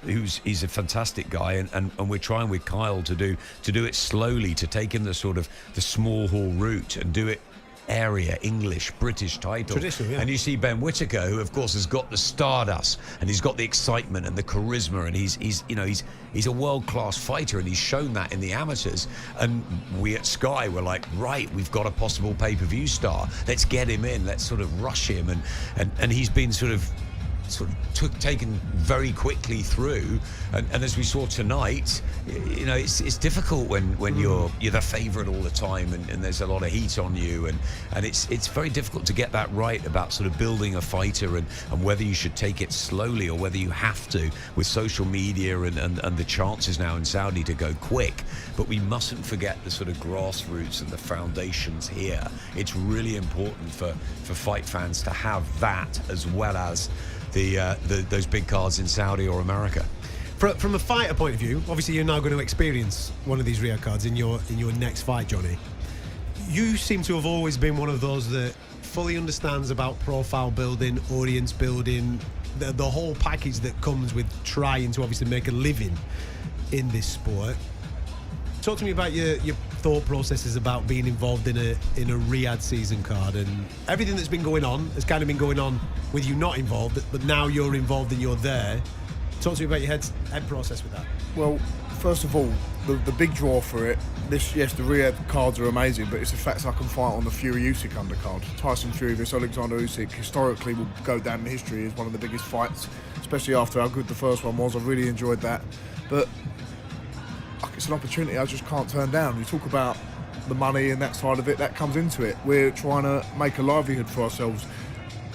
he's a fantastic guy, and we're trying with Kyle to do it slowly, to take in the sort of the small hall route and do it area, English, British title. Traditional, yeah. And you see Ben Whittaker, who of course has got the stardust, and he's got the excitement and the charisma, and he's a world-class fighter, and he's shown that in the amateurs. And we at Sky were like, right, we've got a possible pay-per-view star. Let's get him in. Let's sort of rush him, and he's been sort of taken very quickly through, and as we saw tonight, it's difficult when you're the favourite all the time, and there's a lot of heat on you, and it's very difficult to get that right about sort of building a fighter, and whether you should take it slowly or whether you have to with social media and the chances now in Saudi to go quick. But we mustn't forget the sort of grassroots and the foundations here. It's really important for fight fans to have that, as well as those big cards in Saudi or America. From a fighter point of view, obviously you're now going to experience one of these Riyadh cards in your next fight, Johnny. You seem to have always been one of those that fully understands about profile building, audience building, the whole package that comes with trying to obviously make a living in this sport. Talk to me about your thought processes about being involved in a Riyadh season card, and everything that's been going on has kind of been going on with you not involved, but now you're involved and you're there. Talk to me about your head process with that. Well, first of all, the big draw for it, yes, the Riyadh cards are amazing, but it's the fact I can fight on the Fury Usyk undercard. Tyson Fury versus Alexander Usyk historically will go down in history as one of the biggest fights, especially after how good the first one was. I really enjoyed that. But it's an opportunity I just can't turn down. We talk about the money and that side of it, that comes into it. We're trying to make a livelihood for ourselves.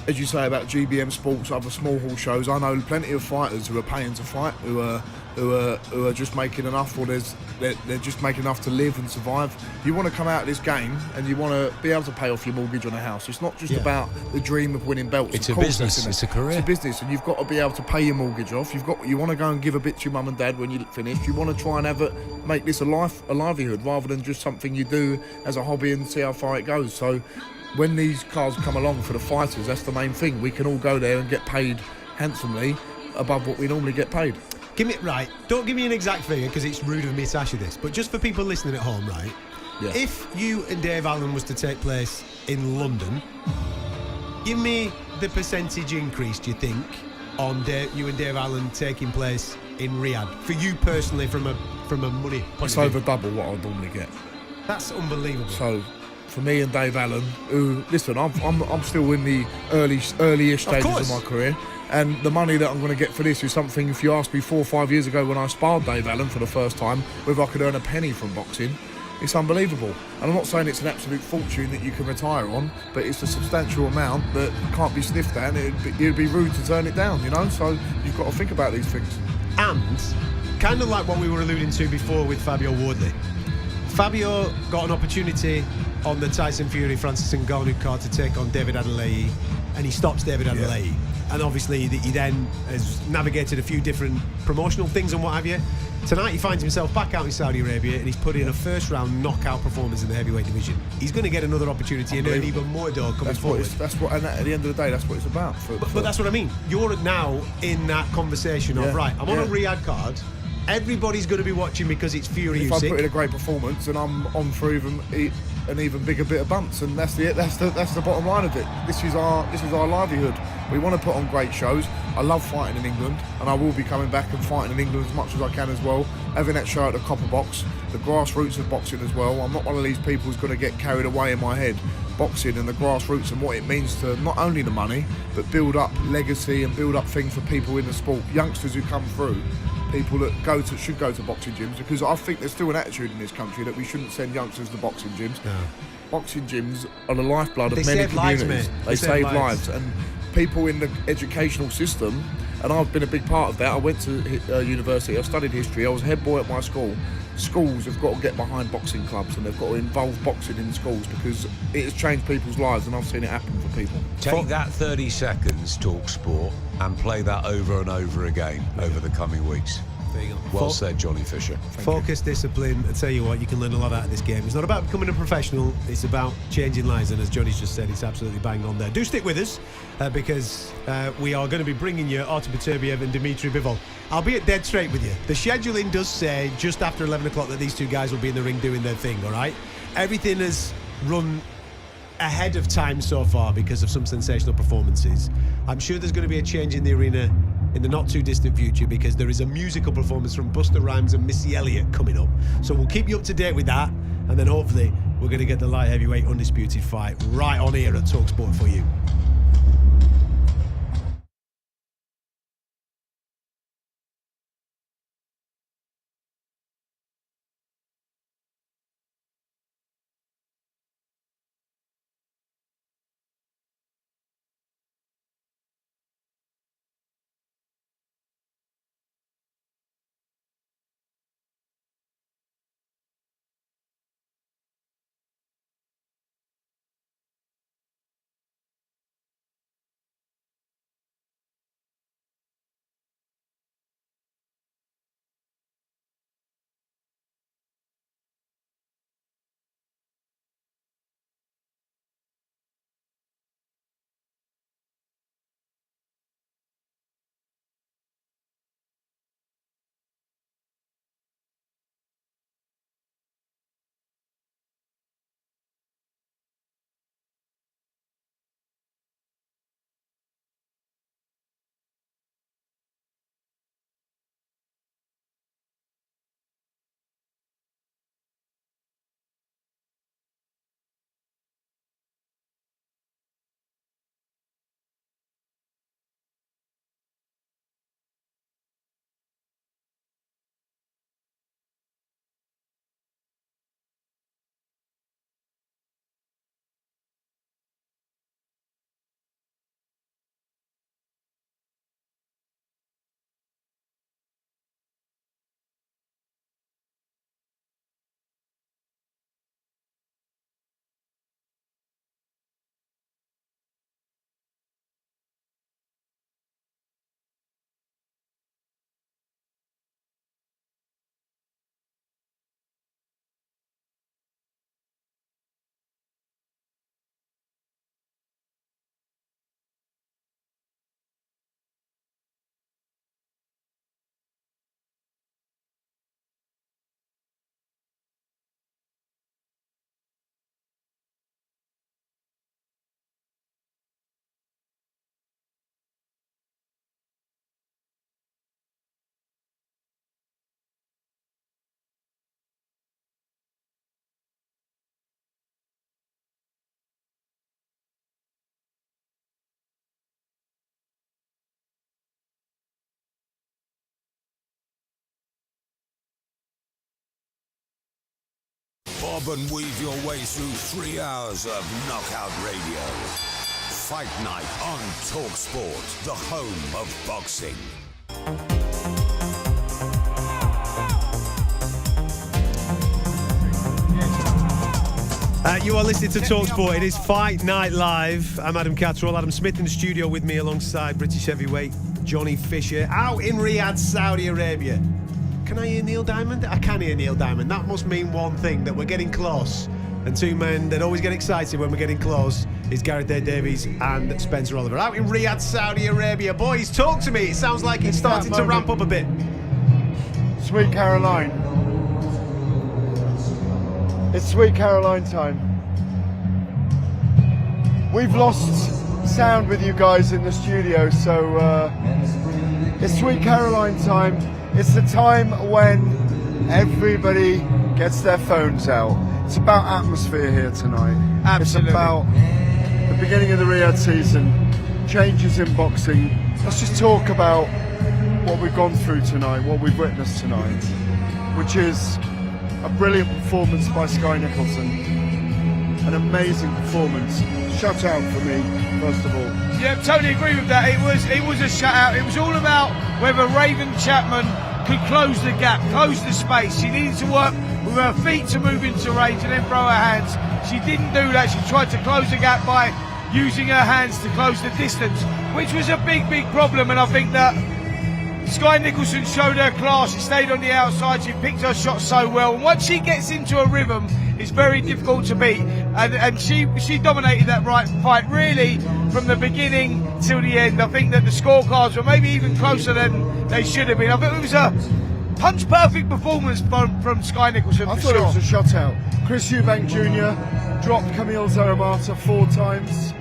As you say about GBM Sports, other small hall shows, I know plenty of fighters who are paying to fight, who are just making enough, or they're just making enough to live and survive. You want to come out of this game and you want to be able to pay off your mortgage on a house. It's not just about the dream of winning belts. It's a business. It's a career. It's a business, and you've got to be able to pay your mortgage off. You want to go and give a bit to your mum and dad when you finish. You want to try and make this a livelihood rather than just something you do as a hobby and see how far it goes. So when these cards come along for the fighters, that's the main thing. We can all go there and get paid handsomely above what we normally get paid. Don't give me an exact figure because it's rude of me to ask you this, but just for people listening at home, right? Yeah. If you and Dave Allen was to take place in London, give me the percentage increase, do you think, on you and Dave Allen taking place in Riyadh? For you personally, from a money point It's of view. over double what I'd normally get. That's unbelievable. So for me and Dave Allen, who, listen, I'm still in the early-ish stages of my career, and the money that I'm going to get for this is something, if you asked me 4 or 5 years ago when I sparred Dave Allen for the first time, whether I could earn a penny from boxing, it's unbelievable. And I'm not saying it's an absolute fortune that you can retire on, but it's a substantial amount that can't be sniffed at, and it'd be rude to turn it down, you know? So you've got to think about these things. And kind of like what we were alluding to before with Fabio Wardley. Fabio got an opportunity on the Tyson Fury Francis Ngannou card to take on David Adeleye, and he stops David Adeleye. And obviously he then has navigated a few different promotional things and what have you. Tonight he finds himself back out in Saudi Arabia, and he's put in a first-round knockout performance in the heavyweight division. He's going to get another opportunity and earn even more dough coming forward. And at the end of the day, that's what it's about. But that's what I mean. You're now in that conversation of, right, I'm on a Riyadh card. Everybody's going to be watching because it's Fury Usyk. If I put in a great performance, and I'm on for an even bigger bit of bumps, and that's the bottom line of it. This is our livelihood. We want to put on great shows. I love fighting in England, and I will be coming back and fighting in England as much as I can as well. Having that show at the Copper Box, the grassroots of boxing as well. I'm not one of these people who's going to get carried away in my head. Boxing and the grassroots and what it means to not only the money, but build up legacy and build up things for people in the sport. Youngsters who come through, people that should go to boxing gyms, because I think there's still an attitude in this country that we shouldn't send youngsters to boxing gyms. No. Boxing gyms are the lifeblood of many communities. They save lives, and people in the educational system, and I've been a big part of that. I went to university, I studied history, I was head boy at my school. Schools have got to get behind boxing clubs, and they've got to involve boxing in schools, because it has changed people's lives, and I've seen it happen for people. Take that 30 seconds, talkSPORT, and play that over and over again over the coming weeks. There you go. Well said, Johnny Fisher. Focus, discipline. I tell you what, you can learn a lot out of this game. It's not about becoming a professional, it's about changing lives, and as Johnny's just said, it's absolutely bang on there. Do stick with us, because we are going to be bringing you Artur Beterbiev and Dmitry Bivol. I'll be at dead straight with you. The scheduling does say just after 11 o'clock that these two guys will be in the ring doing their thing, all right? Everything has run ahead of time so far because of some sensational performances. I'm sure there's going to be a change in the arena in the not too distant future, because there is a musical performance from Busta Rhymes and Missy Elliott coming up. So we'll keep you up to date with that, and then hopefully we're going to get the light heavyweight undisputed fight right on here at talkSPORT for you. Bob and weave your way through 3 hours of knockout radio. Fight Night on talkSPORT, the home of boxing. You are listening to talkSPORT. It is Fight Night Live. I'm Adam Catterall. Adam Smith in the studio with me alongside British heavyweight Johnny Fisher out in Riyadh, Saudi Arabia. Can I hear Neil Diamond? I can hear Neil Diamond. That must mean one thing, that we're getting close. And two men that always get excited when we're getting close is Gareth A Davies and Spencer Oliver. Out in Riyadh, Saudi Arabia. Boys, talk to me. It sounds like it's starting to ramp up a bit. Sweet Caroline. It's Sweet Caroline time. We've lost sound with you guys in the studio, so it's Sweet Caroline time. It's the time when everybody gets their phones out. It's about atmosphere here tonight. Absolutely. It's about the beginning of the Riyadh season, changes in boxing. Let's just talk about what we've gone through tonight, what we've witnessed tonight, which is a brilliant performance by Sky Nicholson. An amazing performance. Shut out for me, first of all. Yeah, totally agree with that. It was a shutout. It was all about whether Raven Chapman could close the gap, close the space. She needed to work with her feet to move into range and then throw her hands. She didn't do that. She tried to close the gap by using her hands to close the distance, which was a big problem. And I think that Sky Nicholson showed her class. She stayed on the outside. She picked her shot so well. And once she gets into a rhythm, it's very difficult to beat. And she dominated that fight really from the beginning till the end. I think that the scorecards were maybe even closer than they should have been. I think it was a punch-perfect performance from Sky Nicholson. I thought it was a shutout. Chris Eubank Jr. dropped Camille Szeremeta 4 times.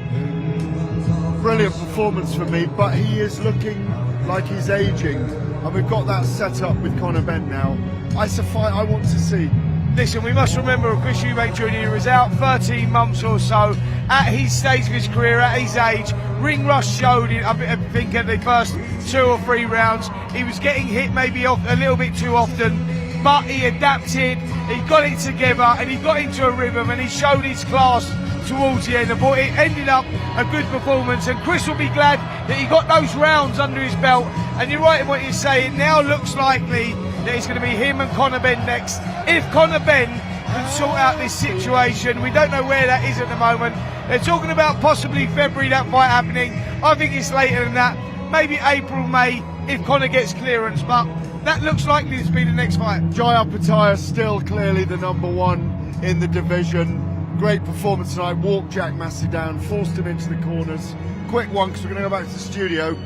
Brilliant performance for me, but he is looking like he's aging, and we've got that set up with Conor Benn now. It's a fight I want to see. Listen, we must remember Chris Eubank Jr. was out 13 months or so at his stage of his career, at his age. Ring rust showed it, I think, at the first 2 or 3 rounds. He was getting hit maybe a little bit too often, but he adapted, he got it together, and he got into a rhythm, and he showed his class towards the end. It ended up a good performance, and Chris will be glad that he got those rounds under his belt. And you're right in what you say, it now looks likely that it's going to be him and Conor Benn next. If Conor Benn can sort out this situation, we don't know where that is at the moment. They're talking about possibly February, that fight happening. I think it's later than that, maybe April, May, if Conor gets clearance, but that looks likely to be the next fight. Jai Opetaia still clearly the #1 in the division. Great performance tonight, walked Jack Massey down, forced him into the corners. Quick one, because we're going to go back to the studio.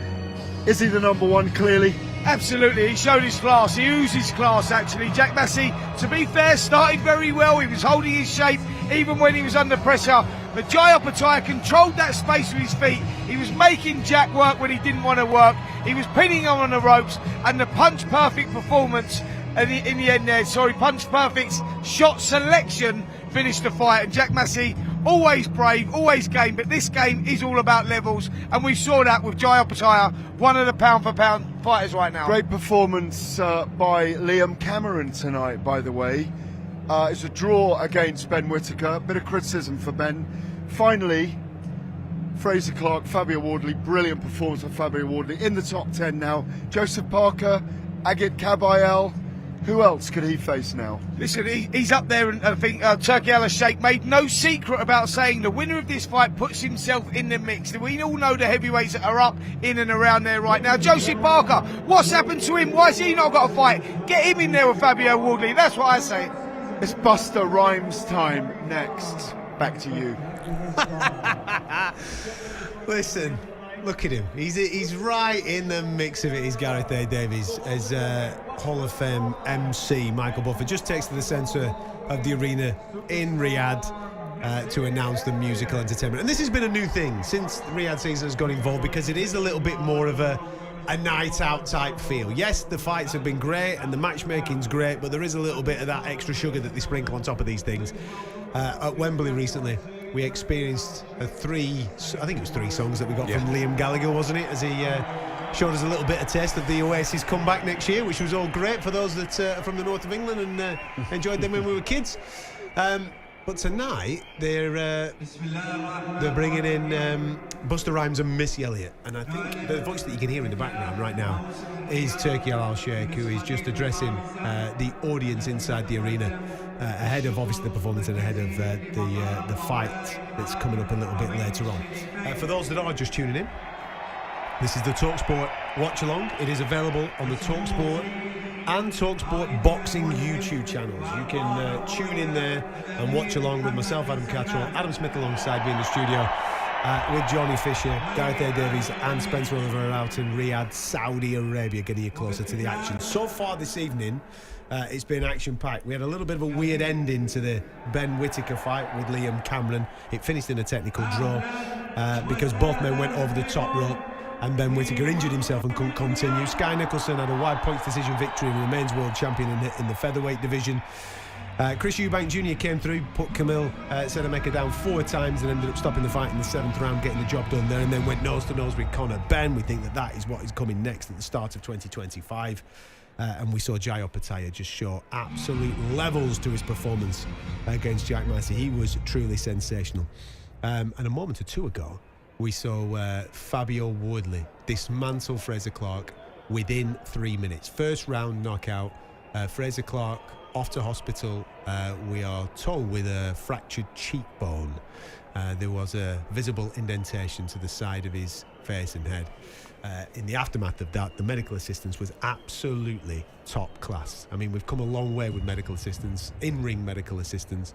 Is he the #1? Clearly. Absolutely, he showed his class, he used his class actually. Jack Massey, to be fair, started very well. He was holding his shape even when he was under pressure. But Jai Opetaia controlled that space with his feet. He was making Jack work when he didn't want to work. He was pinning him on the ropes, and the punch-perfect performance in the end there, punch-perfect shot selection finished the fight. And Jack Massey, always brave, always game, but this game is all about levels, and we saw that with Jai Opetaia, one of the pound-for-pound fighters right now. Great performance by Liam Cameron tonight, by the way. It's a draw against Ben Whittaker. Bit of criticism for Ben. Finally, Fraser Clarke, Fabio Wardley. Brilliant performance of Fabio Wardley. In the top 10 now. Joseph Parker, Agit Kabayel. Who else could he face now? Listen, he's up there, and I think Turki Al-Sheikh made no secret about saying the winner of this fight puts himself in the mix. We all know the heavyweights that are up in and around there right now. Joseph Parker, what's happened to him? Why has he not got a fight? Get him in there with Fabio Wardley. That's what I say. It's Buster Rhymes time next. Back to you. Listen, look at him. He's right in the mix of it. He's Gareth A Davies, as Hall of Fame MC Michael Buffer just takes to the centre of the arena in Riyadh to announce the musical entertainment. And this has been a new thing since the Riyadh season has got involved, because it is a little bit more of a night out type feel. Yes, the fights have been great and the matchmaking's great, but there is a little bit of that extra sugar that they sprinkle on top of these things. At Wembley recently, we experienced I think it was 3 songs that we got from Liam Gallagher, wasn't it? As he showed us a little bit of taste of the Oasis comeback next year, which was all great for those that are from the north of England and enjoyed them when we were kids. But tonight they're bringing in Busta Rhymes and Missy Elliott, and I think the voice that you can hear in the background right now is Turki Al Sheikh, who is just addressing the audience inside the arena ahead of obviously the performance and ahead of the fight that's coming up a little bit later on. For those that are just tuning in, this is the talkSPORT watch along. It is available on the talkSPORT and talkSPORT boxing YouTube channels. You can tune in there and watch along with myself, Adam Catterall, Adam Smith alongside me in the studio, with Johnny Fisher, Gareth A Davies and Spencer Oliver out in Riyadh, Saudi Arabia, getting you closer to the action. So far this evening, it's been action-packed. We had a little bit of a weird ending to the Ben Whittaker fight with Liam Cameron. It finished in a technical draw because both men went over the top rope, and Ben Whittaker injured himself and couldn't continue. Sky Nicholson had a wide points decision victory and remains world champion in the featherweight division. Chris Eubank Jr. came through, put Camille Szeremeta down 4 times and ended up stopping the fight in the 7th round, getting the job done there, and then went nose-to-nose with Conor Benn. We think that is what is coming next at the start of 2025. And we saw Jai Opetaia just show absolute levels to his performance against Jack Massey. He was truly sensational. And a moment or two ago, we saw Fabio Wardley dismantle Frazer Clarke within 3 minutes. First round knockout. Frazer Clarke off to hospital, we are told, with a fractured cheekbone. There was a visible indentation to the side of his face and head. In the aftermath of that, the medical assistance was absolutely top class. I mean, we've come a long way with medical assistance, in-ring medical assistance.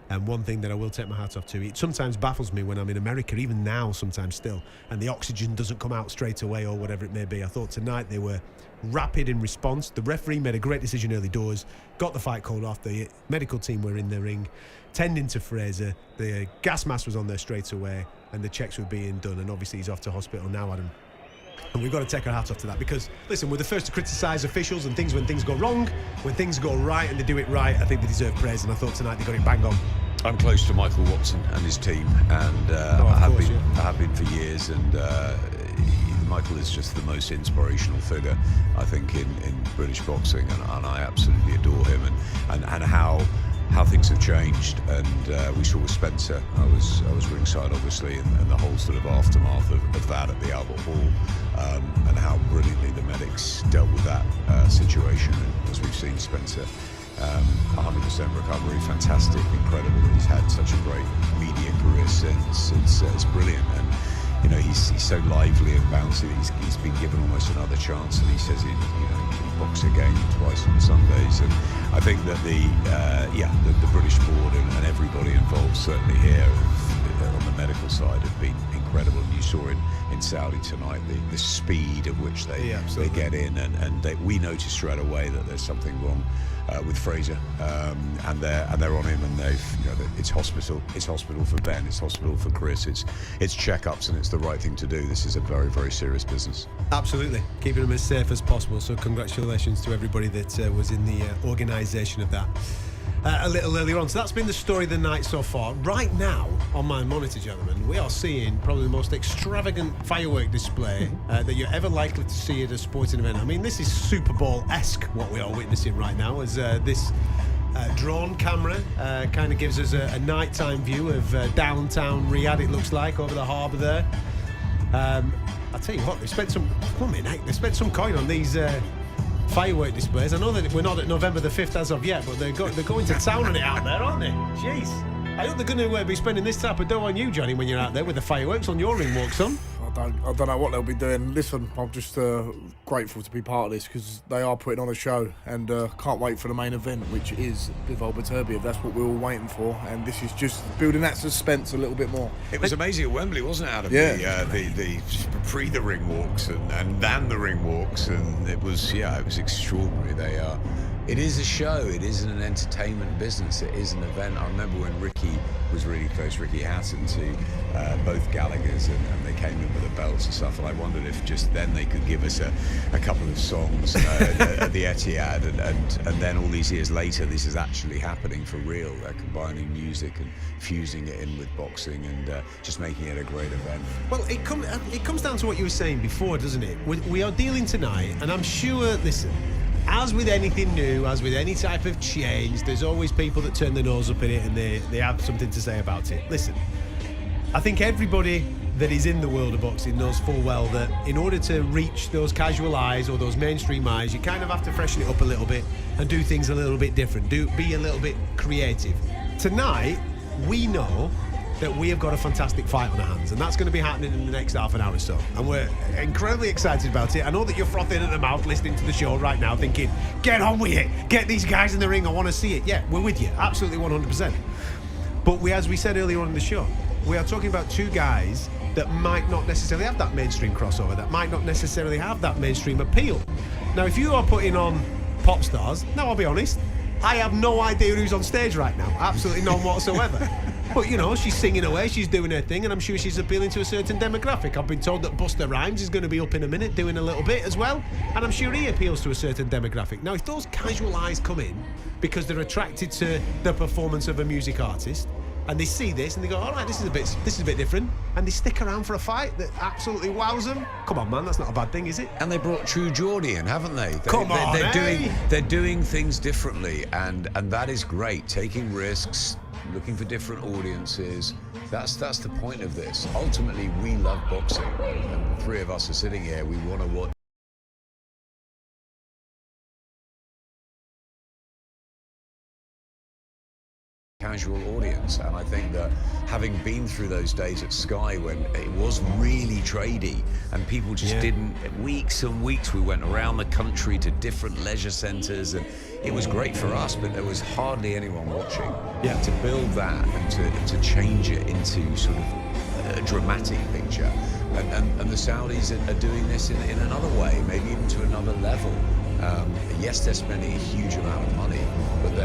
And one thing that I will take my hat off to, it sometimes baffles me when I'm in America, even now sometimes still, and the oxygen doesn't come out straight away or whatever it may be. I thought tonight they were rapid in response. The referee made a great decision early doors, got the fight called off. The medical team were in the ring, tending to Frazer. The gas mask was on there straight away, and the checks were being done. And obviously he's off to hospital now, Adam. And we've got to take our hats off to that, because, listen, we're the first to criticise officials and things when things go wrong. When things go right and they do it right, I think they deserve praise, and I thought tonight they got it bang on. I'm close to Michael Watson and his team, and I have been for years, and Michael is just the most inspirational figure, I think, in British boxing, and I absolutely adore him, and how things have changed. And we saw with Spencer, I was ringside obviously, and the whole sort of aftermath of that at the Albert Hall, and how brilliantly the medics dealt with that situation. And as we've seen, Spencer, 100% recovery, fantastic, incredible. He's had such a great media career since. It's brilliant, and you know, he's so lively and bouncy that he's been given almost another chance, and he says he can box again twice on Sundays. And I think that the British board and everybody involved, certainly here on the medical side, have been incredible. And you saw in Saudi tonight the speed at which they get in, and we noticed straight away that there's something wrong with Frazer, and they're on him, and it's hospital for Ben, it's hospital for Chris, it's checkups, and it's the right thing to do. This is a very, very serious business. Absolutely, keeping him as safe as possible. So congratulations to everybody that was in the organisation of that a little earlier on. So that's been the story of the night so far. Right now, on my monitor, gentlemen, we are seeing probably the most extravagant firework display that you're ever likely to see at a sporting event. I mean, this is Super Bowl-esque, what we are witnessing right now, as this drone camera kind of gives us a nighttime view of downtown Riyadh, it looks like, over the harbour there. I'll tell you what, they spent some coin on these firework displays. I know that we're not at November the 5th as of yet, but they're going to town on it out there, aren't they? Jeez. I hope they're going to be spending this type of dough on you, Johnny, when you're out there with the fireworks on your ring walk, son. I don't know what they'll be doing. Listen, I'm just grateful to be part of this, because they are putting on a show, and can't wait for the main event, which is Bivol Beterbiev. That's what we're all waiting for, and this is just building that suspense a little bit more. It was amazing at Wembley, wasn't it, Adam? Yeah. The pre the ring walks and then the ring walks, and it was extraordinary. It is a show. It isn't an entertainment business. It is an event. I remember when Ricky was really close, Ricky Hatton, to both Gallagher's, and they came in with the belts and stuff. And I wondered if just then they could give us a couple of songs at the Etihad, and then all these years later, this is actually happening for real. They're combining music and fusing it in with boxing, and just making it a great event. Well, it comes down to what you were saying before, doesn't it? We are dealing tonight, and I'm sure, listen, as with anything new, as with any type of change, there's always people that turn their nose up at it and they have something to say about it. Listen, I think everybody that is in the world of boxing knows full well that in order to reach those casual eyes or those mainstream eyes, you kind of have to freshen it up a little bit and do things a little bit different, be a little bit creative. Tonight, we know that we have got a fantastic fight on our hands, and that's going to be happening in the next half an hour or so, and we're incredibly excited about it. I know that you're frothing at the mouth listening to the show right now thinking, get on with it, get these guys in the ring, I want to see it. Yeah, we're with you, absolutely 100%. But as we said earlier on in the show, we are talking about two guys that might not necessarily have that mainstream crossover, that might not necessarily have that mainstream appeal. Now, if you are putting on pop stars, now I'll be honest, I have no idea who's on stage right now, absolutely none whatsoever. But, you know, she's singing away, she's doing her thing, and I'm sure she's appealing to a certain demographic. I've been told that Busta Rhymes is going to be up in a minute doing a little bit as well, and I'm sure he appeals to a certain demographic. Now, if those casual eyes come in because they're attracted to the performance of a music artist, and they see this and they go, all right, this is a bit different, and they stick around for a fight that absolutely wows them. Come on, man, that's not a bad thing, is it? And they brought True Geordie in, haven't they? They're doing things differently, and that is great. Taking risks, looking for different audiences. That's the point of this. Ultimately, we love boxing, and the three of us are sitting here. We want to watch casual audience, and I think that having been through those days at Sky when it was really tradey and people just didn't, weeks and weeks we went around the country to different leisure centres, and it was great for us, but there was hardly anyone watching. To build that and to change it into sort of a dramatic picture, and the Saudis are doing this in another way, maybe even to another level. Yes, they're spending a huge amount of money, but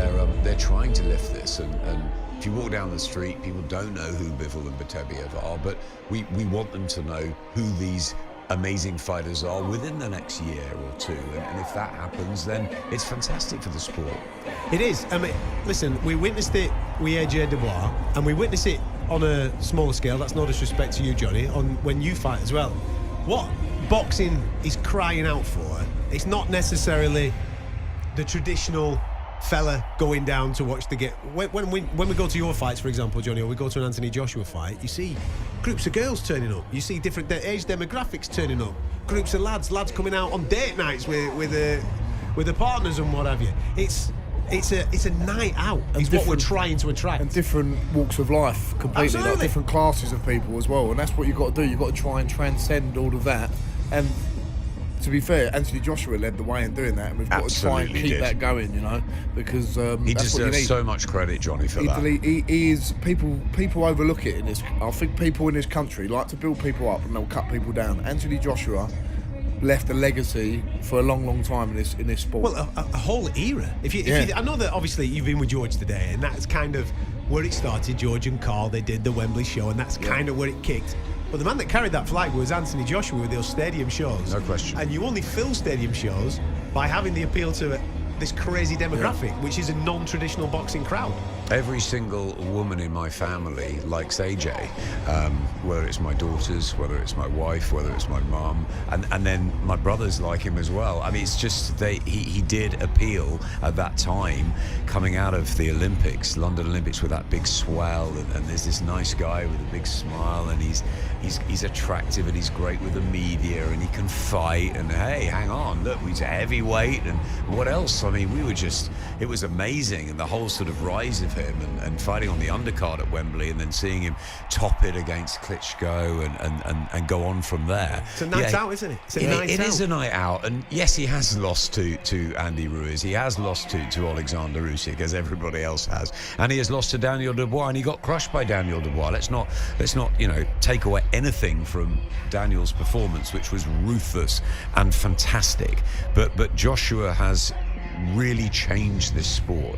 they're trying to lift this. And if you walk down the street, people don't know who Bivol and Beterbiev are, but we want them to know who these amazing fighters are within the next year or two. And if that happens, then it's fantastic for the sport. It is. I mean, listen, we witnessed it with AJ Dubois, and we witnessed it on a smaller scale. That's no disrespect to you, Johnny, on when you fight as well. What boxing is crying out for, it's not necessarily the traditional fella going down to watch the game. When we go to your fights, for example, Johnny, or we go to an Anthony Joshua fight, you see groups of girls turning up. You see different age demographics turning up. Groups of lads coming out on date nights with the partners and what have you. It's a night out. It's what we're trying to attract. And different walks of life completely. Absolutely. Like different classes of people as well. And that's what you've got to do. You've got to try and transcend all of that. And to be fair, Anthony Joshua led the way in doing that, and we've got to try and keep that going, you know, because he deserves so much credit, Johnny, for that. He is. People overlook it in this. I think people in this country like to build people up and they'll cut people down. Anthony Joshua left a legacy for a long time in this sport. Well, a whole era. If you, I know that obviously you've been with George today, and that's kind of where it started. George and Carl, they did the Wembley show, and that's kind of where it kicked. But the man that carried that flag was Anthony Joshua with those stadium shows. No question. And you only fill stadium shows by having the appeal to this crazy demographic, which is a non-traditional boxing crowd. Every single woman in my family likes AJ, whether it's my daughters, whether it's my wife, whether it's my mum, and then my brothers like him as well. I mean, it's just he did appeal at that time, coming out of the Olympics, London Olympics, with that big swell, and there's this nice guy with a big smile, and he's attractive, and he's great with the media, and he can fight, and hey, hang on, look, he's a heavyweight, and what else? I mean, it was amazing, and the whole sort of rise of him, and fighting on the undercard at Wembley, and then seeing him top it against Klitschko and go on from there. It's a night out, isn't it? It's a night out. It is a night out, and yes, he has lost to Andy Ruiz. He has lost to Alexander Usyk, as everybody else has, and he has lost to Daniel Dubois, and he got crushed by Daniel Dubois. Let's not take away anything from Daniel's performance, which was ruthless and fantastic. But Joshua has really changed this sport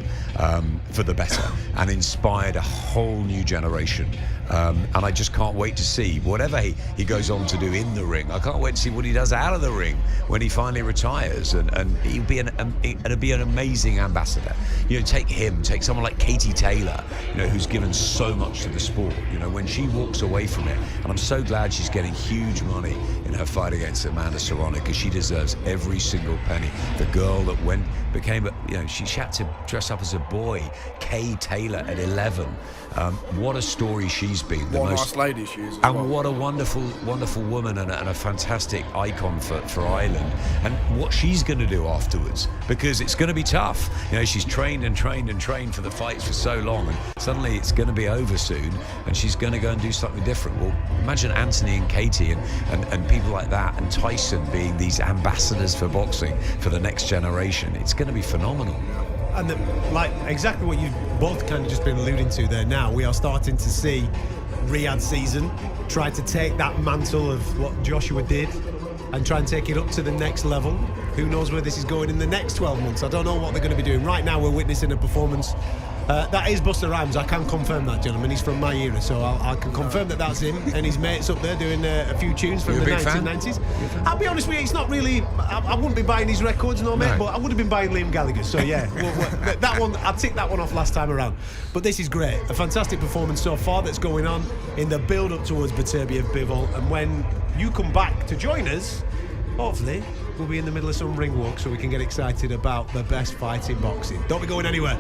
for the better and inspired a whole new generation And I just can't wait to see whatever he goes on to do in the ring. I can't wait to see what he does out of the ring when he finally retires. And he'll be an amazing ambassador. You know, take someone like Katie Taylor, you know, who's given so much to the sport. You know, when she walks away from it, and I'm so glad she's getting huge money in her fight against Amanda Serrano, because she deserves every single penny. The girl that she had to dress up as a boy, Kay Taylor at 11. What a story she's been. What a nice lady she is. And what a wonderful, wonderful woman and a fantastic icon for Ireland. And what she's going to do afterwards, because it's going to be tough. You know, she's trained and trained and trained for the fights for so long, and suddenly it's going to be over soon, and she's going to go and do something different. Well, imagine Anthony and Katie and people like that, and Tyson being these ambassadors for boxing for the next generation. It's going to be phenomenal. And like exactly what you've both kind of just been alluding to there now, we are starting to see Riyadh season try to take that mantle of what Joshua did and try and take it up to the next level. Who knows where this is going in the next 12 months? I don't know what they're going to be doing. Right now we're witnessing a performance that is Busta Rhymes. I can confirm that, gentlemen. He's from my era, so I can confirm that that's him, and his mates up there doing a few tunes from the 1990s. I'll be honest with you, it's not really. I wouldn't be buying his records, no, mate, but I would have been buying Liam Gallagher's. So yeah, that one I ticked that one off last time around. But this is great, a fantastic performance so far that's going on in the build-up towards BeterbievBivol, and when you come back to join us, hopefully we'll be in the middle of some ring walk so we can get excited about the best fight in boxing. Don't be going anywhere.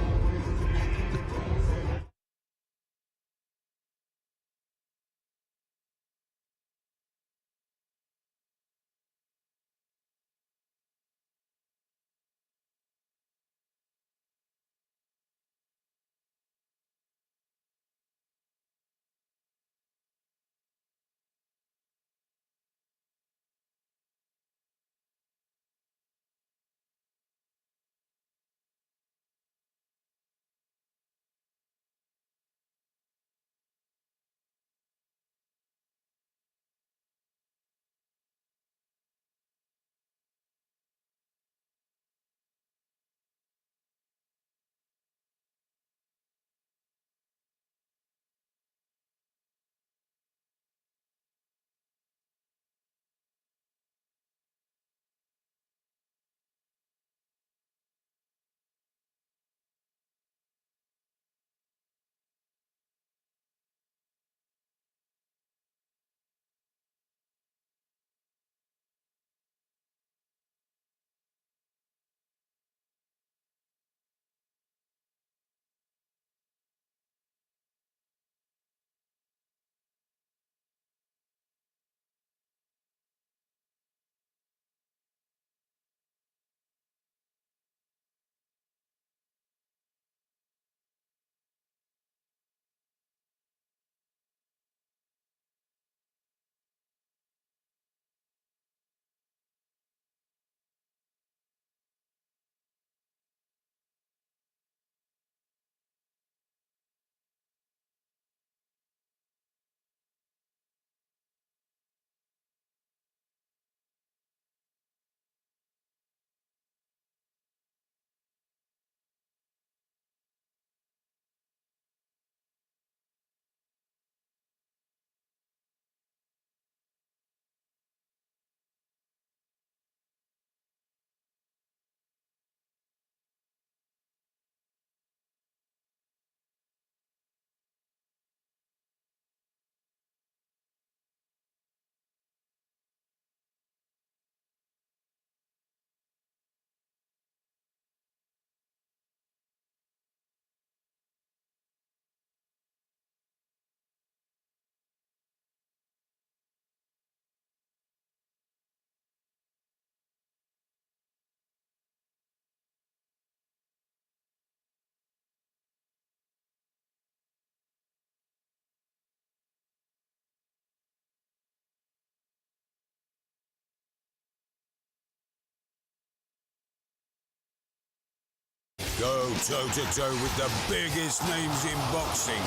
Go toe-to-toe with the biggest names in boxing.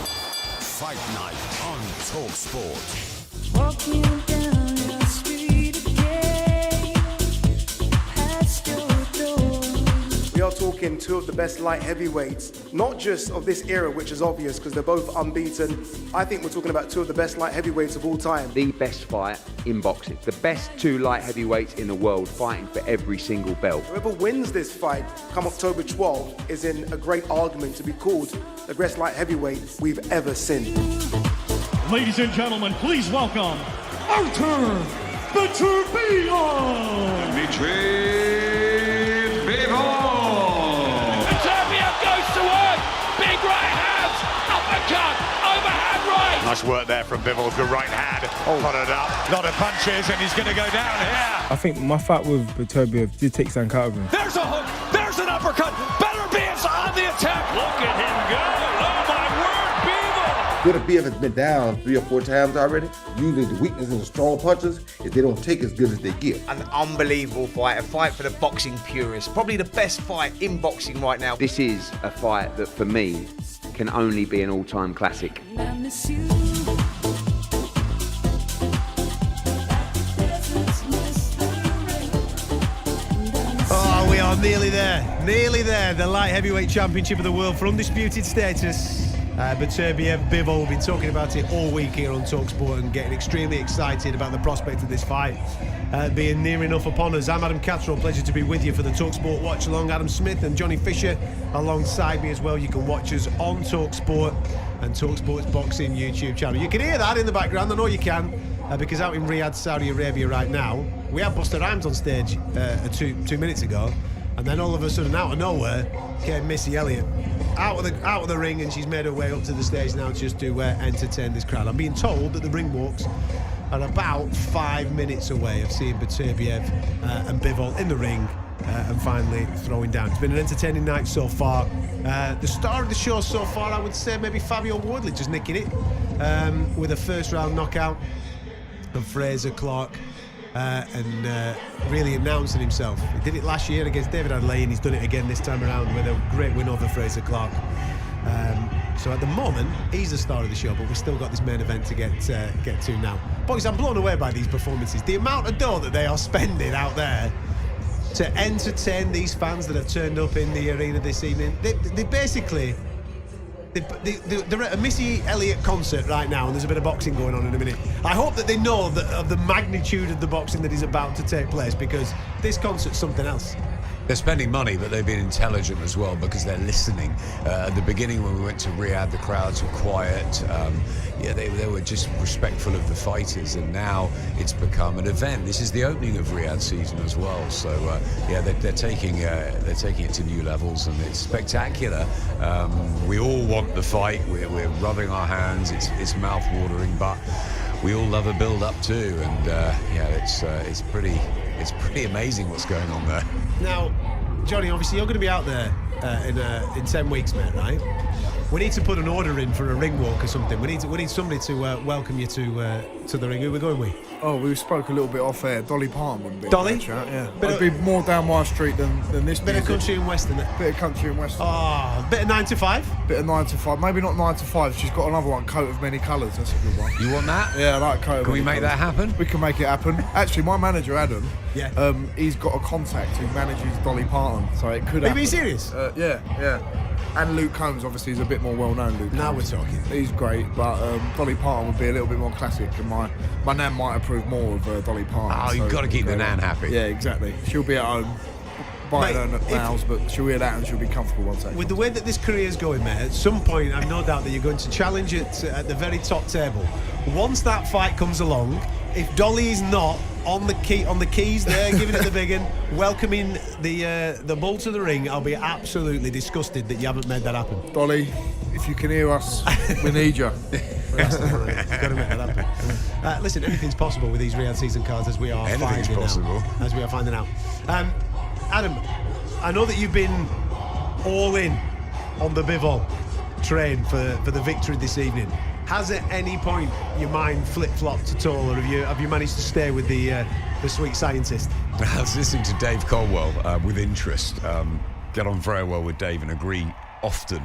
Fight Night on talkSPORT. Walking down your street again, past your door. We are talking taken two of the best light heavyweights, not just of this era, which is obvious because they're both unbeaten. I think we're talking about two of the best light heavyweights of all time. The best fight in boxing. The best two light heavyweights in the world fighting for every single belt. Whoever wins this fight come October 12th is in a great argument to be called the best light heavyweight we've ever seen. Ladies and gentlemen, please welcome Artur Beterbiev! Dmitry Bivol! Beterbiev goes to work! Big right hands! Uppercut! Overhand right! Nice work there from Bivol. Good right hand. Followed up. A lot of punches, and he's going to go down here. I think my fight with Beterbiev did take something out of him. There's a hook. There's an uppercut. Beterbiev's on the attack. Look at him go! Oh my word, Bivol! Beterbiev has been down 3 or 4 times already. Usually the weakness in the strong punches is they don't take as good as they give. An unbelievable fight, a fight for the boxing purists. Probably the best fight in boxing right now. This is a fight that, for me, can only be an all-time classic. Oh, we are nearly there. Nearly there. The light heavyweight championship of the world for undisputed status. Beterbiev, Bivol, we've been talking about it all week here on talkSPORT and getting extremely excited about the prospect of this fight being near enough upon us. I'm Adam Catterall, pleasure to be with you for the talkSPORT watch along. Adam Smith and Johnny Fisher alongside me as well. You can watch us on talkSPORT and talkSPORT's boxing YouTube channel. You can hear that in the background, I know you can, because out in Riyadh, Saudi Arabia right now, we had Busta Rhymes on stage 2 minutes ago, and then all of a sudden, out of nowhere, came Missy Elliott out of the ring, and she's made her way up to the stage now just to entertain this crowd. I'm being told that the ring walks are about 5 minutes away of seeing Beterbiev and Bivol in the ring and finally throwing down. It's been an entertaining night so far. The star of the show so far, I would say, maybe Fabio Wardley just nicking it with a first-round knockout of Fraser Clarke. And really announcing himself. He did it last year against David Adelaide, and he's done it again this time around with a great win over Fraser Clarke. So at the moment, he's the star of the show, but we've still got this main event to get to now. Boys, I'm blown away by these performances. The amount of dough that they are spending out there to entertain these fans that have turned up in the arena this evening. They basically... They're at a Missy Elliott concert right now, and there's a bit of boxing going on in a minute. I hope that they know of the magnitude of the boxing that is about to take place, because this concert's something else. They're spending money, but they've been intelligent as well because they're listening. At the beginning, when we went to Riyadh, the crowds were quiet. They were just respectful of the fighters, and now it's become an event. This is the opening of Riyadh season as well. So they're taking it to new levels, and it's spectacular. We all want the fight. We're rubbing our hands. It's mouth-watering, but we all love a build-up too. And it's pretty amazing what's going on there. Now, Johnny, obviously you're going to be out there in 10 weeks, mate, right? We need to put an order in for a ring walk or something. We need somebody to welcome you to the ring. Who are we going with? Oh, we spoke a little bit off air. Dolly Parton would be. Dolly? Yeah. It'd be more down my street than this. Bit of country and western. Bit of country and western. Oh, bit of 9 to 5? Bit of 9 to 5. Maybe not 9 to 5. She's got another one, Coat of Many Colours. That's a good one. You want that? Yeah, I like Coat of Can we Many make Colours. that happen? We can make it happen. Actually, my manager, Adam, he's got a contact who manages Dolly Parton, so it could happen. Are you being serious? Yeah. And Luke Combs, obviously, is a bit more well-known. Luke Now Combs. we're talking. He's great, but Dolly Parton would be a little bit more classic, and my nan might approve more of Dolly Parton. Oh, you've got to keep the nan happy. Yeah, exactly. She'll be at home biting her nails, but she'll hear that and she'll be comfortable once that. With the way that this career's going, mate, at some point, I've no doubt that you're going to challenge it at the very top table. Once that fight comes along, if Dolly is not on the keys there, giving it the big one, welcoming the bull to the ring, I'll be absolutely disgusted that you haven't made that happen. Dolly, if you can hear us, we need you. That's the line. You've got to make that happen. Listen, anything's possible with these Riyadh season cards, as we are Anything's possible. As we are finding out. Adam, I know that you've been all in on the Bivol train for the victory this evening. Has at any point your mind flip-flopped at all, or have you managed to stay with the sweet scientist? I was listening to Dave Colwell with interest. Get on very well with Dave and agree often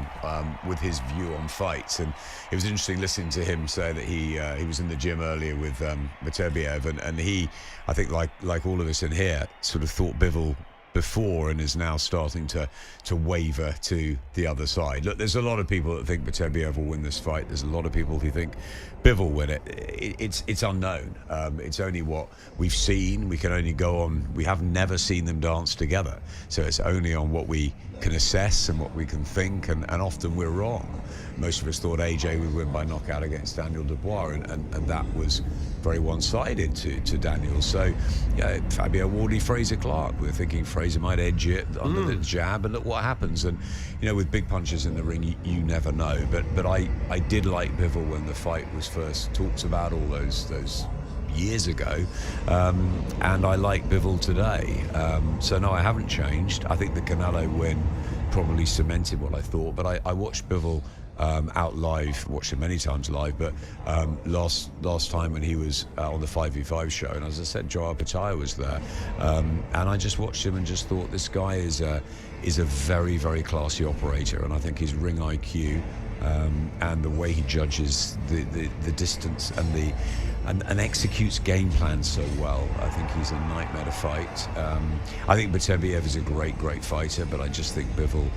with his view on fights, and it was interesting listening to him say that he was in the gym earlier with Beterbiev, and he, I think like all of us in here, sort of thought Bivol before and is now starting to waver to the other side. Look, there's a lot of people that think Beterbiev will win this fight. There's a lot of people who think Bivol will win it. It's unknown. It's only what we've seen. We can only go on. We have never seen them dance together, so it's only on what we can assess and what we can think, and often we're wrong. Most of us thought AJ would win by knockout against Daniel Dubois, and that was very one-sided to Daniel. So, yeah, Fabio, Wardley, Fraser, Clarke. We're thinking Fraser might edge it under the jab, and look what happens. And you know, with big punches in the ring, you never know. But I did like Bivol when the fight was first talked about all those years ago, and I like Bivol today. So no, I haven't changed. I think the Canelo win probably cemented what I thought. But I watched Bivol out live, watched him many times live, but last time when he was on the 5v5 show, and as I said, Joe Opetaia was there, and I just watched him and just thought this guy is a very, very classy operator, and I think his ring IQ and the way he judges the distance and executes game plans so well. I think he's a nightmare to fight. I think Beterbiev is a great fighter, but I just think Bivol,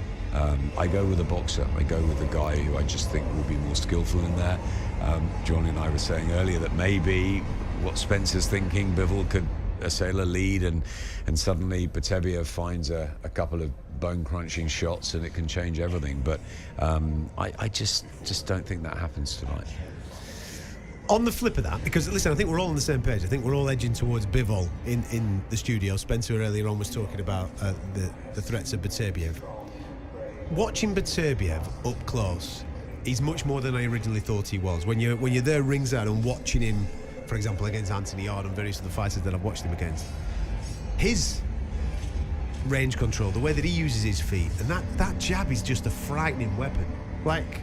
I go with a boxer. I go with a guy who I just think will be more skillful in there. Johnny and I were saying earlier that maybe what Spencer's thinking, Bivol could assail a lead and suddenly Beterbiev finds a couple of bone-crunching shots and it can change everything. But I just don't think that happens tonight. On the flip of that, because listen, I think we're all on the same page. I think we're all edging towards Bivol in the studio. Spencer earlier on was talking about the threats of Beterbiev. Watching Beterbiev up close, he's much more than I originally thought he was. When you're there ringside and watching him, for example, against Anthony Yarde and various other fighters that I've watched him against, his range control, the way that he uses his feet, and that jab is just a frightening weapon. Like,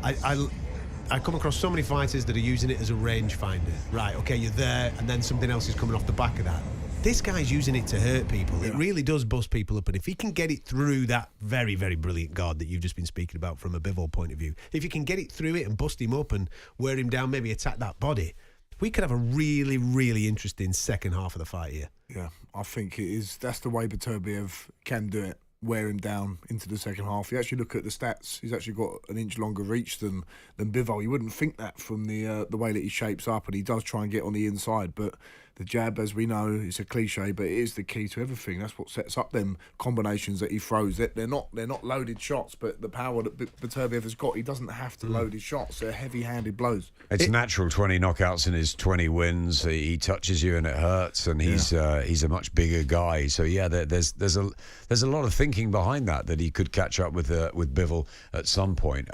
I come across so many fighters that are using it as a range finder. Right, okay, you're there, and then something else is coming off the back of that. This guy's using it to hurt people. Yeah. It really does bust people up, and if he can get it through that very, very brilliant guard that you've just been speaking about from a Bivol point of view, if you can get it through it and bust him up and wear him down, maybe attack that body, we could have a really, really interesting second half of the fight here. Yeah, I think it is. That's the way Beterbiev can do it. Wear him down into the second half. You actually look at the stats, he's actually got an inch longer reach than Bivol. You wouldn't think that from the way that he shapes up, and he does try and get on the inside, but the jab, as we know, it's a cliche, but it is the key to everything. That's what sets up them combinations that he throws. They're not loaded shots, but the power that Beterbiev has got, he doesn't have to load his shots. They're heavy-handed blows. It's natural. 20 knockouts in his 20 wins. He touches you and it hurts, and he's a much bigger guy. So yeah, there's a lot of thinking behind that he could catch up with Bivol at some point.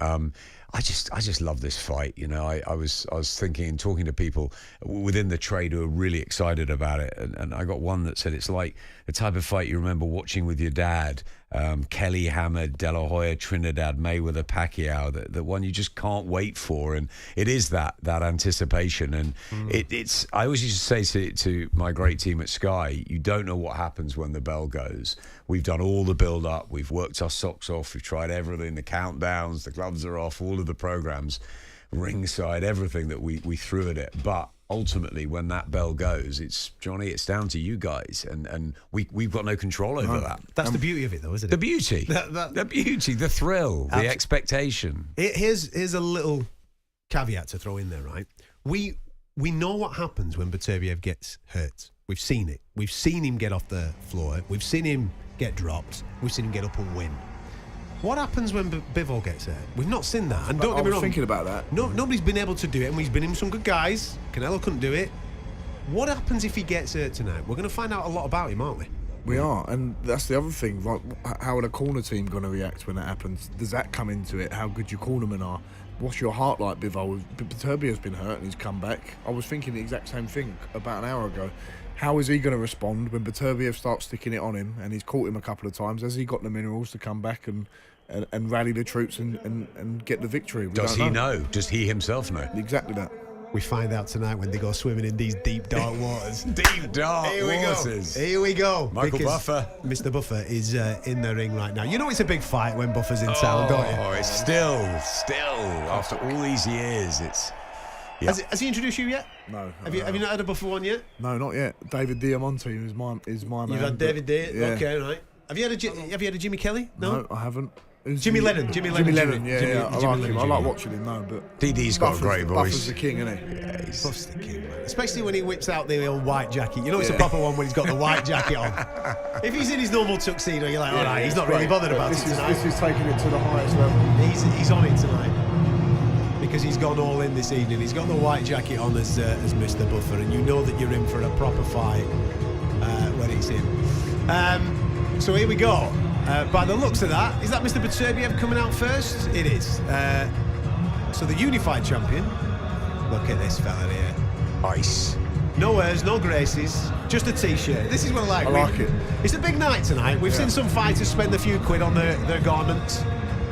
I just love this fight. You know, I was thinking and talking to people within the trade who are really excited about it, and I got one that said it's like the type of fight you remember watching with your dad. Kelly, Hammer, De La Hoya, Trinidad, Mayweather, Pacquiao, the one you just can't wait for, and it is that anticipation, and it's. I always used to say to my great team at Sky, you don't know what happens when the bell goes. We've done all the build-up, we've worked our socks off, we've tried everything, the countdowns, the gloves are off, all of the programs, ringside, everything that we threw at it, but ultimately, when that bell goes, it's down to you guys, and we've got no control over that. That's the beauty of it, though, isn't it? The beauty, the beauty, the thrill, the expectation. Here's a little caveat to throw in there, right? We know what happens when Beterbiev gets hurt. We've seen it. We've seen him get off the floor. We've seen him get dropped. We've seen him get up and win. What happens when Bivol gets hurt? We've not seen that. And don't get me wrong. I was thinking about that. Nobody's been able to do it, and we've been in some good guys. Canelo couldn't do it. What happens if he gets hurt tonight? We're going to find out a lot about him, aren't we? We are, and that's the other thing. Like, how are the corner team going to react when that happens? Does that come into it? How good your cornermen are? What's your heart like, Bivol? Beterbiev's been hurt and he's come back. I was thinking the exact same thing about an hour ago. How is he going to respond when Beterbiev starts sticking it on him, and he's caught him a couple of times? Has he got the minerals to come back and rally the troops and get the victory? Does he know? Does he himself know? Exactly that. We find out tonight when they go swimming in these deep, dark waters. Deep, dark waters. Here we go. Michael Buffer. Mr. Buffer is in the ring right now. You know it's a big fight when Buffer's in town, don't you? Oh, it's still, after all these years, Yeah. Has he introduced you yet? No. Have you not had a Buffer one yet? No, not yet. David Diamante is my man. You've had David Day. Yeah. Okay, right. Have you had a Jimmy Kelly? No, I haven't. Jimmy Lennon. Jimmy Lennon. Yeah, I like him. I like Jimmy. watching him now, but DD's got a great voice. Buffer's the king, isn't he? Yeah, Buff's the king, man. Especially when he whips out the old white jacket. You know it's a proper one when he's got the white jacket on. If he's in his normal tuxedo, you're like, all right, he's not really bothered about it tonight. This is taking it to the highest level. He's on it tonight because he's gone all in this evening. He's got the white jacket on as Mr. Buffer, and you know that you're in for a proper fight when he's in. So here we go. By the looks of that, is that Mr. Beterbiev coming out first? It is. So the unified champion. Look at this fella here. Ice. No airs, no graces, just a t-shirt. This is what I like. I like it. It's a big night tonight. We've seen some fighters spend a few quid on their garments.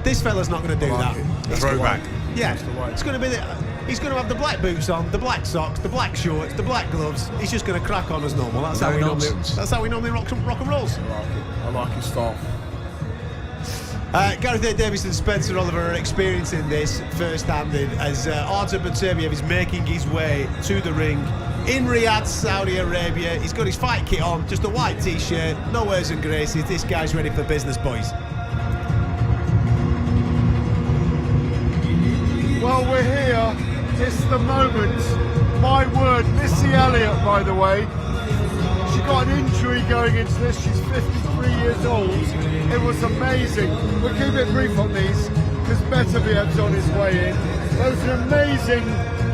This fella's not going to do that. Throwback. Yeah, it's going to be. He's going to have the black boots on, the black socks, the black shorts, the black gloves. He's just going to crack on as normal. That's how we normally. That's how we normally rock and rolls. I like his style. Gareth A Davies and Spencer Oliver are experiencing this first-hand as Artur Beterbiev is making his way to the ring in Riyadh, Saudi Arabia. He's got his fight kit on, just a white t-shirt, no airs and graces. This guy's ready for business, boys. Well, we're here. It's the moment. My word, Missy Elliott, by the way. She got an injury going into this. She's 53 years old. It was amazing. We'll keep it brief on these because Beterbiev's on his way in. It was an amazing.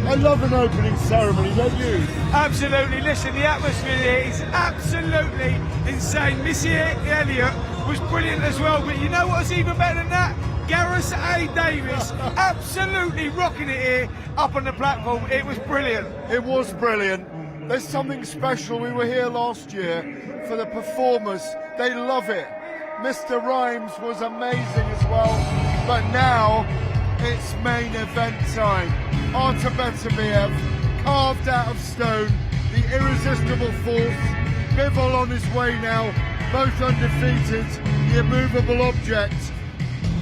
I love an opening ceremony, don't you? Absolutely. Listen, the atmosphere here is absolutely insane. Missy Elliott was brilliant as well, but you know what's even better than that? Gareth A Davies absolutely rocking it here up on the platform. It was brilliant. It was brilliant. There's something special. We were here last year for the performers. They love it. Mr. Rhymes was amazing as well. But now it's main event time. Artur Beterbiev, carved out of stone, the irresistible force. Bivol on his way now, both undefeated, the immovable object.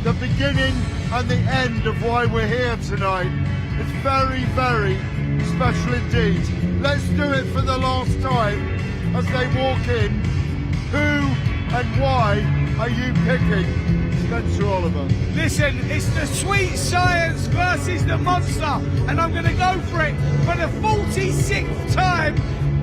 The beginning and the end of why we're here tonight. It's very, very special indeed. Let's do it for the last time as they walk in. Who and why are you picking? Spencer Oliver. Listen, it's the sweet science versus the monster, and I'm going to go for it for the 46th time.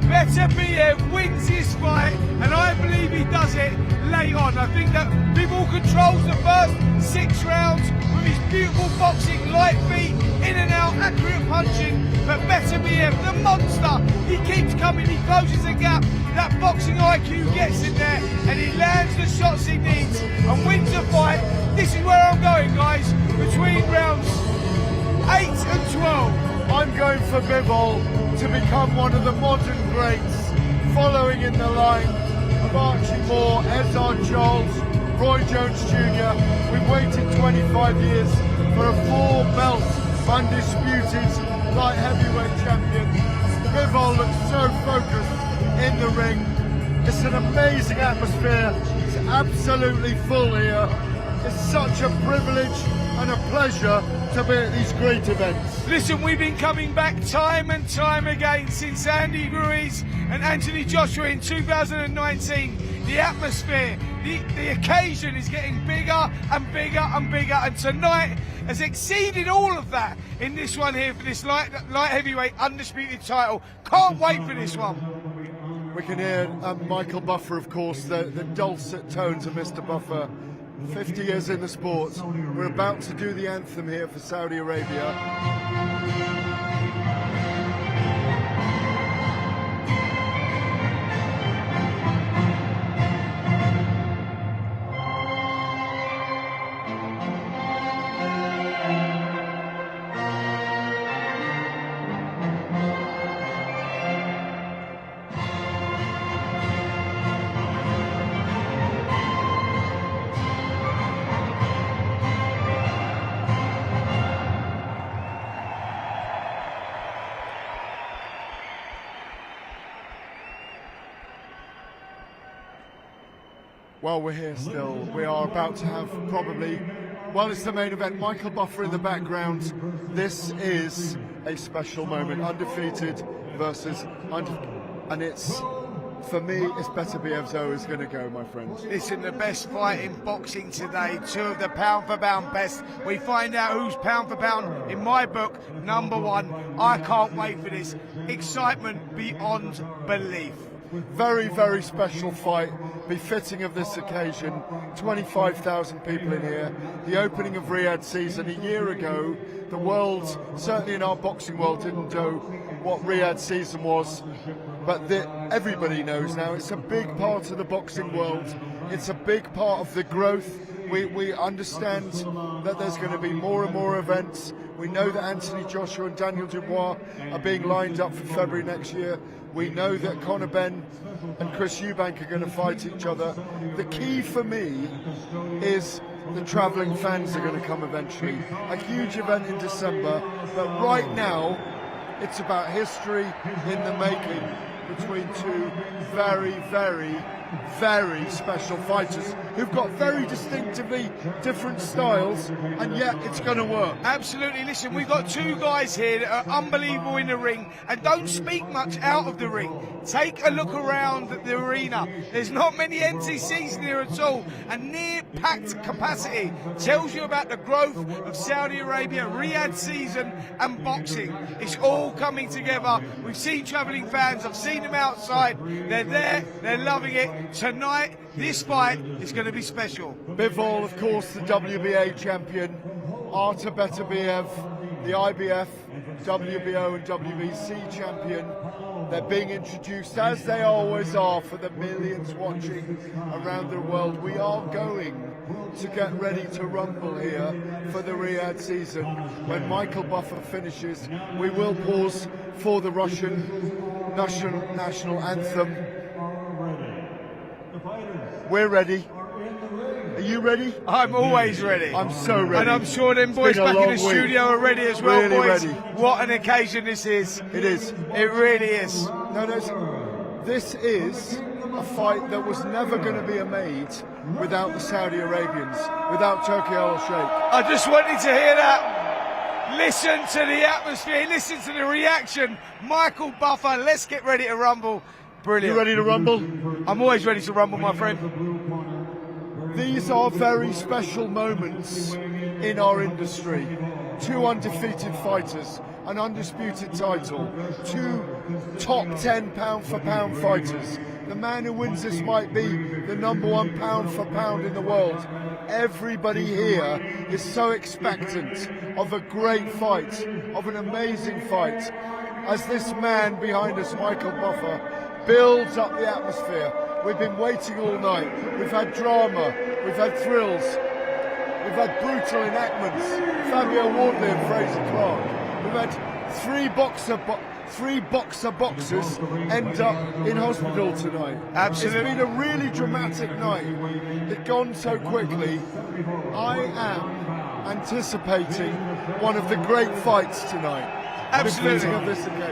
Beterbiev wins his fight, and I believe he does it late on. I think that Bivol controls the first 6 rounds with his beautiful boxing, light feet, in and out, accurate punching. But Beterbiev, the monster, he keeps coming, he closes the gap. That boxing IQ gets in there, and he lands the shots he needs and wins the fight. This is where I'm going, guys, between rounds 8 and 12. I'm going for Bivol to become one of the modern greats, following in the line of Archie Moore, Ezard Charles, Roy Jones Jr. We've waited 25 years for a 4-belt undisputed light heavyweight champion. Bivol looks so focused in the ring. It's an amazing atmosphere. It's absolutely full here. It's such a privilege and a pleasure to be at these great events. Listen, we've been coming back time and time again since Andy Ruiz and Anthony Joshua in 2019. The atmosphere, the occasion is getting bigger and bigger and bigger, and tonight has exceeded all of that in this one here for this light heavyweight undisputed title. Can't wait for this one. We can hear Michael Buffer, of course, the dulcet tones of Mr. Buffer. 50 years in the sport. We're about to do the anthem here for Saudi Arabia. Well, we're here still. We are about to have probably, well, it's the main event. Michael Buffer in the background. This is a special moment. Undefeated versus and it's, for me, it's Beterbiev's is going to go, my friends. Listen, the best fight in boxing today, two of the pound-for-pound best. We find out who's pound-for-pound, in my book, #1. I can't wait for this. Excitement beyond belief. Very, very special fight, befitting of this occasion. 25,000 people in here. The opening of Riyadh season a year ago. The world, certainly in our boxing world, didn't know what Riyadh season was, but everybody knows now. It's a big part of the boxing world. It's a big part of the growth. We understand that there's going to be more and more events. We know that Anthony Joshua and Daniel Dubois are being lined up for February next year. We know that Conor Benn and Chris Eubank are going to fight each other. The key for me is the travelling fans are going to come eventually. A huge event in December, but right now it's about history in the making between two very, very, very special fighters who've got very distinctively different styles, and yet it's going to work. Absolutely. Listen, we've got two guys here that are unbelievable in the ring and don't speak much out of the ring. Take a look around the arena. There's not many empty seats here at all, and near packed capacity tells you about the growth of Saudi Arabia, Riyadh season and boxing. It's all coming together. We've seen travelling fans, I've seen them outside. They're there, they're loving it. Tonight, this fight is going to be special. Bivol, of course, the WBA champion. Artur Beterbiev, the IBF, WBO and WBC champion. They're being introduced, as they always are, for the millions watching around the world. We are going to get ready to rumble here for the Riyadh season. When Michael Buffer finishes, we will pause for the Russian national anthem. We're ready. Are you ready? I'm always ready. I'm so ready. And I'm sure them boys back in the studio are ready as well, really boys. Ready. What an occasion this is. It is. It really is. This is a fight that was never going to be made without the Saudi Arabians, without Turkey al-Sheikh. I just wanted to hear that. Listen to the atmosphere, listen to the reaction. Michael Buffer, let's get ready to rumble. Brilliant. You ready to rumble? I'm always ready to rumble, my friend. These are very special moments in our industry. Two undefeated fighters, an undisputed title, two top 10 pound-for-pound fighters. The man who wins this might be the #1 pound-for-pound in the world. Everybody here is so expectant of a great fight, of an amazing fight, as this man behind us, Michael Buffer, builds up the atmosphere. We've been waiting all night. We've had drama, we've had thrills, we've had brutal enactments. Fabio Wardley and Fraser Clarke. We've had three boxers end up in hospital tonight. Absolutely. It's been a really dramatic night. It's gone so quickly. I am anticipating one of the great fights tonight. Absolutely.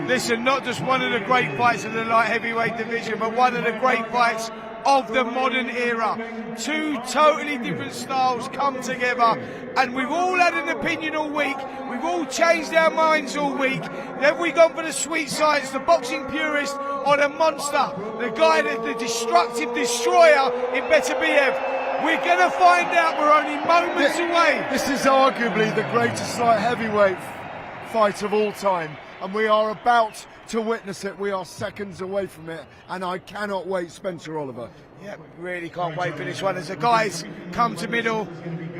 Listen, not just one of the great fights of the light heavyweight division, but one of the great fights of the modern era. Two totally different styles come together, and we've all had an opinion all week. We've all changed our minds all week. Have we gone for the sweet science, the boxing purist, or the monster, the guy that's the destructive destroyer in Beterbiev? We're going to find out. We're only moments away. This is arguably the greatest light heavyweight fight of all time, and we are about to witness it. We are seconds away from it, and I cannot wait. Spencer Oliver. Yeah, we really can't wait for this one. As the guys come to middle,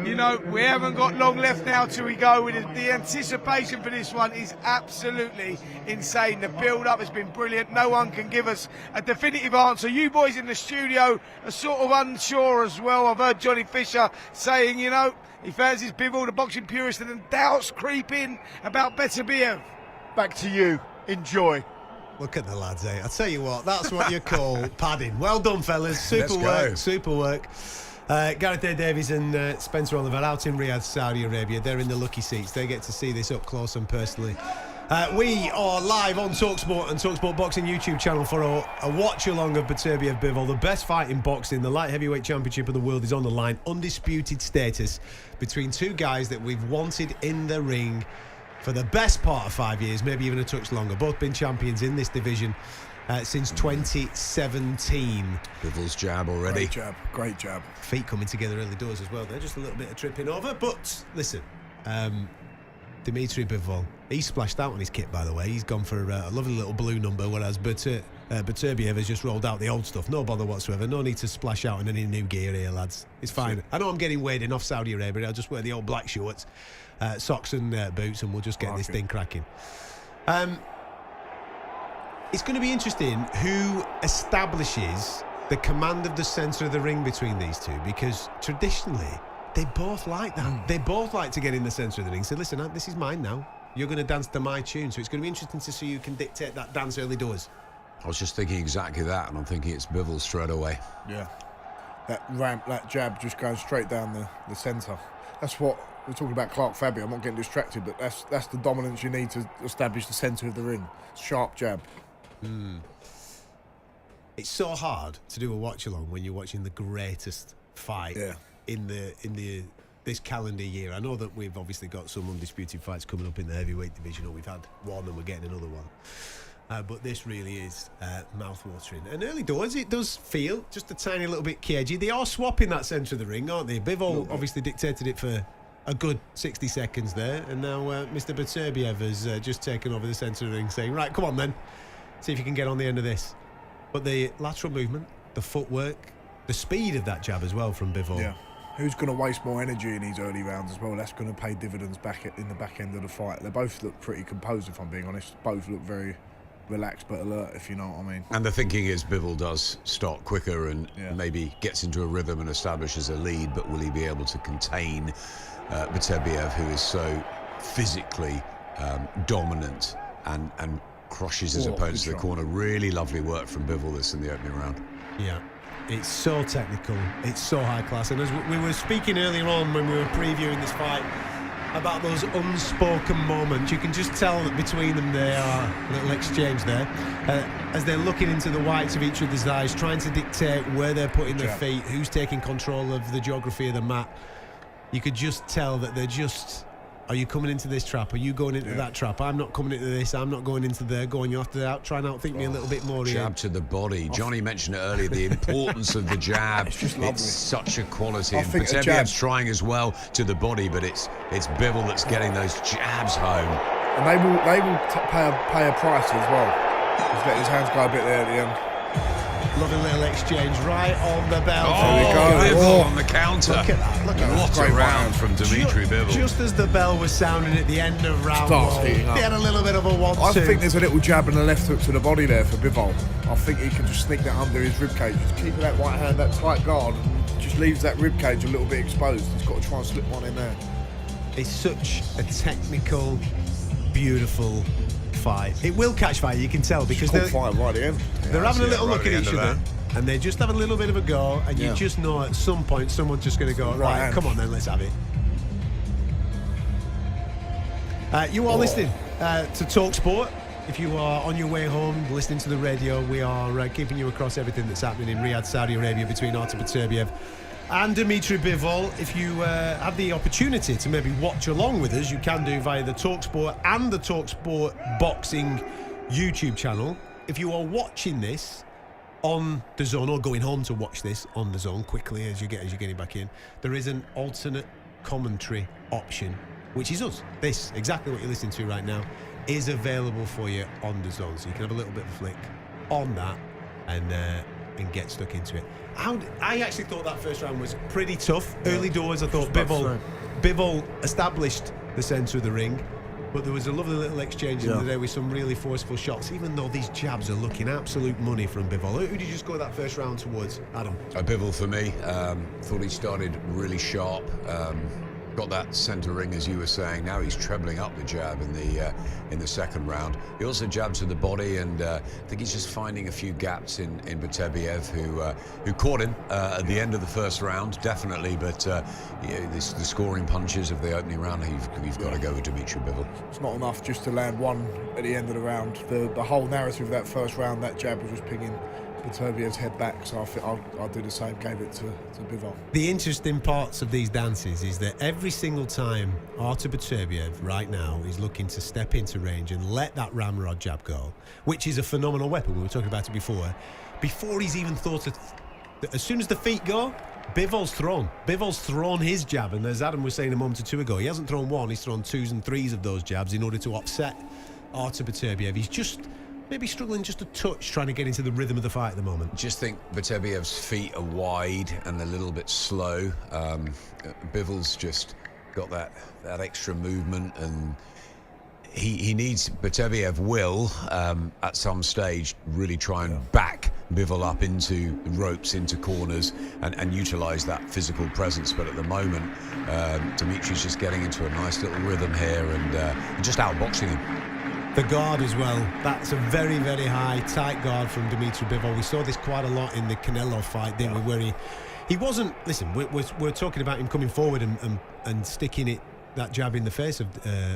you know, we haven't got long left now till we go. The anticipation for this one is absolutely insane. The build-up has been brilliant. No one can give us a definitive answer. You boys in the studio are sort of unsure as well. I've heard Johnny Fisher saying, you know, he fancies Bivol, the boxing purist, and then doubts creep in about Beterbiev. Back to you. Enjoy. Look at the lads, eh? I tell you what, that's what you call padding. Well done, fellas. Super Let's work, go. super work. Gareth A Davies and Spencer Oliver out in Riyadh, Saudi Arabia. They're in the lucky seats. They get to see this up close and personally. We are live on talkSPORT and talkSPORT Boxing YouTube channel for a watch-along of BeterbievBivol. The best fight in boxing, the light heavyweight championship of the world is on the line. Undisputed status between two guys that we've wanted in the ring for the best part of 5 years, maybe even a touch longer. Both been champions in this division since 2017. Bivol's jab already. Great jab. Feet coming together early doors as well. They're just a little bit of tripping over. But listen, Dmitry Bivol, he splashed out on his kit, by the way. He's gone for a lovely little blue number, whereas Beterbiev has just rolled out the old stuff. No bother whatsoever. No need to splash out in any new gear here, lads. It's fine. I know I'm getting weighed in off Saudi Arabia. I'll just wear the old black shorts, socks and boots, and we'll just get this thing cracking. It's going to be interesting who establishes the command of the centre of the ring between these two, because traditionally they both like that. They both like to get in the centre of the ring. So listen, this is mine now. You're going to dance to my tune. So it's going to be interesting to see who can dictate that dance early doors. I was just thinking exactly that, and I'm thinking it's Bivol straight away. Yeah. That ramp, that jab just going straight down the centre. That's what we're talking about, Clarke Fabio. I'm not getting distracted, but that's the dominance you need to establish the centre of the ring. Sharp jab. It's so hard to do a watch along when you're watching the greatest fight in this calendar year. I know that we've obviously got some undisputed fights coming up in the heavyweight division, or we've had one and we're getting another one. But this really is mouth-watering. And early doors, it does feel just a tiny little bit cagey. They are swapping that centre of the ring, aren't they? Bivol obviously dictated it for a good 60 seconds there, and now Mr. Beterbiev has just taken over the centre of the ring, saying, right, come on then, see if you can get on the end of this. But the lateral movement, the footwork, the speed of that jab as well from Bivol. Yeah. Who's going to waste more energy in these early rounds as well? That's going to pay dividends in the back end of the fight. They both look pretty composed, if I'm being honest. Both look very relaxed but alert, if you know what I mean. And the thinking is Bivol does start quicker and maybe gets into a rhythm and establishes a lead, but will he be able to contain Beterbiev, who is so physically dominant and crushes his opponents to the corner? Really lovely work from Bivol this in the opening round. Yeah, it's so technical, it's so high class. And as we were speaking earlier on when we were previewing this fight about those unspoken moments, you can just tell that between them there are a little exchange there as they're looking into the whites of each other's eyes, trying to dictate where they're putting their feet, who's taking control of the geography of the mat. You could just tell that they're just, are you coming into this trap? Are you going into that trap? I'm not coming into this. I'm not going into there. Going, you have to try and outthink me a little bit more here. Jab to the body. Johnny mentioned it earlier, the importance of the jab. It's just lovely. It's such a quality. And Beterbiev's trying as well to the body, but it's Bivol that's getting those jabs home. And they will pay a price as well. He's let his hands go a bit there at the end. Lovely little exchange right on the bell. Bivol on the counter. Look at that. Look at that. What a round from Dmitry Bivol. Just as the bell was sounding at the end of round one, he had a little bit of a 1-2. I think there's a little jab and a left hook to the body there for Bivol. I think he can just sneak that under his ribcage. Just keeping that right hand, that tight guard, and just leaves that ribcage a little bit exposed. He's got to try and slip one in there. It's such a technical, beautiful fight. It will catch fire, you can tell, because they're having a little look at each other and they just have a little bit of a go, and you just know at some point someone's just going to go, right, come on then, let's have it. You are listening to talkSPORT. If you are on your way home listening to the radio, we are keeping you across everything that's happening in Riyadh, Saudi Arabia, between Artur Beterbiev and Dmitry Bivol. If you have the opportunity to maybe watch along with us, you can do via the talkSPORT and the talkSPORT Boxing YouTube channel. If you are watching this on the zone, or going home to watch this on the zone quickly as you're getting back in, there is an alternate commentary option, which is us. This, exactly what you're listening to right now, is available for you on the zone, so you can have a little bit of a flick on that and get stuck into it. I actually thought that first round was pretty tough. Early doors, I thought Bivol established the centre of the ring, but there was a lovely little exchange in the day with some really forceful shots, even though these jabs are looking absolute money from Bivol. Who did you just go that first round towards, Adam? Bivol for me. Thought he started really sharp. Got that centre ring, as you were saying. Now he's trebling up the jab in the second round. He also jabs to the body, and I think he's just finding a few gaps in Beterbiev, who caught him at the end of the first round, definitely. But the scoring punches of the opening round, you've got to go with Dmitry Bivol. It's not enough just to land one at the end of the round. The whole narrative of that first round, that jab was just pinging Beterbiev's head back, so I think I'll do the same. Gave it to Bivol. The interesting parts of these dances is that every single time Artur Beterbiev right now is looking to step into range and let that ramrod jab go, which is a phenomenal weapon. We were talking about it before he's even thought of. As soon as the feet go, Bivol's thrown his jab, and as Adam was saying a moment or two ago, he hasn't thrown one, he's thrown 2s and 3s of those jabs in order to offset Artur Beterbiev. He's just maybe struggling just a touch trying to get into the rhythm of the fight at the moment. Just think Beterbiev's feet are wide and a little bit slow. Bivol's just got that extra movement, and he needs, Beterbiev will at some stage really try and back Bivol up into ropes, into corners, and utilise that physical presence. But at the moment, Dmitry's just getting into a nice little rhythm here and just outboxing him. The guard as well. That's a very, very high, tight guard from Dmitry Bivol. We saw this quite a lot in the Canelo fight, didn't we? Where he wasn't. Listen, we're talking about him coming forward and sticking that jab in the face of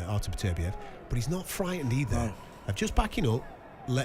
Artur Beterbiev, but he's not frightened either. No. Of just backing up,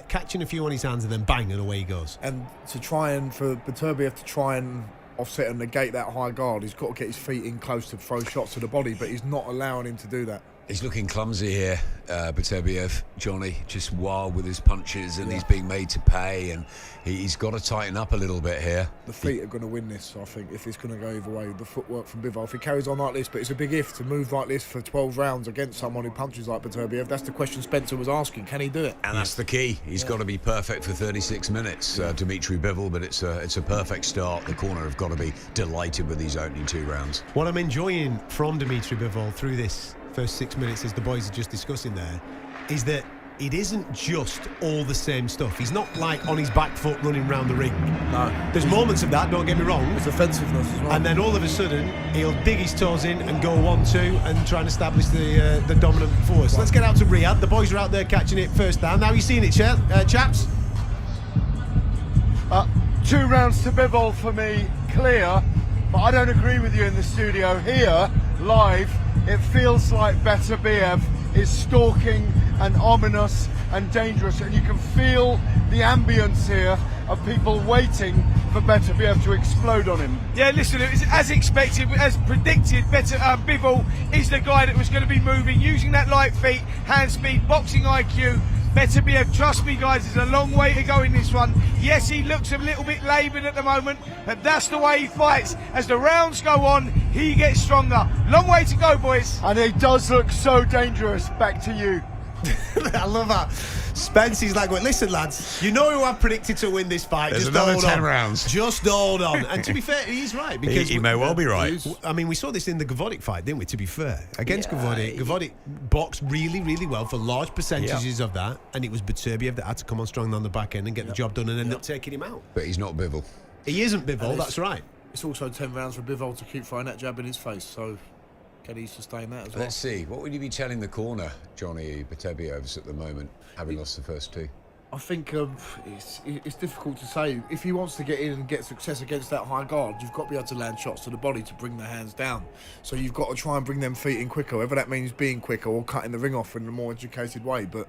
catching a few on his hands, and then bang, and away he goes. And for Beterbiev to try and offset and negate that high guard, he's got to get his feet in close to throw shots to the body, but he's not allowing him to do that. He's looking clumsy here, Beterbiev, Johnny, just wild with his punches, and he's being made to pay, and he's got to tighten up a little bit here. The feet are going to win this, I think, if it's going to go either way. The footwork from Bivol, if he carries on like this, but it's a big if to move like this for 12 rounds against someone who punches like Beterbiev. That's the question Spencer was asking. Can he do it? And that's the key. He's got to be perfect for 36 minutes, Dmitry Bivol, but it's a perfect start. The corner have got to be delighted with these opening 2 rounds. What I'm enjoying from Dmitry Bivol through this first 6 minutes, as the boys are just discussing there, is that it isn't just all the same stuff. He's not like on his back foot running around the ring. No. There's moments of that, don't get me wrong. There's offensiveness as well. And then all of a sudden, he'll dig his toes in and go 1-2 and try and establish the dominant force. Let's get out to Riyadh. The boys are out there catching it first down. Now you've seen it, chaps. 2 rounds to Bivol for me, clear, but I don't agree with you in the studio. Here, live, it feels like Beterbiev is stalking and ominous and dangerous, and you can feel the ambience here of people waiting for Beterbiev to explode on him. Yeah, listen, it was as expected, as predicted. Bivol is the guy that was going to be moving, using that light feet, hand speed, boxing IQ. Beterbiev, trust me guys, there's a long way to go in this one. Yes, he looks a little bit laboured at the moment, but that's the way he fights. As the rounds go on, he gets stronger. Long way to go, boys. And he does look so dangerous. Back to you. I love that. Spencer's like, well, listen, lads, you know who I've predicted to win this fight. There's just another hold 10 on. rounds. Just hold on. And to be fair, he's right. Because he may well be right. I mean, we saw this in the Gvodic fight, didn't we, to be fair? Against Gvodic. Gvodic boxed really, really well for large percentages of that, and it was Beterbiev that had to come on strong on the back end and get the job done and end up taking him out. But he's not Bivol. He isn't Bivol, that's right. It's also 10 rounds for Bivol to keep throwing that jab in his face, so can he sustain that as well? Let's see. What would you be telling the corner, Johnny Beterbiev's at the moment, having lost the first 2? I think it's difficult to say. If he wants to get in and get success against that high guard, you've got to be able to land shots to the body to bring the hands down. So you've got to try and bring them feet in quicker, whether that means being quicker or cutting the ring off in a more educated way. But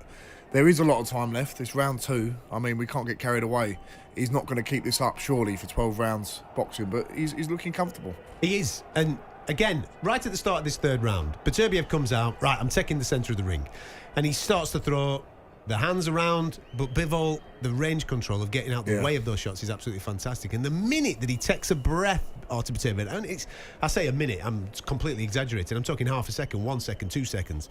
there is a lot of time left. It's round 2. I mean, we can't get carried away. He's not going to keep this up, surely, for 12 rounds boxing, but he's looking comfortable. He is. And again, right at the start of this 3rd round, Beterbiev comes out, right, I'm taking the centre of the ring. And he starts to throw the hands around, but Bivol, the range control of getting out the way of those shots is absolutely fantastic. And the minute that he takes a breath, Artur Beterbiev, and I say a minute, I'm completely exaggerating, I'm talking half a second, 1 second, 2 seconds.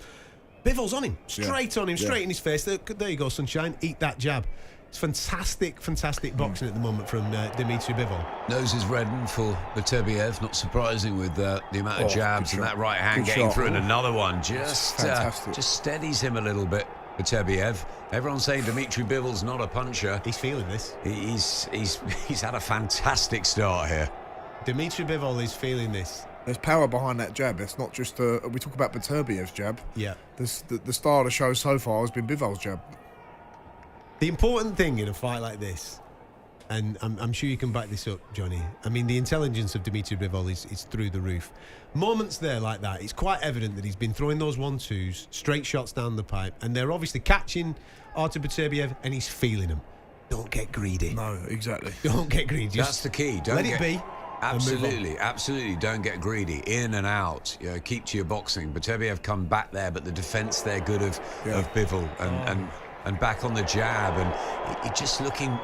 Bivol's on him, straight on him, straight in his face. There you go, sunshine, eat that jab. It's fantastic boxing at the moment from Dmitry Bivol. Nose is reddened for Beterbiev, not surprising with the amount of jabs and that right hand getting through, and another one just steadies him a little bit. Beterbiev. Everyone's saying Dmitry Bivol's not a puncher. He's feeling this. He's had a fantastic start here. Dmitry Bivol is feeling this. There's power behind that jab. It's not just we talk about Beterbiev's jab. Yeah. The star of the show so far has been Bivol's jab. The important thing in a fight like this, and I'm sure you can back this up, Johnny, I mean, the intelligence of Dmitry Bivol is through the roof. Moments there like that, it's quite evident that he's been throwing those 1-2s, straight shots down the pipe, and they're obviously catching Artur Beterbiev, and he's feeling them. don't get greedy. No, exactly. Don't get greedy. That's the key. Don't let it be. Absolutely, absolutely. Don't get greedy. In and out. You know, keep to your boxing. Beterbiev come back there, but the defence there good of Bivol and back on the jab, and he just looking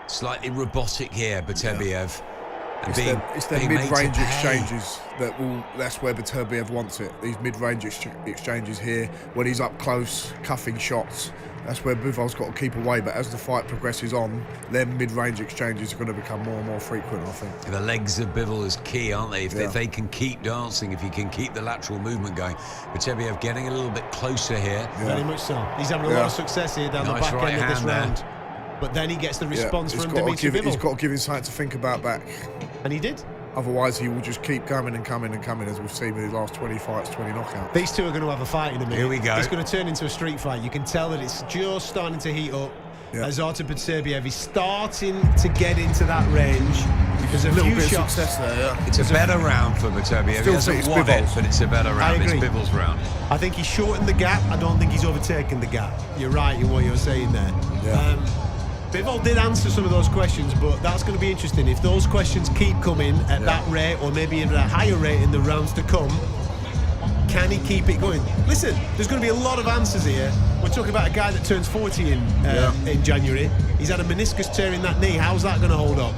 slightly robotic here, Beterbiev. It's their mid-range exchanges that's where Beterbiev wants it. These mid-range exchanges here, when he's up close, cuffing shots. That's where Bivol's got to keep away. But as the fight progresses on, then mid-range exchanges are going to become more and more frequent, I think. The legs of Bivol is key, aren't they? If they can keep dancing, if he can keep the lateral movement going. Beterbiev getting a little bit closer here. Very much so. He's having a lot of success here down the back end of this round. But then he gets the response from Dmitry Bivol. He's got to give him something to think about back. And he did. Otherwise, he will just keep coming and coming and coming, as we've seen with his last 20 fights, 20 knockouts. These two are going to have a fight in a minute. Here we go. It's going to turn into a street fight. You can tell that it's just starting to heat up. As Artur Beterbiev is starting to get into that range. There's a few shots. Success there, It's a better round for Beterbiev. He hasn't won it, but it's a better round. It's Bivol's round. I think he's shortened the gap. I don't think he's overtaken the gap. You're right in what you're saying there. Bivol did answer some of those questions, but that's going to be interesting. If those questions keep coming at that rate, or maybe at a higher rate in the rounds to come, can he keep it going? Listen, there's going to be a lot of answers here. We're talking about a guy that turns 40 in January. He's had a meniscus tear in that knee. How's that going to hold up?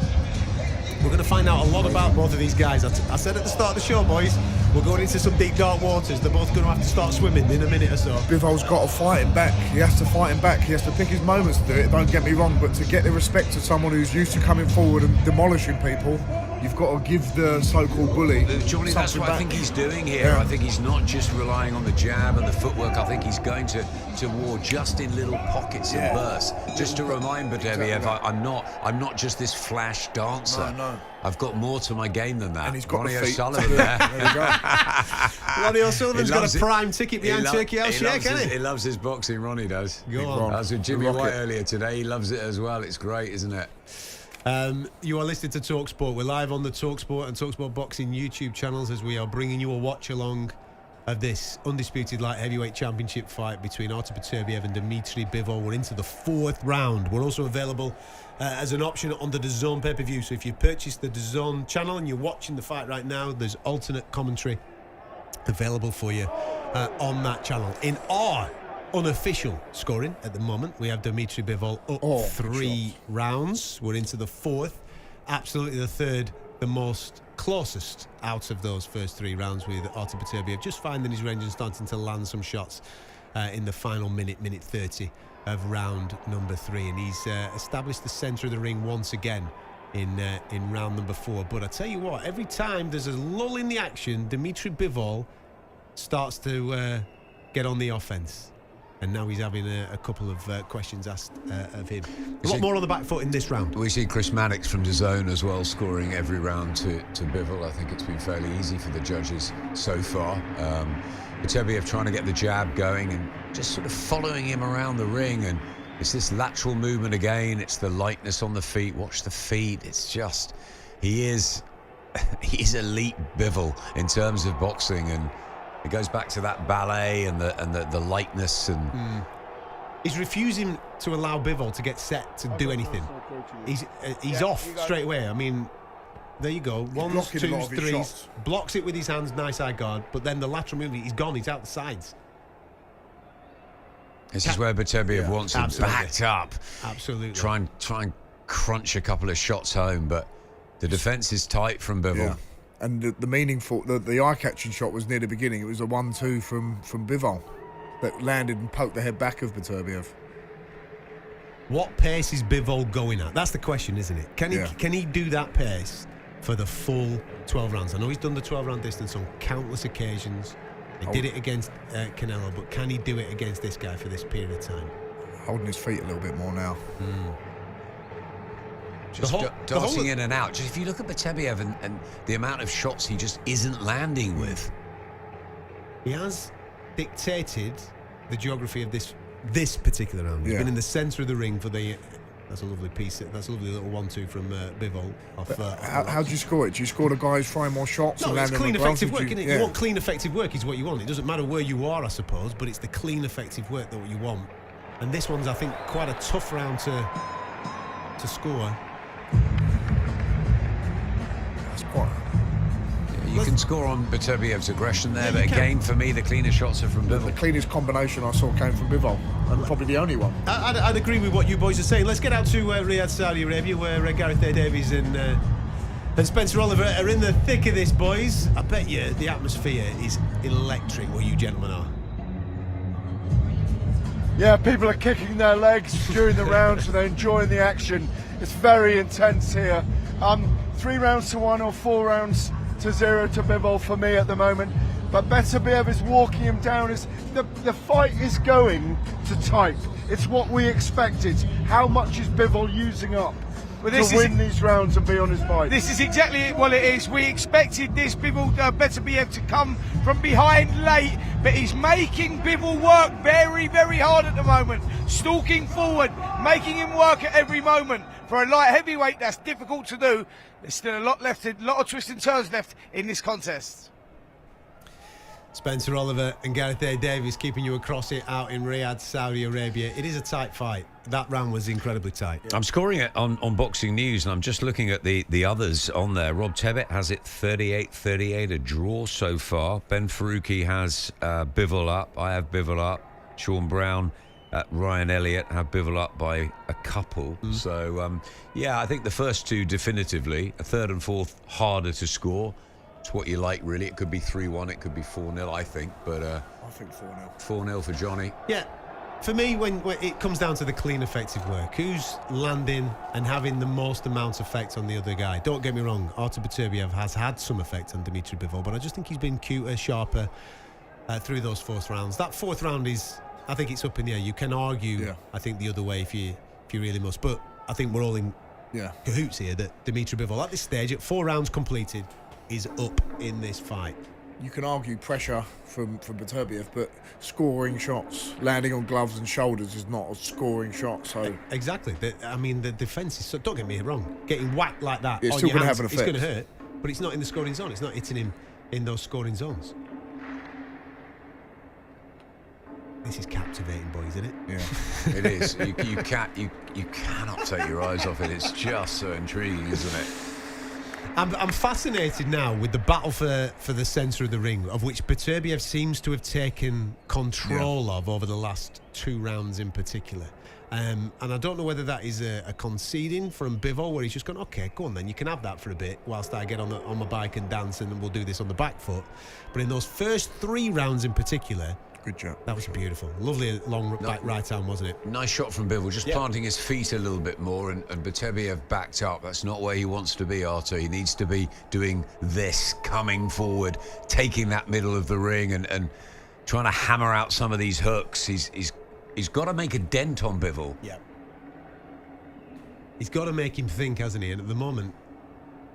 We're going to find out a lot about both of these guys. I said at the start of the show, boys, we're going into some deep, dark waters. They're both going to have to start swimming in a minute or so. Bivol's got to fight him back. He has to fight him back. He has to pick his moments to do it, don't get me wrong, but to get the respect of someone who's used to coming forward and demolishing people, you've got to give the so-called bully Johnny, that's what I think he's doing here. I think he's not just relying on the jab and the footwork. I think he's going to war just in little pockets and bursts. Just to remind Beterbiev, I'm not just this flash dancer. No. I've got more to my game than that. And he's got Ronnie the feet. O'Sullivan there. There you go. Ronnie O'Sullivan's got a prime ticket behind Turkey House Shake, hasn't he? He loves his boxing, Ronnie does. Go on. I was with Jimmy White earlier today. He loves it as well. It's great, isn't it? You are listening to talkSPORT. We're live on the talkSPORT and talkSPORT Boxing YouTube channels as we are bringing you a watch along of this undisputed light heavyweight championship fight between Artur Beterbiev and Dmitry Bivol. We're into the 4th round. We're also available as an option on the DAZN pay-per-view. So if you purchase the DAZN channel and you're watching the fight right now, there's alternate commentary available for you on that channel. In our unofficial scoring at the moment, we have Dmitry Bivol up 3 rounds. We're into the 4th. Absolutely the 3rd, the most closest out of those first 3 rounds, with Artur Beterbiev just finding his range and starting to land some shots in the final minute 30 of round number 3. And he's established the centre of the ring once again in round number 4. But I tell you what, every time there's a lull in the action, Dmitry Bivol starts to get on the offence. And now he's having a couple of questions asked of him. A lot more on the back foot in this round. We see Chris Mannix from DAZN as well, scoring every round to Bivol. I think it's been fairly easy for the judges so far. Beterbiev trying to get the jab going and just sort of following him around the ring. And it's this lateral movement again. It's the lightness on the feet. Watch the feet. It's just, he's elite Bivol in terms of boxing. And it goes back to that ballet and the lightness and he's refusing to allow Bivol to get set to do anything. He's off straight away. I mean, there you go. 1s, 2s, 3s. Blocks it with his hands, nice eye guard. But then the lateral movement, he's gone. He's out the sides. This is where Beterbiev wants him backed up. Absolutely. Try and crunch a couple of shots home, but the defence is tight from Bivol. Yeah. And the meaningful, the eye-catching shot was near the beginning. It was a 1-2 from Bivol that landed and poked the head back of Beterbiev. What pace is Bivol going at? That's the question, isn't it? Can he do that pace for the full 12 rounds? I know he's done the 12-round distance on countless occasions. He did it against Canelo, but can he do it against this guy for this period of time? Holding his feet a little bit more now. Just darting in and out. Just if you look at Beterbiev and the amount of shots he just isn't landing with. He has dictated the geography of this particular round. He's been in the centre of the ring for the... That's a lovely piece. That's a lovely little 1-2 from Bivol. How do you score it? Do you score the guy who's throwing more shots? No, and it's clean, effective work, isn't it? Yeah. You want clean, effective work is what you want. It doesn't matter where you are, I suppose, but it's the clean, effective work that you want. And this one's, I think, quite a tough round to to score. That's quite... You can score on Beterbiev's aggression there, but again, for me, the cleaner shots are from Bivol. The cleanest combination I saw came from Bivol, and probably the only one. I'd agree with what you boys are saying. Let's get out to Riyadh, Saudi Arabia, where Gareth A Davies and Spencer Oliver are in the thick of this, boys. I bet you the atmosphere is electric where you gentlemen are. Yeah, people are kicking their legs during the rounds and they're enjoying the action. It's very intense here. 3 rounds to 1 or 4 rounds to 0 to Bivol for me at the moment. But Beterbiev is walking him down. The fight is going to type. It's what we expected. How much is Bivol using up to win these rounds and be on his bike? This is exactly what it is. We expected this Beterbiev to come from behind late, but he's making Bivol work very, very hard at the moment. Stalking forward, making him work at every moment. For a light heavyweight, that's difficult to do. There's still a lot left, a lot of twists and turns left in this contest. Spencer Oliver and Gareth A Davies keeping you across it out in Riyadh, Saudi Arabia. It is a tight fight. That round was incredibly tight. I'm scoring it on Boxing News, and I'm just looking at the others on there. Rob Tebbett has it 38-38, a draw so far. Ben Faruqi has Bivol up. I have Bivol up. Sean Brown, Ryan Elliott have Bivol up by a couple. So, yeah, I think the first two definitively. A third and fourth harder to score. It's what you like, really. It could be 3-1, it could be 4-0, I think. But I think 4-0. 4-0 for Johnny. Yeah. For me, when it comes down to the clean, effective work, who's landing and having the most amount of effect on the other guy? Don't get me wrong, Artur Beterbiev has had some effect on Dmitry Bivol, but I just think he's been cuter, sharper through those fourth rounds. That fourth round is, I think it's up in the air. You can argue, I think, the other way if you really must. But I think we're all in cahoots here that Dmitry Bivol, at this stage, at 4 rounds completed, is up in this fight. You can argue pressure from Beterbiev, but scoring shots, landing on gloves and shoulders is not a scoring shot. So exactly. I mean, the defence is. So don't get me wrong. Getting whacked like that, it's still going to have an effect. It's going to hurt, but it's not in the scoring zone. It's not hitting him in those scoring zones. This is captivating, boys, isn't it? Yeah, it is. You cannot take your eyes off it. It's just so intriguing, isn't it? I'm fascinated now with the battle for the centre of the ring, of which Beterbiev seems to have taken control of over the last 2 rounds in particular. And I don't know whether that is a conceding from Bivol, where he's just gone, okay, go on then, you can have that for a bit whilst I get on my bike and dance, and we'll do this on the back foot. But in those first 3 rounds in particular, good job. That was beautiful. Lovely long right arm, wasn't it? Nice shot from Bivol, just planting his feet a little bit more, and Beterbiev backed up. That's not where he wants to be, Artur. He needs to be doing this, coming forward, taking that middle of the ring and trying to hammer out some of these hooks. He's got to make a dent on Bivol. Yeah. He's got to make him think, hasn't he? And at the moment,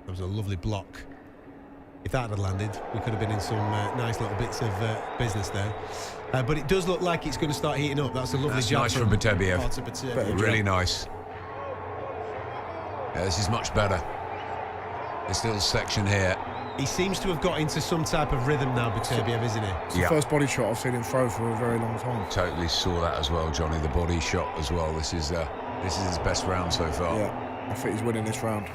that was a lovely block. If that had landed, we could have been in some nice little bits of business there. But it does look like it's going to start heating up. That's a lovely job. Nice from Beterbiev. Really nice. Yeah, this is much better. This little section here. He seems to have got into some type of rhythm now, Beterbiev, isn't he? It's the first body shot I've seen him throw for a very long time. Totally saw that as well, Johnny. The body shot as well. This is his best round so far. Yeah, I think he's winning this round.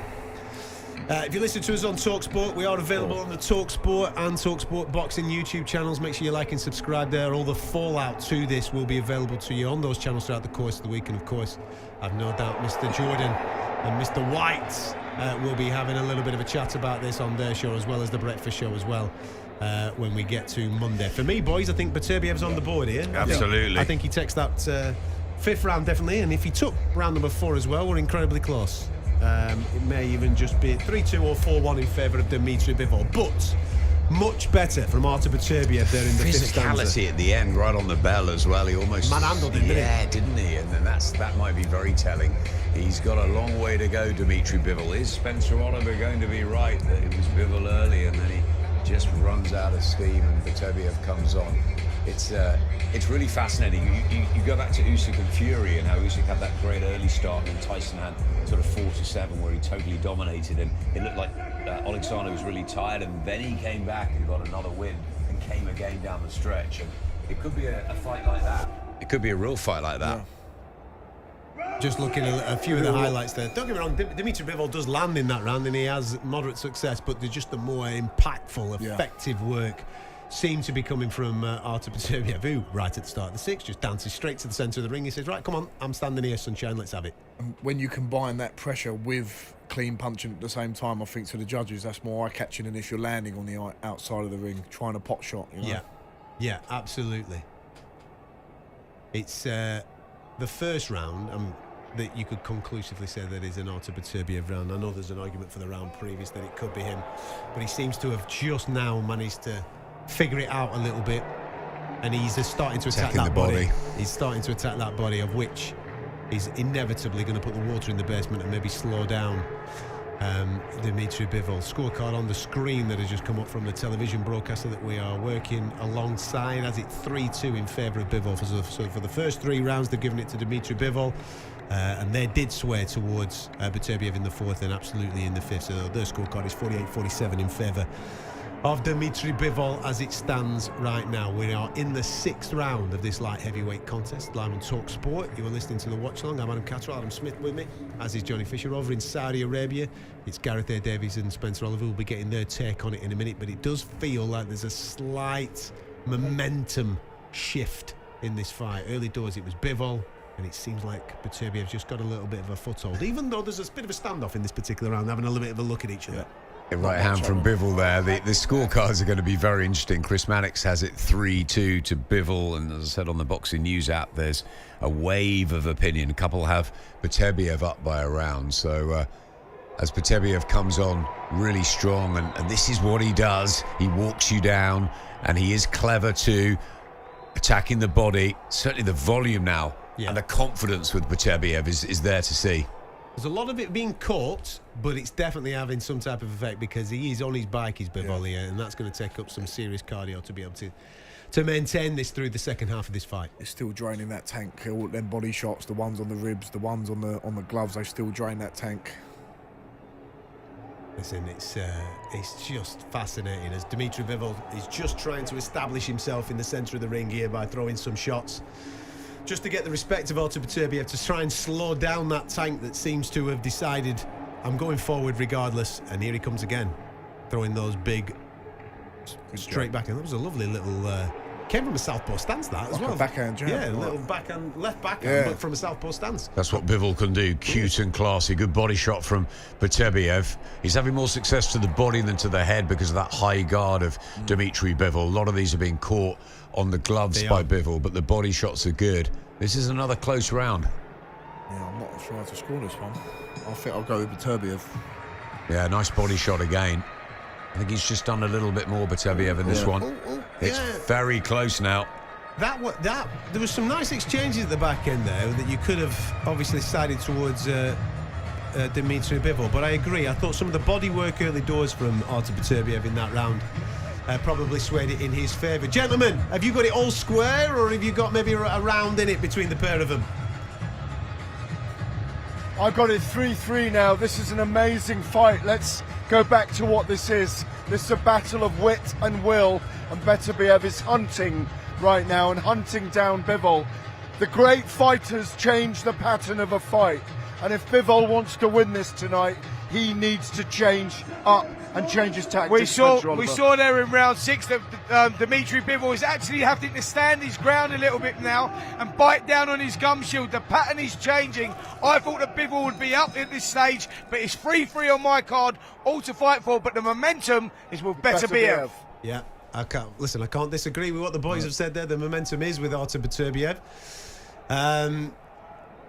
If you listen to us on talkSPORT, we are available on the talkSPORT and talkSPORT Boxing YouTube channels. Make sure you like and subscribe there. All the fallout to this will be available to you on those channels throughout the course of the week. And of course, I've no doubt Mr. Jordan and Mr. White will be having a little bit of a chat about this on their show, as well as the breakfast show as well, when we get to Monday. For me, boys, I think Beterbiev's on the board here. Absolutely. I think he takes that 5th round, definitely. And if he took round number 4 as well, we're incredibly close. It may even just be 3-2 or 4-1 in favour of Dmitry Bivol, but much better from Artur Beterbiev there in the 5th stanza. Physicality at the end, right on the bell as well. He almost manhandled him, didn't he? And then that might be very telling. He's got a long way to go, Dmitry Bivol. Is Spencer Oliver going to be right that it was Bivol early and then he just runs out of steam and Beterbiev comes on? It's really fascinating. You go back to Usyk and Fury and how Usyk had that great early start, and Tyson had sort of 4-7 where he totally dominated, and it looked like Alexander was really tired, and then he came back and got another win and came again down the stretch. And it could be a fight like that. It could be a real fight like that. Just looking at a few of the highlights there. Don't get me wrong, Dmitry Bivol does land in that round and he has moderate success, but just the more impactful, effective work seemed to be coming from Artur Beterbiev, who, right at the start of the sixth, just dances straight to the centre of the ring. He says, right, come on, I'm standing here, sunshine, let's have it. When you combine that pressure with clean punching at the same time, I think to the judges, that's more eye-catching than if you're landing on the outside of the ring, trying a pot shot. You know? Yeah, absolutely. It's the first round that you could conclusively say that is an Artur Beterbiev round. I know there's an argument for the round previous that it could be him, but he seems to have just now managed to figure it out a little bit, and he's starting to attack that body. He's starting to attack that body, of which he's inevitably going to put the water in the basement and maybe slow down Dmitry Bivol. Scorecard on the screen that has just come up from the television broadcaster that we are working alongside, has it 3-2 in favour of Bivol. So for the first 3 rounds, they've given it to Dmitry Bivol, and they did sway towards Beterbiev in the fourth and absolutely in the fifth. So their scorecard is 48-47 in favour of Dmitry Bivol as it stands right now. We are in the 6th round of this light heavyweight contest, live on talkSPORT. You are listening to the watch along. I'm Adam Catterall, Adam Smith with me, as is Johnny Fisher. Over in Saudi Arabia, it's Gareth A Davies and Spencer Oliver. We'll be getting their take on it in a minute, but it does feel like there's a slight momentum shift in this fight. Early doors it was Bivol, and it seems like Beterbiev's just got a little bit of a foothold, even though there's a bit of a standoff in this particular round, having a little bit of a look at each other. Right hand from Bivol there. The scorecards are going to be very interesting. Chris Mannix has it 3-2 to Bivol, and as I said on the Boxing News app, there's a wave of opinion. A couple have Beterbiev up by a round. So as Beterbiev comes on really strong, and this is what he does. He walks you down, and he is clever too, attacking the body. Certainly the volume now and the confidence with Beterbiev is there to see. There's a lot of it being caught, but it's definitely having some type of effect because he is on his bike, he's Bivol here, and that's going to take up some serious cardio to be able to maintain this through the second half of this fight. It's still draining that tank. All them body shots, the ones on the ribs, the ones on the gloves, they still drain that tank. Listen, it's just fascinating as Dmitry Bivol is just trying to establish himself in the centre of the ring here by throwing some shots, just to get the respect of Artur Beterbiev, to try and slow down that tank that seems to have decided, I'm going forward regardless. And here he comes again, throwing those big straight backhand. That was a lovely little came from a southpaw stance, that as like well. A backhand jab. Yeah, a little backhand, left backhand, but from a southpaw stance. That's what Bivol can do. Cute and classy. Good body shot from Beterbiev. He's having more success to the body than to the head because of that high guard of Dmitry Bivol. A lot of these are being caught on the gloves by Bivol, but the body shots are good. This is another close round. Yeah, I'm not sure how to score this one. I think I'll go with Beterbiev. Yeah, nice body shot again. I think he's just done a little bit more, Beterbiev, in this one. It's very close now. There was some nice exchanges at the back end there that you could have obviously sided towards Dmitry Bivol, but I agree. I thought some of the body work early doors from Artur Beterbiev in that round probably swayed it in his favour. Gentlemen, have you got it all square, or have you got maybe a round in it between the pair of them? I've got it 3-3 now. This is an amazing fight. Let's go back to what this is. This is a battle of wit and will, and Beterbiev is hunting right now and hunting down Bivol. The great fighters change the pattern of a fight, and if Bivol wants to win this tonight, he needs to change up and change his tactics. We saw there in round 6 that Dmitry Bivol is actually having to stand his ground a little bit now and bite down on his gum shield. The pattern is changing. I thought that Bivol would be up at this stage, but it's 3-3 on my card, all to fight for, but the momentum is with Beterbiev. Yeah, I can't disagree with what the boys have said there. The momentum is with Artur Beterbiev.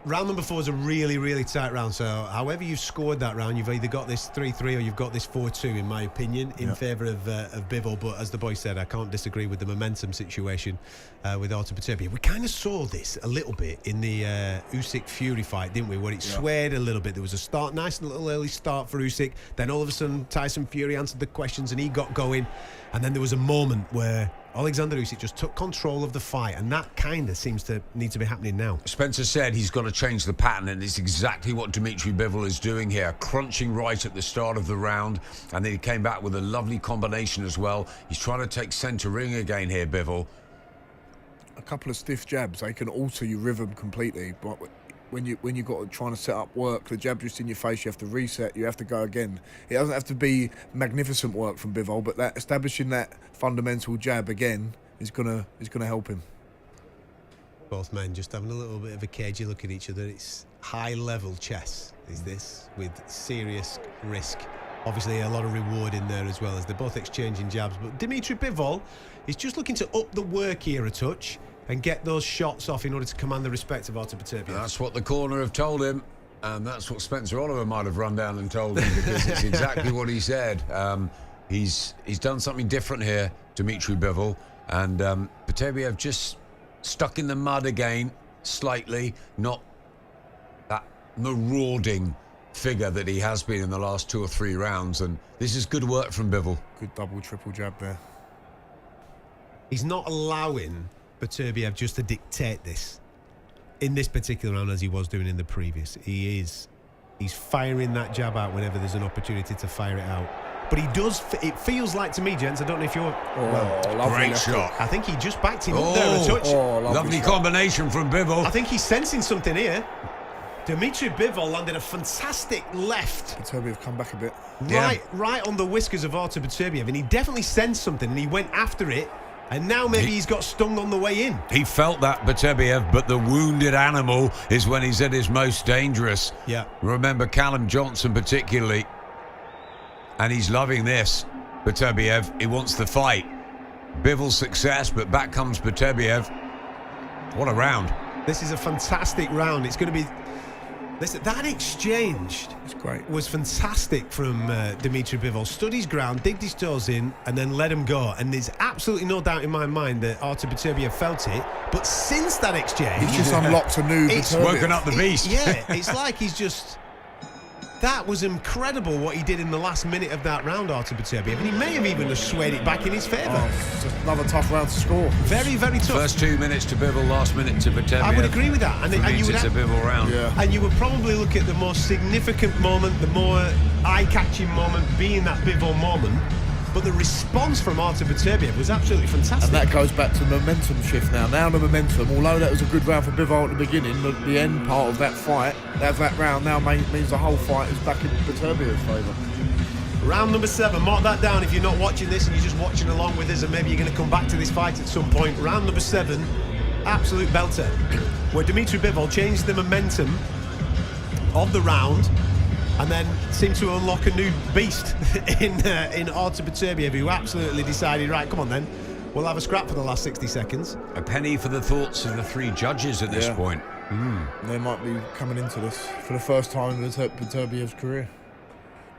Round number 4 is a really, really tight round. So however you've scored that round, you've either got this 3-3 or you've got this 4-2, in my opinion, in favour of Bivol. But as the boy said, I can't disagree with the momentum situation with Artur Beterbiev. We kind of saw this a little bit in the Usyk Fury fight, didn't we? Where it swayed a little bit. There was a nice little early start for Usyk. Then all of a sudden, Tyson Fury answered the questions and he got going. And then there was a moment where Alexander Usyk just took control of the fight, and that kind of seems to need to be happening now. Spencer said he's got to change the pattern, and it's exactly what Dmitry Bivol is doing here. Crunching right at the start of the round, and then he came back with a lovely combination as well. He's trying to take centre ring again here, Bivol. A couple of stiff jabs, they can alter your rhythm completely, but when you got trying to set up work, the jab just in your face, you have to reset, you have to go again. It doesn't have to be magnificent work from Bivol, but that establishing that fundamental jab again is gonna help him. Both men just having a little bit of a cagey look at each other. It's high-level chess, is this, with serious risk. Obviously, a lot of reward in there as well, as they're both exchanging jabs. But Dmitry Bivol is just looking to up the work here a touch and get those shots off in order to command the respect of Artur Beterbiev. That's what the corner have told him, and that's what Spencer Oliver might have run down and told him, because it's exactly what he said. He's done something different here, Dmitry Bivol, and Beterbiev just stuck in the mud again, slightly, not that marauding figure that he has been in the last 2 or 3 rounds, and this is good work from Bivol. Good double, triple jab there. He's not allowing Beterbiev just to dictate this in this particular round as he was doing in the previous. He's firing that jab out whenever there's an opportunity to fire it out. But he does, it feels like to me, gents, I don't know if you're... Great shot. I think he just backed him up there a touch. Lovely combination from Bivol. I think he's sensing something here. Dmitry Bivol landed a fantastic left. Beterbiev come back a bit. Right on the whiskers of Artur Beterbiev, and he definitely sensed something, and he went after it, and now maybe he's got stung on the way in. He felt that, Beterbiev, but the wounded animal is when he's at his most dangerous. Yeah. Remember Callum Johnson particularly, and he's loving this. Beterbiev, he wants the fight. Bivol's success, but back comes Beterbiev. What a round. This is a fantastic round. It's going to be... Listen, that exchange was fantastic from Dmitry Bivol. Stood his ground, digged his toes in, and then let him go. And there's absolutely no doubt in my mind that Artur Beterbiev felt it. But since that exchange... He's just unlocked a new Beterbiev. Woken up the beast. It's like he's just... That was incredible what he did in the last minute of that round, Artur Beterbiev. And he may have even just swayed it back in his favour. Just another tough round to score. Very, very tough. First 2 minutes to Bivol, last minute to Beterbiev. I would agree with that. And you would it's a Bivol round. Yeah. And you would probably look at the most significant moment, the more eye-catching moment being that Bivol moment. But the response from Artur Beterbiev was absolutely fantastic. And that goes back to momentum shift now. Now the momentum, although that was a good round for Bivol at the beginning, the end part of that fight, that round now means the whole fight is back in Beterbiev's favour. Round number 7, mark that down if you're not watching this and you're just watching along with us, and maybe you're going to come back to this fight at some point. Round number 7, absolute belter, where Dmitry Bivol changed the momentum of the round and then seemed to unlock a new beast in Artur Beterbiev, who absolutely decided, right, come on then, we'll have a scrap for the last 60 seconds. A penny for the thoughts of the 3 judges at this point. They might be coming into this for the first time in Beterbiev's career.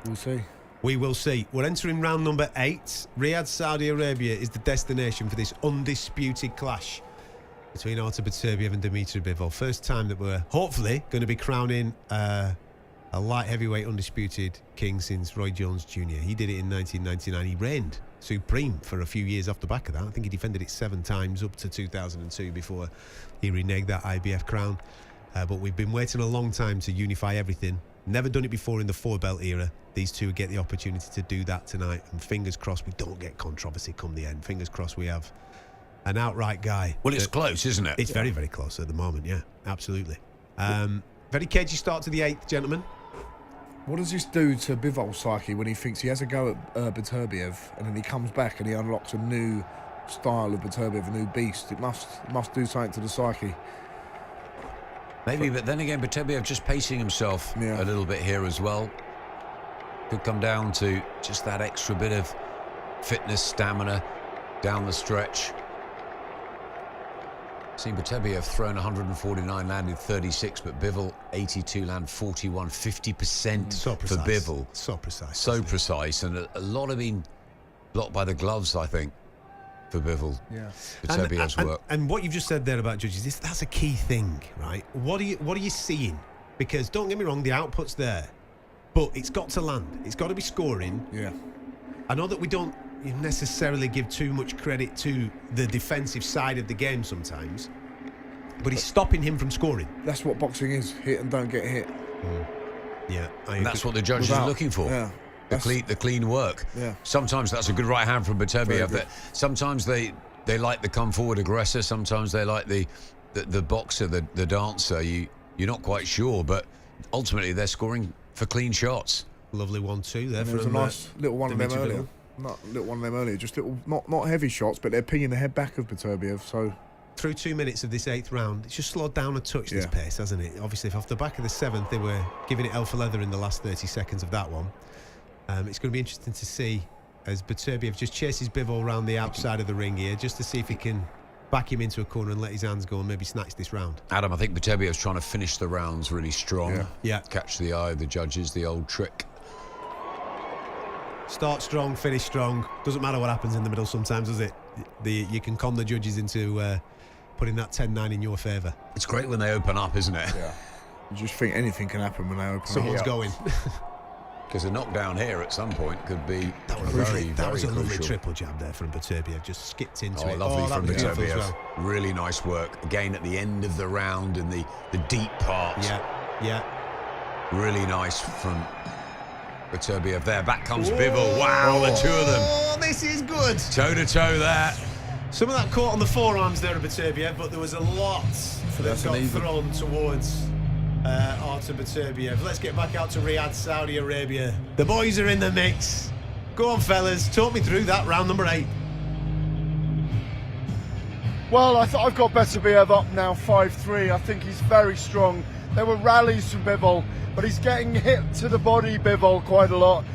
We'll see. We will see. We're entering round number 8. Riyadh, Saudi Arabia is the destination for this undisputed clash between Artur Beterbiev and Dmitry Bivol. First time that we're hopefully going to be crowning a light heavyweight undisputed king since Roy Jones Jr. He did it in 1999. He reigned supreme for a few years off the back of that. I think he defended it 7 times up to 2002 before he reneged that IBF crown. But we've been waiting a long time to unify everything. Never done it before in the 4-belt era. These two get the opportunity to do that tonight. And fingers crossed we don't get controversy come the end. Fingers crossed we have an outright guy. Well, it's close, isn't it? It's very, very close at the moment, yeah. Absolutely. Very cagey start to the 8th, gentlemen. What does this do to Bivol's psyche when he thinks he has a go at Beterbiev, and then he comes back and he unlocks a new style of Beterbiev, a new beast? It must do something to the psyche. Maybe, but then again, Beterbiev just pacing himself a little bit here as well. Could come down to just that extra bit of fitness, stamina down the stretch. Seen Beterbiev thrown 149, landed 36, but Bivol 82, land 41, 50% so for Bivol. So precise. So precise, and a lot have been blocked by the gloves, I think, for Bivol. Yeah. Beterbiev's work. And what you've just said there about judges, that's a key thing, right? What are you seeing? Because don't get me wrong, the output's there, but it's got to land. It's got to be scoring. Yeah. I know that we don't necessarily give too much credit to the defensive side of the game sometimes, but he's stopping him from scoring. That's what boxing is: hit and don't get hit. Yeah, and that's what the judges are looking for. Yeah. The clean work. Yeah. Sometimes that's a good right hand from Beterbiev. That sometimes they like the come forward aggressor. Sometimes they like the boxer, the dancer. you're not quite sure, but ultimately they're scoring for clean shots. Lovely 1-2 there. There was a nice little one of them earlier. Just little, not heavy shots, but they're pinging the head back of Beterbiev. So through 2 minutes of this 8th round, it's just slowed down a touch, this pace, hasn't it? Obviously, if off the back of the 7th, they were giving it hell for leather in the last 30 seconds of that one. It's going to be interesting to see as Beterbiev just chases Bivol around the outside of the ring here, just to see if he can back him into a corner and let his hands go and maybe snatch this round. Adam, I think Beterbiev's trying to finish the rounds really strong. Yeah. Catch the eye of the judges, the old trick. Start strong, finish strong. Doesn't matter what happens in the middle sometimes, does it? You can con the judges into putting that 10-9 in your favour. It's great when they open up, isn't it? Yeah. You just think anything can happen when they open Someone's up. going. Because a knockdown here at some point could be that was a lovely triple jab there from Beterbiev. Just skipped into it. Lovely from Beterbiev. Well. Really nice work. Again at the end of the round in the deep part. Yeah. Really nice from Beterbiev there. Back comes Bivol. Wow, the two of them. Oh, this is good. Toe to toe there. Some of that caught on the forearms there of Beterbiev, but there was a lot that got thrown towards Artur Beterbiev. Let's get back out to Riyadh, Saudi Arabia. The boys are in the mix. Go on, fellas. Talk me through that round number 8. Well, I've got Beterbiev up now 5-3. I think he's very strong. There were rallies from Bivol, but he's getting hit to the body, Bivol, quite a lot.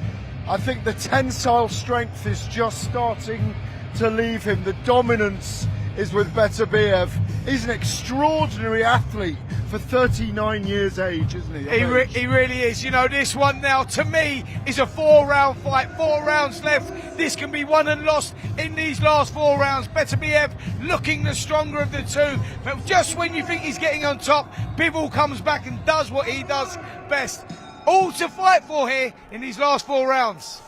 I think the tensile strength is just starting to leave him. The dominance is with Beterbiev. He's an extraordinary athlete for 39 years age, isn't he? He really is. You know, this one now, to me, is a 4-round fight. 4 rounds left. This can be won and lost in these last 4 rounds. Beterbiev looking the stronger of the two. But just when you think he's getting on top, Bivol comes back and does what he does best. All to fight for here in these last 4 rounds.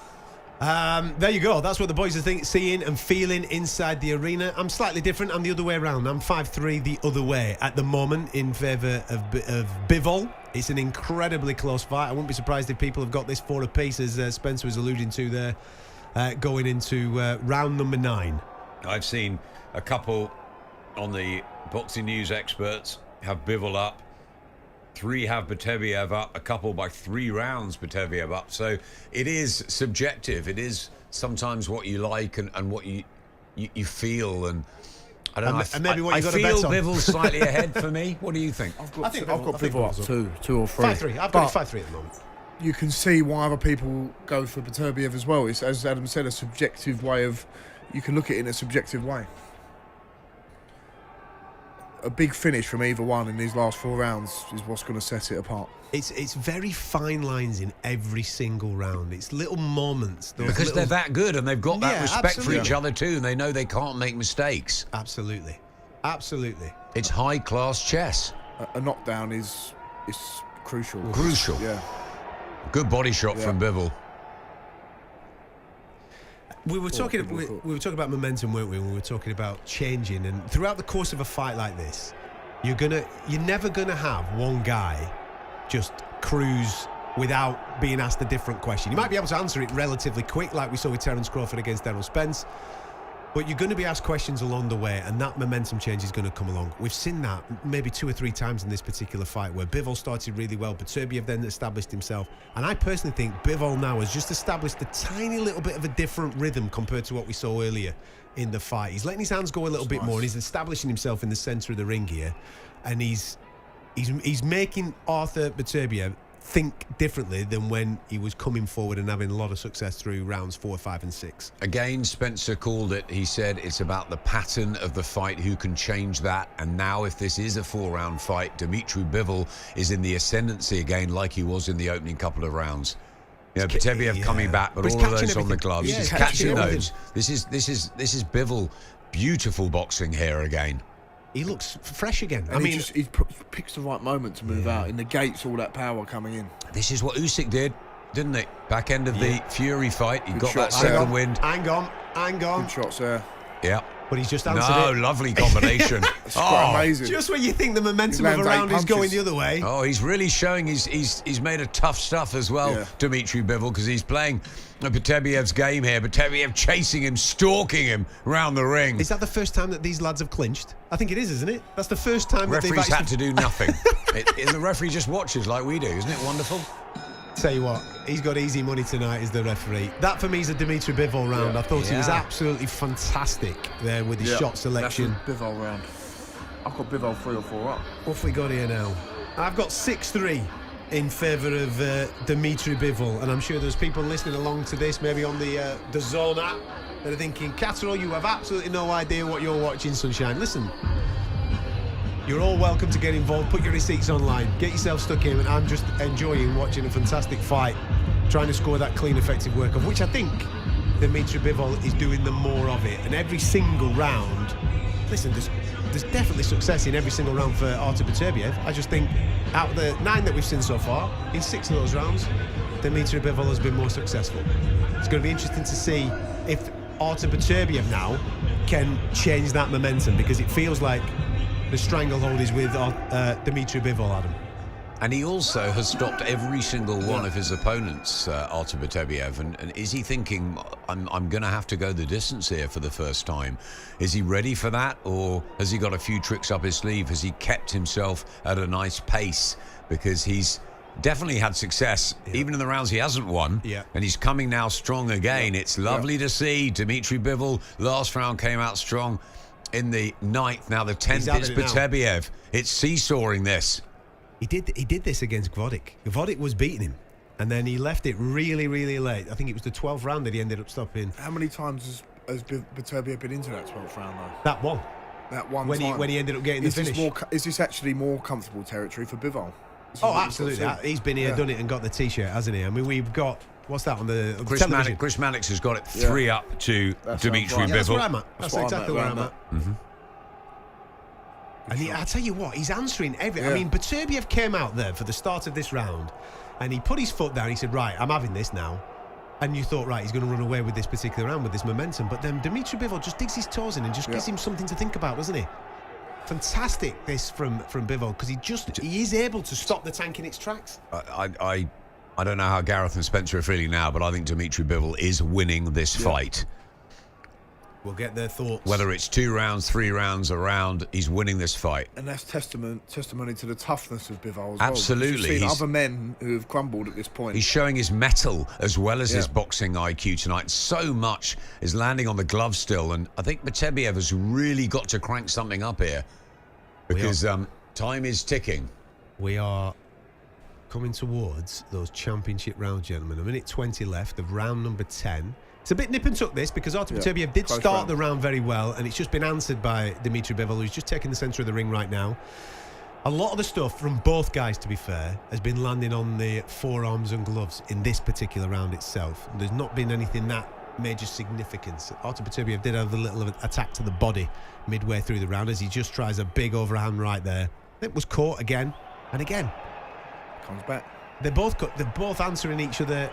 There you go. That's what the boys are seeing and feeling inside the arena. I'm slightly different. I'm the other way around. I'm 5-3 the other way at the moment in favour of Bivol. It's an incredibly close fight. I wouldn't be surprised if people have got this 4 apiece, as Spencer was alluding to there, going into round number 9. I've seen a couple on the Boxing News experts have Bivol up. 3 have Beterbiev up, a couple by 3 rounds Beterbiev up. So it is subjective. It is sometimes what you like and what you feel. And I don't know. And maybe what I you got to feel bet on. Bivol's slightly ahead for me. What do you think? I've got Bivol up 2 or 3. 5-3. I've got it 5-3 at the moment. You can see why other people go for Beterbiev as well. It's, as Adam said, a subjective way of... You can look at it in a subjective way. A big finish from either one in these last 4 rounds is what's going to set it apart. It's very fine lines in every single round. It's little moments. Because they're that good and they've got that respect for each absolutely. other too, and they know they can't make mistakes. Absolutely. It's high-class chess. A knockdown is crucial. Crucial. Yeah. Good body shot from Bivol. We were talking about momentum, weren't we? When we were talking about changing, and throughout the course of a fight like this, you're never gonna have one guy just cruise without being asked a different question. You might be able to answer it relatively quick, like we saw with Terence Crawford against Errol Spence, but you're going to be asked questions along the way, and that momentum change is going to come along. We've seen that maybe 2 or 3 times in this particular fight, where Bivol started really well, Beterbiev then established himself, and I personally think Bivol now has just established a tiny little bit of a different rhythm compared to what we saw earlier in the fight. He's letting his hands go a little bit more, and he's establishing himself in the centre of the ring here, and he's making Artur Beterbiev think differently than when he was coming forward and having a lot of success through rounds 4, 5 and 6. Again, Spencer called it. He said it's about the pattern of the fight, who can change that. And now if this is a 4-round fight, Dmitry Bivol is in the ascendancy again, like he was in the opening couple of rounds. You know, Beterbiev coming back, but all of those on the gloves. Yeah, he's catching those. This is Bivol. Beautiful boxing here again. He looks fresh again. And he picks the right moment to move out. He negates all that power coming in. This is what Usyk did, didn't it? Back end of the Fury fight, he got that shots second there. wind. Hang on. Good shots there. Yeah. But he's just answered No, it. lovely combination. It's quite amazing. Just when you think the momentum He of a lands 8 round is going punches. the other way. Oh, he's really showing he's made a tough stuff as well, Yeah. Dmitry Bivol, because he's playing Beterbiev's game here. Beterbiev chasing him, stalking him round the ring. Is that the first time that these lads have clinched? I think it is, isn't it? That's the first time that they've Referees actually... had to do nothing. The referee just watches like we do. Isn't it wonderful? Tell you what, he's got easy money tonight as the referee. That for me is a Dmitry Bivol round. I thought he was absolutely fantastic there with his shot selection. That's a Bivol round. I've got Bivol 3 or 4 up. What have we got here now? I've got 6-3 in favour of Dmitry Bivol, and I'm sure there's people listening along to this, maybe on the Zone app, that are thinking, Catterall, you have absolutely no idea what you're watching, Sunshine. Listen, you're all welcome to get involved. Put your receipts online. Get yourself stuck in, and I'm just enjoying watching a fantastic fight, trying to score that clean, effective work, of which I think Dmitry Bivol is doing the more of it. And every single round, listen, there's definitely success in every single round for Artur Beterbiev. I just think out of the 9 that we've seen so far, in 6 of those rounds, Dmitry Bivol has been more successful. It's going to be interesting to see if Artur Beterbiev now can change that momentum, because it feels like the stranglehold is with Dmitry Bivol, Adam. And he also has stopped every single one of his opponents, Artur Beterbiev. And is he thinking, I'm going to have to go the distance here for the first time? Is he ready for that? Or has he got a few tricks up his sleeve? Has he kept himself at a nice pace? Because he's definitely had success, even in the rounds he hasn't won. And he's coming now strong again. It's lovely to see. Dmitry Bivol, last round came out strong. In the 9th, now the 10th, it's Beterbiev. It's seesawing this. He did this against Gvodik. Gvodik was beating him, and then he left it really, really late. I think it was the 12th round that he ended up stopping. How many times has Beterbiev been into that 12th round, though? That one. That one when time. When he ended up getting the finish. Is this actually more comfortable territory for Bivol? Oh, absolutely. He's been here, done it, and got the T-shirt, hasn't he? I mean, we've got... What's that on the television? Chris Mannix has got it 3 up to Dmitry Bivol. That's where I'm at. That's exactly where I'm at. And I tell you what, he's answering every... I mean, Beterbiev came out there for the start of this round, and he put his foot down. He said, right, I'm having this now. And you thought, right, he's going to run away with this particular round, with this momentum. But then Dmitry Bivol just digs his toes in and just gives him something to think about, doesn't he? Fantastic, this from Bivol, because he is able to stop the tank in its tracks. I don't know how Gareth and Spencer are feeling now, but I think Dmitry Bivol is winning this fight. We'll get their thoughts. Whether it's 2 rounds, 3 rounds, a round, he's winning this fight. And that's testimony to the toughness of Bivol as Absolutely. well. You've seen other men who have crumbled at this point. He's showing his mettle as well as his boxing IQ tonight. So much is landing on the glove still, and I think Beterbiev has really got to crank something up here, because time is ticking. We are coming towards those championship rounds, gentlemen. A minute 20 left of round number 10. It's a bit nip and tuck, this, because Artur Beterbiev did start the round very well, and it's just been answered by Dmitry Bivol, who's just taking the centre of the ring right now. A lot of the stuff from both guys, to be fair, has been landing on the forearms and gloves in this particular round itself. There's not been anything that major significance. Artur Beterbiev did have a little attack to the body midway through the round, as he just tries a big overhand right there. It was caught again and again. Comes back. They're both answering each other.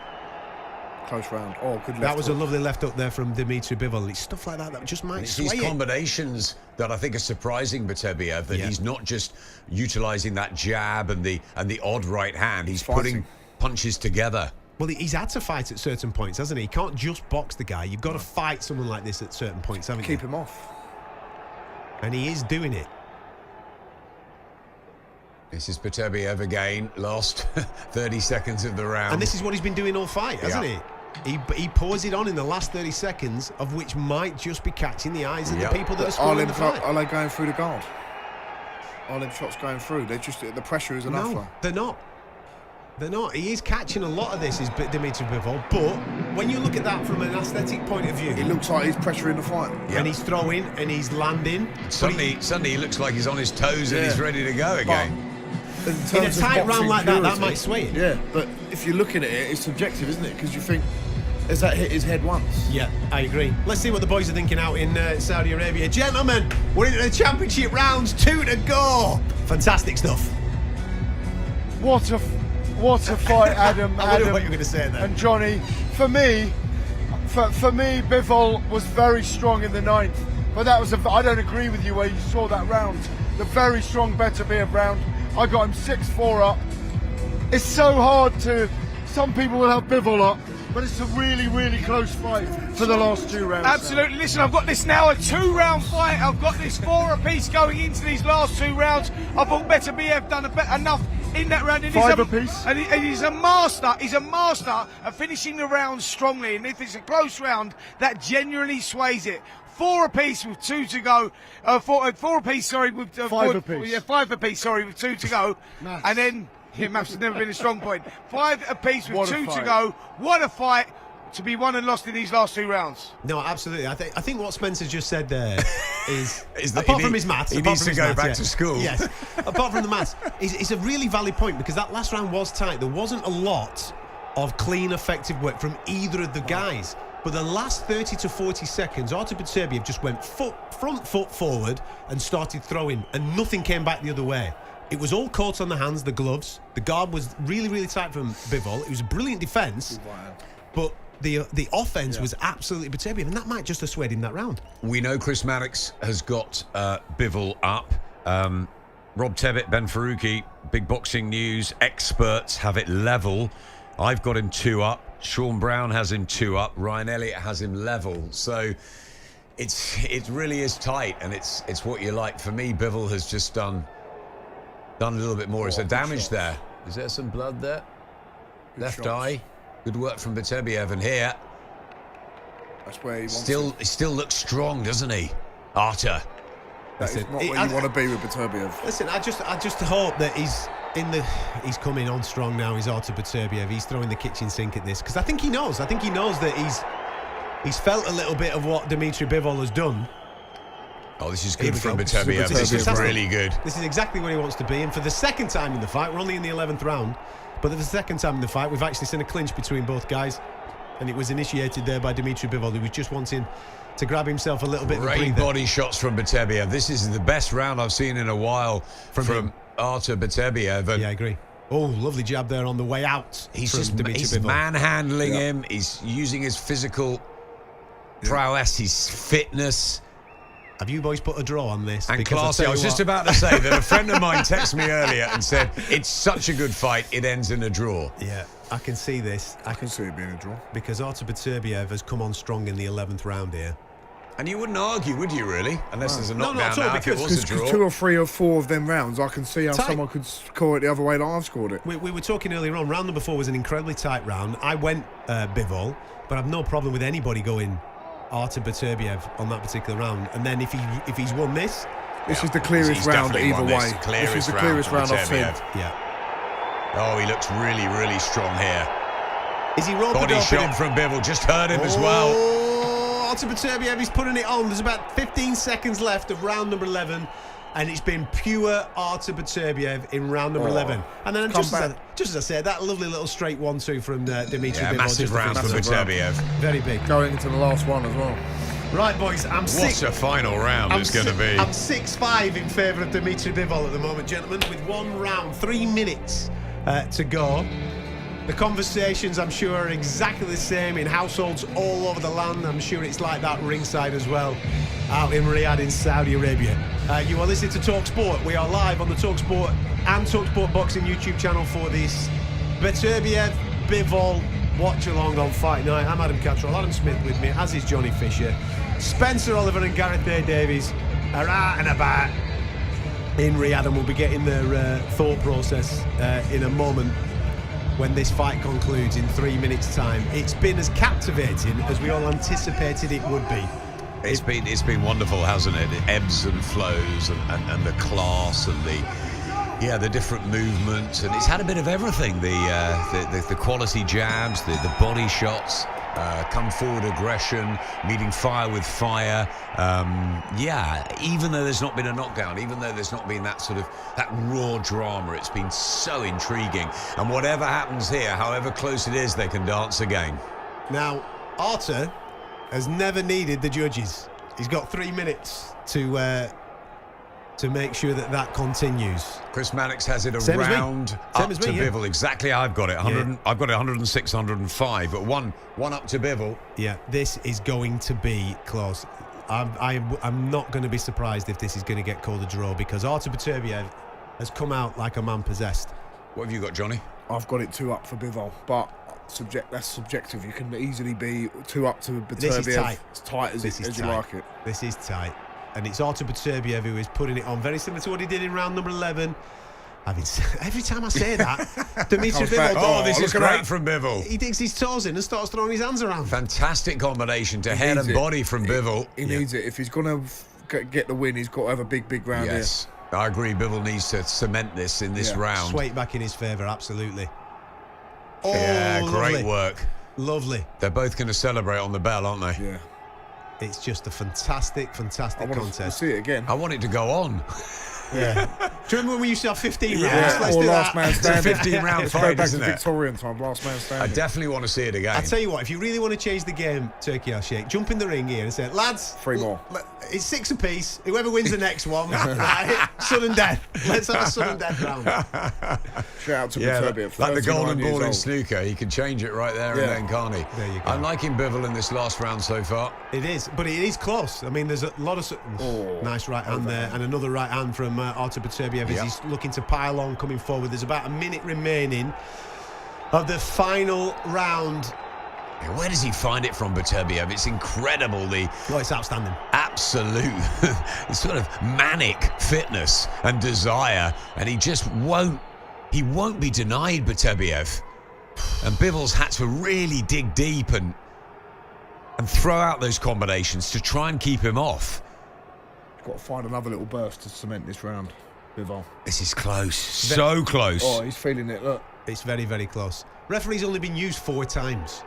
Close round. Oh, good left That was hook. a lovely left up there from Dmitry Bivol. It's stuff like that just might sway These it. combinations that I think are surprising Beterbiev, that he's not just utilising that jab and the odd right hand. He's putting punches together. Well, he's had to fight at certain points, hasn't he? He can't just box the guy. You've got to fight someone like this at certain points, haven't you? Keep him off. And he is doing it. This is Beterbiev again, last 30 seconds of the round. And this is what he's been doing all fight, hasn't he? He pours it on in the last 30 seconds, of which might just be catching the eyes of the people that are scoring the fight. Are they going through the guard? Are them shots going through? They're just, the pressure is enough. No, they're not. They're not. He is catching a lot of this, is Dmitry Bivol, but when you look at that from an aesthetic point of view, it looks like he's pressuring the fight. And he's throwing and he's landing. Suddenly he looks like he's on his toes and he's ready to go again. In a tight round like that might sway it. Yeah, but if you're looking at it, it's subjective, isn't it? Because you think, has that hit his head once? Yeah, I agree. Let's see what the boys are thinking out in Saudi Arabia. Gentlemen, we're into the championship rounds, 2 to go. Fantastic stuff. What a fight, Adam. I know what you're going to say there. And Johnny, for me, Bivol was very strong in the 9th. But that was I don't agree with you where you saw that round. The very strong Beterbiev round. I got him 6-4 up. It's so hard to. Some people will have Bivol up, but it's a really, really close fight for the last 2 rounds. Absolutely. Now. Listen, I've got this now a 2-round fight. I've got this 4 apiece going into these last 2 rounds. I thought Beterbiev done enough in that round. 5 apiece. And he's a master. He's a master of finishing the round strongly. And if it's a close round, that genuinely sways it. 4 apiece with 2 to go. 4 apiece, sorry, with 5 apiece. Yeah, 5 apiece, sorry, with 2 to go. Nice. And then maths has never been a strong point. 5 apiece with What a 2 to fight. go. What a fight to be won and lost in these last 2 rounds. No, absolutely. I think what Spencer just said there is that apart he from need- his maths, he apart needs from to his go maths, back to school. Yes, apart from the maths, it's a really valid point because that last round was tight. There wasn't a lot of clean, effective work from either of the guys. But the last 30 to 40 seconds, Artur Beterbiev just went front foot forward and started throwing, and nothing came back the other way. It was all caught on the hands, the gloves. The guard was really, really tight from Bivol. It was a brilliant defence, but the offence was absolutely Beterbiev, and that might just have swayed him that round. We know Chris Mannix has got Bivol up. Rob Tebbit, Ben Faruqi, Big Boxing News experts have it level. I've got him 2 up. Sean Brown has him 2 up. Ryan Elliott has him level. So it really is tight, and it's what you like. For me, Bivol has just done a little bit more. Is there damage there? Is there some blood there? Left eye. Good work from Beterbiev, and here. That's where he wants He still looks strong, doesn't he? Artur. That is not where you want to be with Beterbiev. Listen, I just hope that he's coming on strong now. He's Artur Beterbiev. He's throwing the kitchen sink at this because I think he knows. I think he knows that he's felt a little bit of what Dmitry Bivol has done. Oh, this is good from Beterbiev. This is really good. This is exactly where he wants to be. And for the second time in the fight, we're only in the 11th round, but for the second time in the fight, we've actually seen a clinch between both guys, and it was initiated there by Dmitry Bivol, who was just wanting to grab himself a little bit of a Great breather. body shots from Beterbiev. This is the best round I've seen in a while from Artur Beterbiev. Yeah, I agree. Oh, lovely jab there on the way out. He's Bivol. manhandling him. He's using his physical prowess, his fitness. Have you boys put a draw on this? And Because classy. I was just about to say that a friend of mine texted me earlier and said, it's such a good fight, it ends in a draw. Yeah, I can see this. I can see it being a draw. Because Artur Beterbiev has come on strong in the 11th round here. And you wouldn't argue, would you, really? Unless there's a knockdown not at all, now, if it was a draw. Because 2 or 3 or 4 of them rounds, I can see how someone could score it the other way like I've scored it. We were talking earlier on, round number 4 was an incredibly tight round. I went Bivol, but I've no problem with anybody going Artur Beterbiev on that particular round. And then if he's won this... This is the clearest round either way. This is the clearest round I've seen. Yeah. Oh, he looks really, really strong here. Is he roping Body up shot from Bivol, just hurt him as well. Oh, Artur Beterbiev, he's putting it on. There's about 15 seconds left of round number 11. And it's been pure Artur Beterbiev in round number 11. And then just as I said, that lovely little straight 1-2 from Dmitry Bivol. Massive round for Beterbiev. Very big. Going into the last one as well. Right, boys, What a final round it's going to be. I'm 6-5 in favour of Dmitry Bivol at the moment, gentlemen, with 1 round, 3 minutes to go. The conversations, I'm sure, are exactly the same in households all over the land. I'm sure it's like that ringside as well, out in Riyadh in Saudi Arabia. You are listening to talkSPORT. We are live on the talkSPORT and talkSPORT Boxing YouTube channel for this Beterbiev Bivol watch along on Fight Night. I'm Adam Catterall, Adam Smith with me, as is Johnny Fisher. Spencer Oliver and Gareth A Davies are out and about in Riyadh, and we'll be getting their thought process in a moment when this fight concludes in 3 minutes' time. It's been as captivating as we all anticipated it would be. It's been wonderful, hasn't it? It ebbs and flows, and the class and the different movements, and it's had a bit of everything. The quality jabs, the body shots, come forward aggression, meeting fire with fire. Even though there's not been a knockdown, even though there's not been that raw drama, it's been so intriguing. And whatever happens here, however close it is, they can dance again. Now, Artur has never needed the judges. He's got 3 minutes to make sure that continues. Chris Mannix has it Same around up as to me, yeah. Bivol. Exactly, I've got it. I've got it 106, 105, but one up to Bivol. Yeah, this is going to be close. I'm not going to be surprised if this is going to get called a draw, because Artur Beterbiev has come out like a man possessed. What have you got, Johnny? I've got it 2-up for Bivol, but that's subjective. You can easily be 2-up to Beterbiev. This is tight. As tight as you like it. This is tight. And it's Artur Beterbiev who is putting it on, very similar to what he did in round number 11. Every time I say that, Dmitry Bivol. Oh, this is great from Bivol. He digs his toes in and starts throwing his hands around. Fantastic combination to head and body from Bivol. He needs it. If he's going to get the win, he's got to have a big round here. Yes, I agree. Bivol needs to cement this in this round. Sway back in his favour, absolutely. Oh, yeah, great work. Lovely. They're both going to celebrate on the bell, aren't they? Yeah. It's just a fantastic contest. I want to see it again. I want it to go on. Yeah. Do you remember when we used to have 15 rounds? Yeah, Let's or do last that. man standing. It's a 15-round Let's fight, go back isn't to it? Victorian time, last man standing. I definitely want to see it again. I tell you what, if you really want to change the game, Turkey Al Sheikh, jump in the ring here and say, lads, 3 more. It's 6 apiece. Whoever wins the next one, right, sudden death. Let's have a sudden death round. Shout out to Beterbiev. Like the golden ball in snooker, he can change it right there and then, can't he? There you go. I'm liking Bivol in this last round so far. It is, but it is close. I mean, there's a lot of nice right hand there, and another right hand from Artur Beterbiev as he's looking to pile on coming forward. There's about a minute remaining of the final round. Where does he find it from, Beterbiev? It's incredible. It's outstanding. Absolute sort of manic fitness and desire, and he just won't be denied, Beterbiev. And Bivol's had to really dig deep and throw out those combinations to try and keep him off. Got to find another little burst to cement this round, Bivol. This is close. So close. Oh, he's feeling it, look. It's very, very close. Referee's only been used 4 times.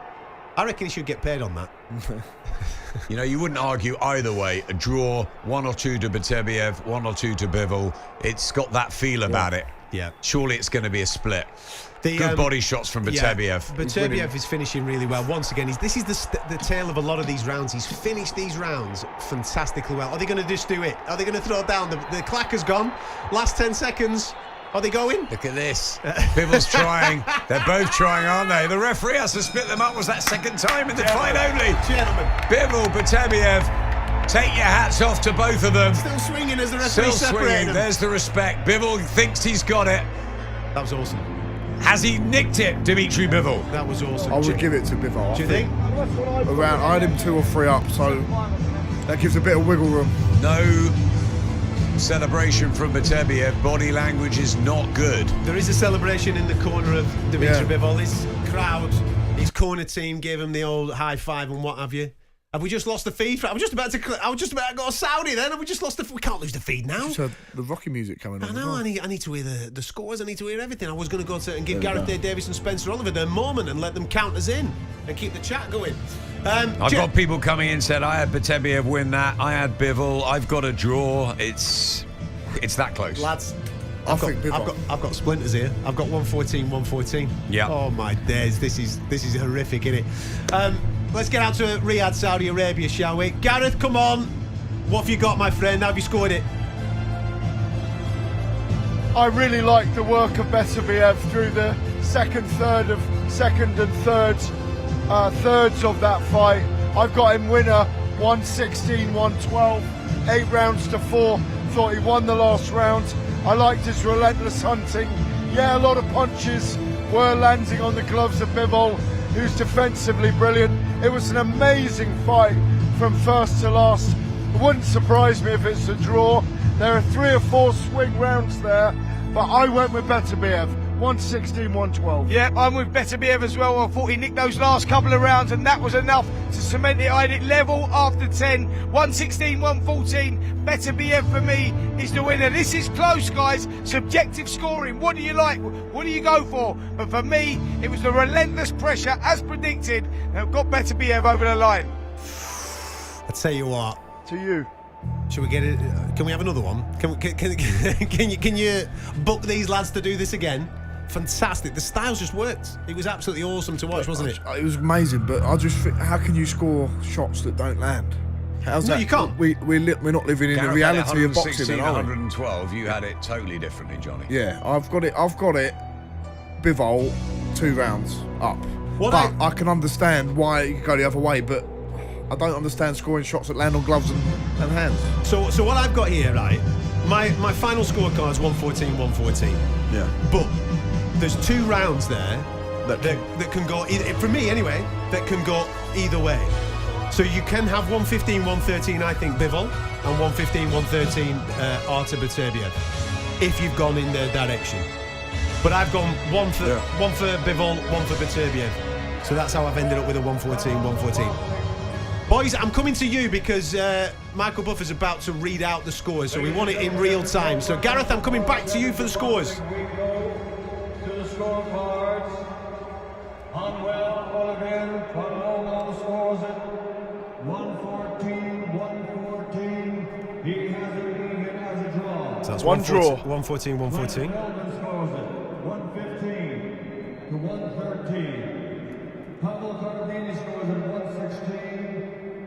I reckon he should get paid on that. You know, you wouldn't argue either way. A draw, 1 or 2 to Beterbiev, 1 or 2 to Bivol. It's got that feel about it. Yeah. Surely it's going to be a split. Good body shots from Beterbiev. Yeah, Beterbiev is finishing really well. Once again, this is the tale of a lot of these rounds. He's finished these rounds fantastically well. Are they going to just do it? Are they going to throw it down? The Clarke has gone. Last 10 seconds. Are they going? Look at this. Bivol's trying. They're both trying, aren't they? The referee has to split them up. Was that second time in the fight only? Gentlemen. Bivol, Beterbiev, take your hats off to both of them. Still swinging as the referee Still swinging. There's the respect. Bivol thinks he's got it. That was awesome. Has he nicked it, Dmitry Bivol? That was awesome. I would give it to Bivol. Do you think? I had him 2 or 3 up, so that gives a bit of wiggle room. No celebration from Beterbiev. Body language is not good. There is a celebration in the corner of Dmitry Bivol. His crowd, his corner team gave him the old high five and what have you. Have we just lost the feed? I was just about to go Saudi then. Have we just lost the... We can't lose the feed now. Just heard the Rocky music coming on. I know. I need to hear the scores. I need to hear everything. I was going to go to and give Gareth A Davies and Spencer Oliver their moment and let them count us in and keep the chat going. I've got people coming in said I had Beterbiev win that. I had Bivol. I've got a draw. It's that close, lads. I've got splinters here. I've got 114, 114. Yeah. Oh my days. This is horrific, isn't it? Let's get out to Riyadh, Saudi Arabia, shall we? Gareth, come on. What have you got, my friend? How have you scored it? I really like the work of Beterbiev through the second and thirds of that fight. I've got him winner 116, 112, 8 rounds to 4. Thought he won the last round. I liked his relentless hunting. Yeah, a lot of punches were landing on the gloves of Bivol, who's defensively brilliant. It was an amazing fight from first to last. It wouldn't surprise me if it's a draw. There are 3 or 4 swing rounds there, but I went with Beterbiev. 116, 112. Yeah, I'm with Beterbiev as well. I thought he nicked those last couple of rounds and that was enough to cement it. I had it level after 10. 116, 114. Beterbiev for me is the winner. This is close, guys. Subjective scoring. What do you like? What do you go for? But for me, it was the relentless pressure, as predicted, that got Beterbiev over the line. I tell you what. To you. Should we get it? Can we have another one? Can you book these lads to do this again? Fantastic. The styles just worked. It was absolutely awesome to watch, wasn't it? It was amazing, but I just think, how can you score shots that don't land? How's that? You can't. We're not living in the reality of boxing. 112. You had it totally differently, Johnny. Yeah, I've got it. Bivol, 2 rounds up. I can understand why you could go the other way, but I don't understand scoring shots that land on gloves and hands. So what I've got here, right? My final scorecard is 114-114. Yeah. But there's 2 rounds there that can go, for me anyway, that can go either way. So you can have 115-113, I think, Bivol, and 115-113, Artur Beterbiev, if you've gone in their direction. But I've gone one for Bivol, one for Beterbiev. So that's how I've ended up with a 114-114. Boys, I'm coming to you because Michael Buffer's about to read out the scores, so we want it in real time. So Gareth, I'm coming back to you for the scores. To the scorecards. Unwell, Olivier, Panomo scores it 114-114. He has a lead and has a draw. So that's one draw. 114-114. Melvin scores it 115-113. Pavel Cardini scores it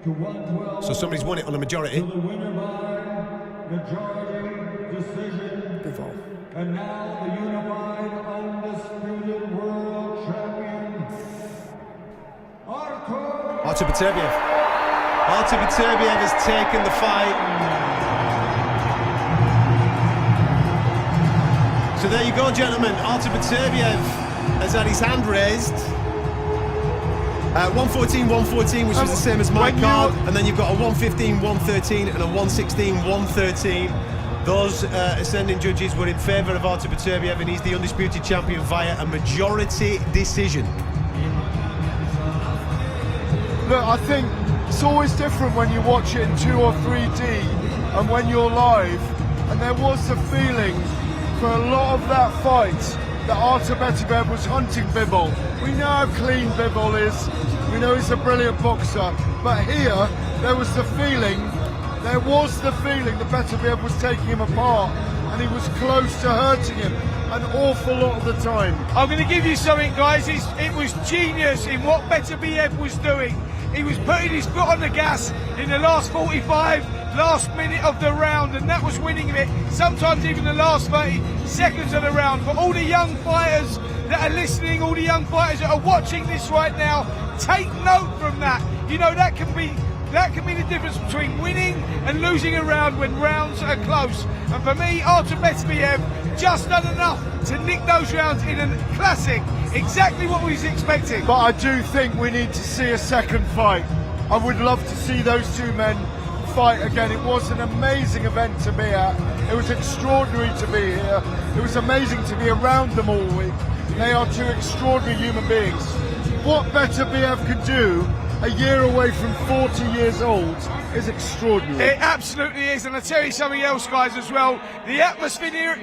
116-112. So somebody's won it on a majority. To the winner by majority decision. Bivol. And now the unified undisputed world champion, Artur Beterbiev. Artur Beterbiev has taken the fight. So there you go, gentlemen. Artur Beterbiev has had his hand raised. 114-114, which was the same as my card, and then you've got a 115-113 and a 116-113. Those ascending judges were in favour of Artur Beterbiev, and he's the undisputed champion via a majority decision. Look, I think it's always different when you watch it in 2 or 3D and when you're live, and there was the feeling for a lot of that fight that Artur Beterbiev was hunting Bivol. We know how clean Bivol is, we know he's a brilliant boxer, but here there was the feeling that Beterbiev was taking him apart, and he was close to hurting him an awful lot of the time. I'm going to give you something, guys. It was genius in what Beterbiev was doing. He was putting his foot on the gas in the last 45, last minute of the round, and that was winning it. Sometimes even the last 30 seconds of the round. For all the young fighters that are listening, all the young fighters that are watching this right now, take note from that. You know, that can be the difference between winning and losing a round when rounds are close. And for me, Artur Beterbiev just done enough to nick those rounds in a classic. Exactly what we was expecting. But I do think we need to see a second fight. I would love to see those 2 men fight again. It was an amazing event to be at. It was extraordinary to be here. It was amazing to be around them all week. They are 2 extraordinary human beings. What Beterbiev can do a year away from 40 years old is extraordinary. It absolutely is, and I'll tell you something else, guys, as well. The atmosphere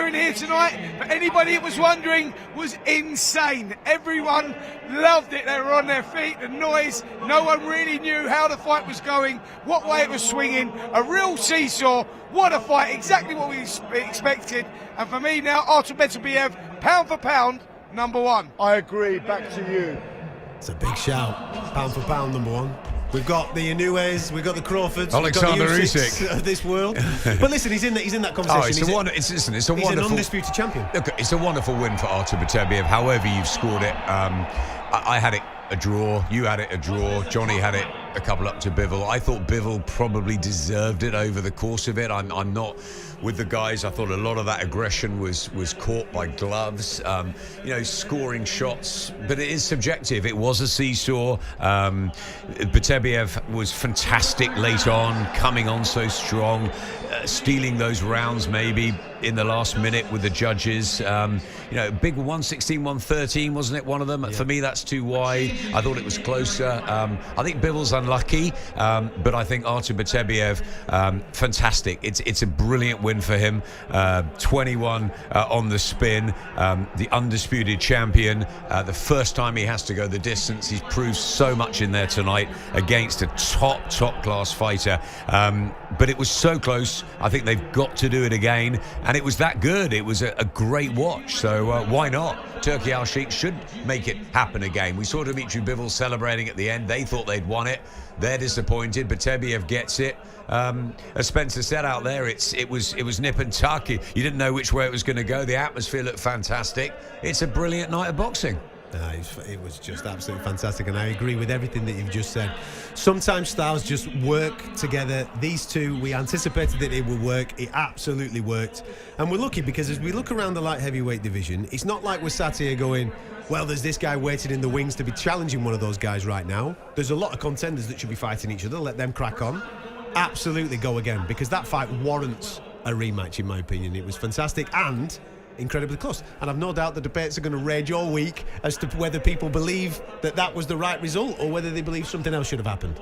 in here tonight, for anybody that was wondering, was insane. Everyone loved it. They were on their feet, the noise. No one really knew how the fight was going, what way it was swinging. A real seesaw. What a fight, exactly what we expected. And for me now, Artur Beterbiev, pound for pound, number 1. I agree, back to you. It's a big shout. Pound for pound, number 1. We've got the Inues, we've got the Crawfords, Alexander we've got the Usyk of this world. But listen, he's in that conversation. Oh, it's a he's wonderful, an undisputed champion. Look, it's a wonderful win for Artur Beterbiev, however you've scored it. I had it a draw, you had it a draw, Johnny had it a couple up to Bivol. I thought Bivol probably deserved it over the course of it. I'm not with the guys. I thought a lot of that aggression was caught by gloves, scoring shots, but it is subjective. It was a seesaw. Beterbiev was fantastic late on, coming on so strong, stealing those rounds maybe in the last minute with the judges. Big 116-113, wasn't it, one of them? Yeah. For me, that's too wide. I thought it was closer. I think Bivol's unlucky, but I think Artur Beterbiev, fantastic. It's a brilliant win for him. 21 on the spin, the undisputed champion. The first time he has to go the distance. He's proved so much in there tonight against a top class fighter. But it was so close. I think they've got to do it again. And it was that good. It was a great watch. So why not? Turkey Al Sheikh should make it happen again. We saw Dmitry Bivol celebrating at the end. They thought they'd won it. They're disappointed. Beterbiev gets it. As Spencer said out there, it was nip and tuck. You didn't know which way it was going to go. The atmosphere looked fantastic. It's a brilliant night of boxing. It was just absolutely fantastic, and I agree with everything that you've just said. Sometimes styles just work together. These two, we anticipated that it would work. It absolutely worked, and we're lucky because as we look around the light heavyweight division, it's not like we're sat here going, well, there's this guy waiting in the wings to be challenging one of those guys right now. There's a lot of contenders that should be fighting each other. Let them crack on. Absolutely go again, because that fight warrants a rematch, in my opinion. It was fantastic and incredibly close, and I've no doubt the debates are going to rage all week as to whether people believe that that was the right result or whether they believe something else should have happened.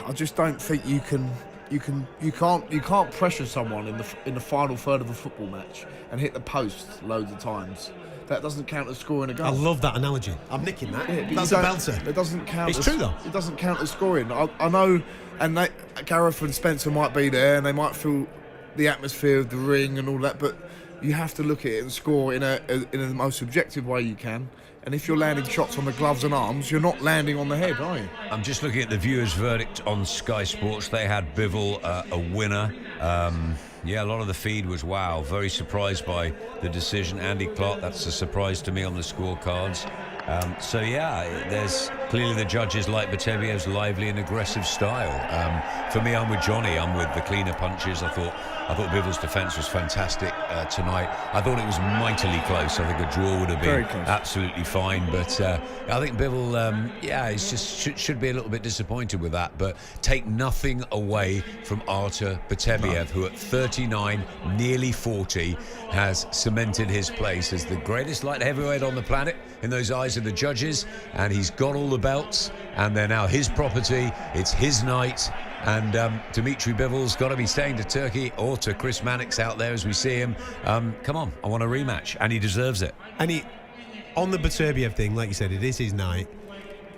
I just don't think you can't pressure someone in the final third of a football match and hit the post loads of times. That doesn't count as scoring a goal. I love that analogy. I'm nicking that. Yeah, that's a belter. It doesn't count. It's true though. It doesn't count as scoring. I know, and Gareth and Spencer might be there, and they might feel the atmosphere of the ring and all that, but you have to look at it and score in the most objective way you can. And if you're landing shots on the gloves and arms, you're not landing on the head, are you? I'm just looking at the viewers' verdict on Sky Sports. They had Bivol a winner. Yeah, a lot of the feed was wow. Very surprised by the decision. Andy Clarke, that's a surprise to me on the scorecards. So yeah, there's clearly the judges like Beterbiev's lively and aggressive style. For me, I'm with Johnny. I'm with the cleaner punches. I thought Bivol's defence was fantastic tonight. I thought it was mightily close. I think a draw would have been absolutely fine. But I think Bivol, yeah, he's just should be a little bit disappointed with that. But take nothing away from Artur Beterbiev, who at 39, nearly 40, has cemented his place as the greatest light heavyweight on the planet in those eyes of the judges, and he's got all the belts, and they're now his property. It's his night, and Dmitry Bivol's got to be staying to Turkey or to Chris Mannix out there as we see him. Come on, I want a rematch, and he deserves it. And on the Beterbiev thing, like you said, it is his night,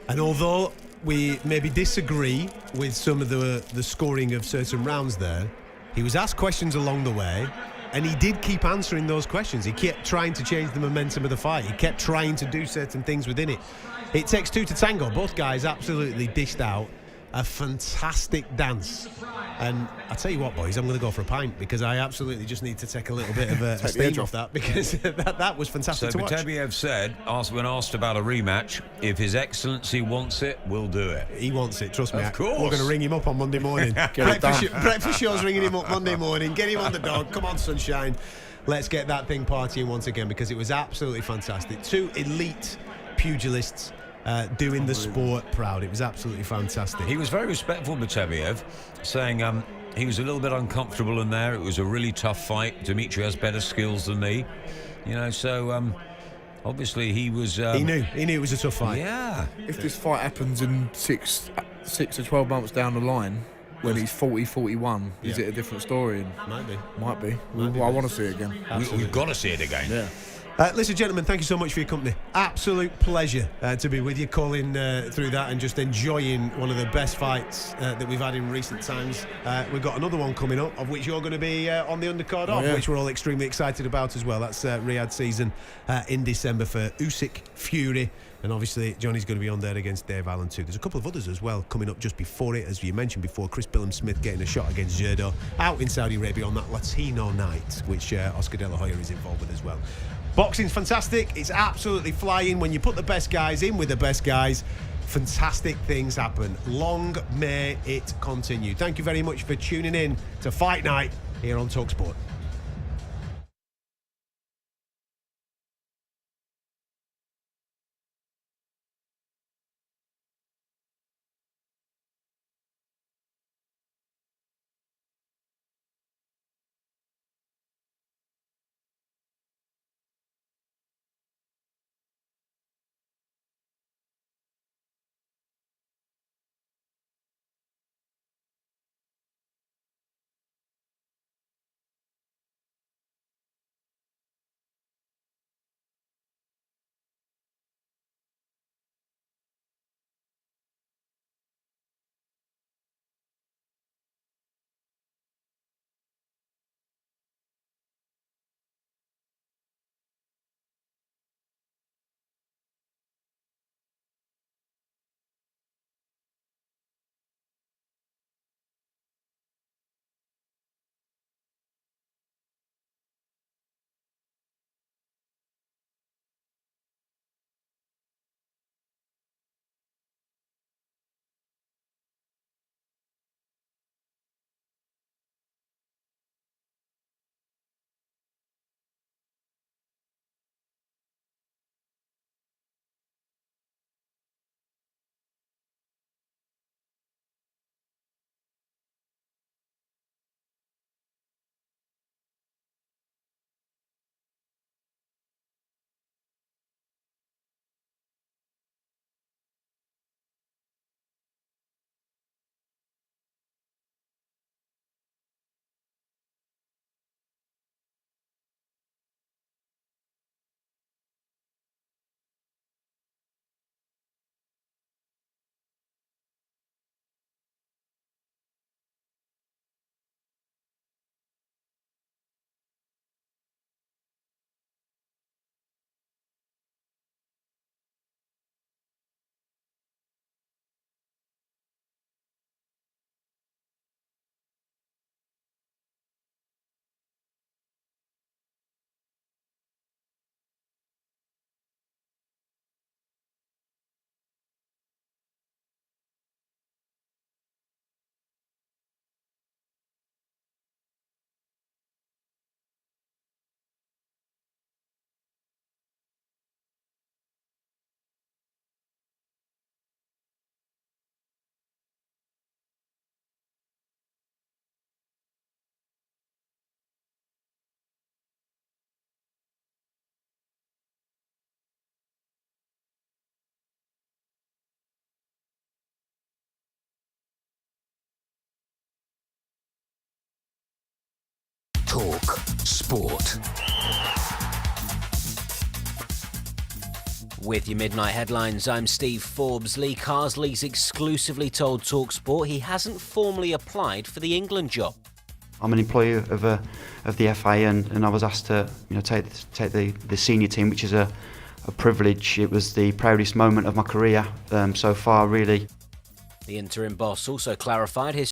and although we maybe disagree with some of the scoring of certain rounds there, he was asked questions along the way, and he did keep answering those questions. He kept trying to change the momentum of the fight. He kept trying to do certain things within it. It takes two to tango. Both guys absolutely dished out a fantastic dance. And I tell you what, boys, I'm going to go for a pint because I absolutely just need to take a little bit of a steam off that, because that was fantastic to watch. So Beterbiev said, when asked about a rematch, if His Excellency wants it, we'll do it. He wants it, trust me. Of course. We're going to ring him up on Monday morning. Breakfast show's ringing him up Monday morning. Get him on the dog. Come on, sunshine. Let's get that thing partying once again, because it was absolutely fantastic. Two elite pugilists doing the sport proud. It was absolutely fantastic. He was very respectful, Beterbiev, saying he was a little bit uncomfortable in there. It was a really tough fight. Dmitry has better skills than me, you know. So obviously he was. He knew it was a tough fight. Yeah. If this fight happens in 6 to 12 months down the line, when he's 40, 41, is it a different story? Might be. Well, I want to see it again. We've got to see it again. Yeah. Listen, gentlemen, thank you so much for your company. Absolute pleasure to be with you, calling through that and just enjoying one of the best fights that we've had in recent times. We've got another one coming up, of which you're going to be on the undercard of, which we're all extremely excited about as well. That's Riyadh season in December for Usyk Fury. And obviously, Johnny's going to be on there against Dave Allen too. There's a couple of others as well coming up just before it, as you mentioned before. Chris Billum-Smith getting a shot against Zerdo out in Saudi Arabia on that Latino night, which Oscar De La Hoya is involved with as well. Boxing's fantastic. It's absolutely flying. When you put the best guys in with the best guys, fantastic things happen. Long may it continue. Thank you very much for tuning in to Fight Night here on talkSPORT. Talk Sport. With your midnight headlines, I'm Steve Forbes. Lee Carsley's exclusively told talkSPORT he hasn't formally applied for the England job. I'm an employee of the FA, and I was asked to take the senior team, which is a privilege. It was the proudest moment of my career so far, really. The interim boss also clarified his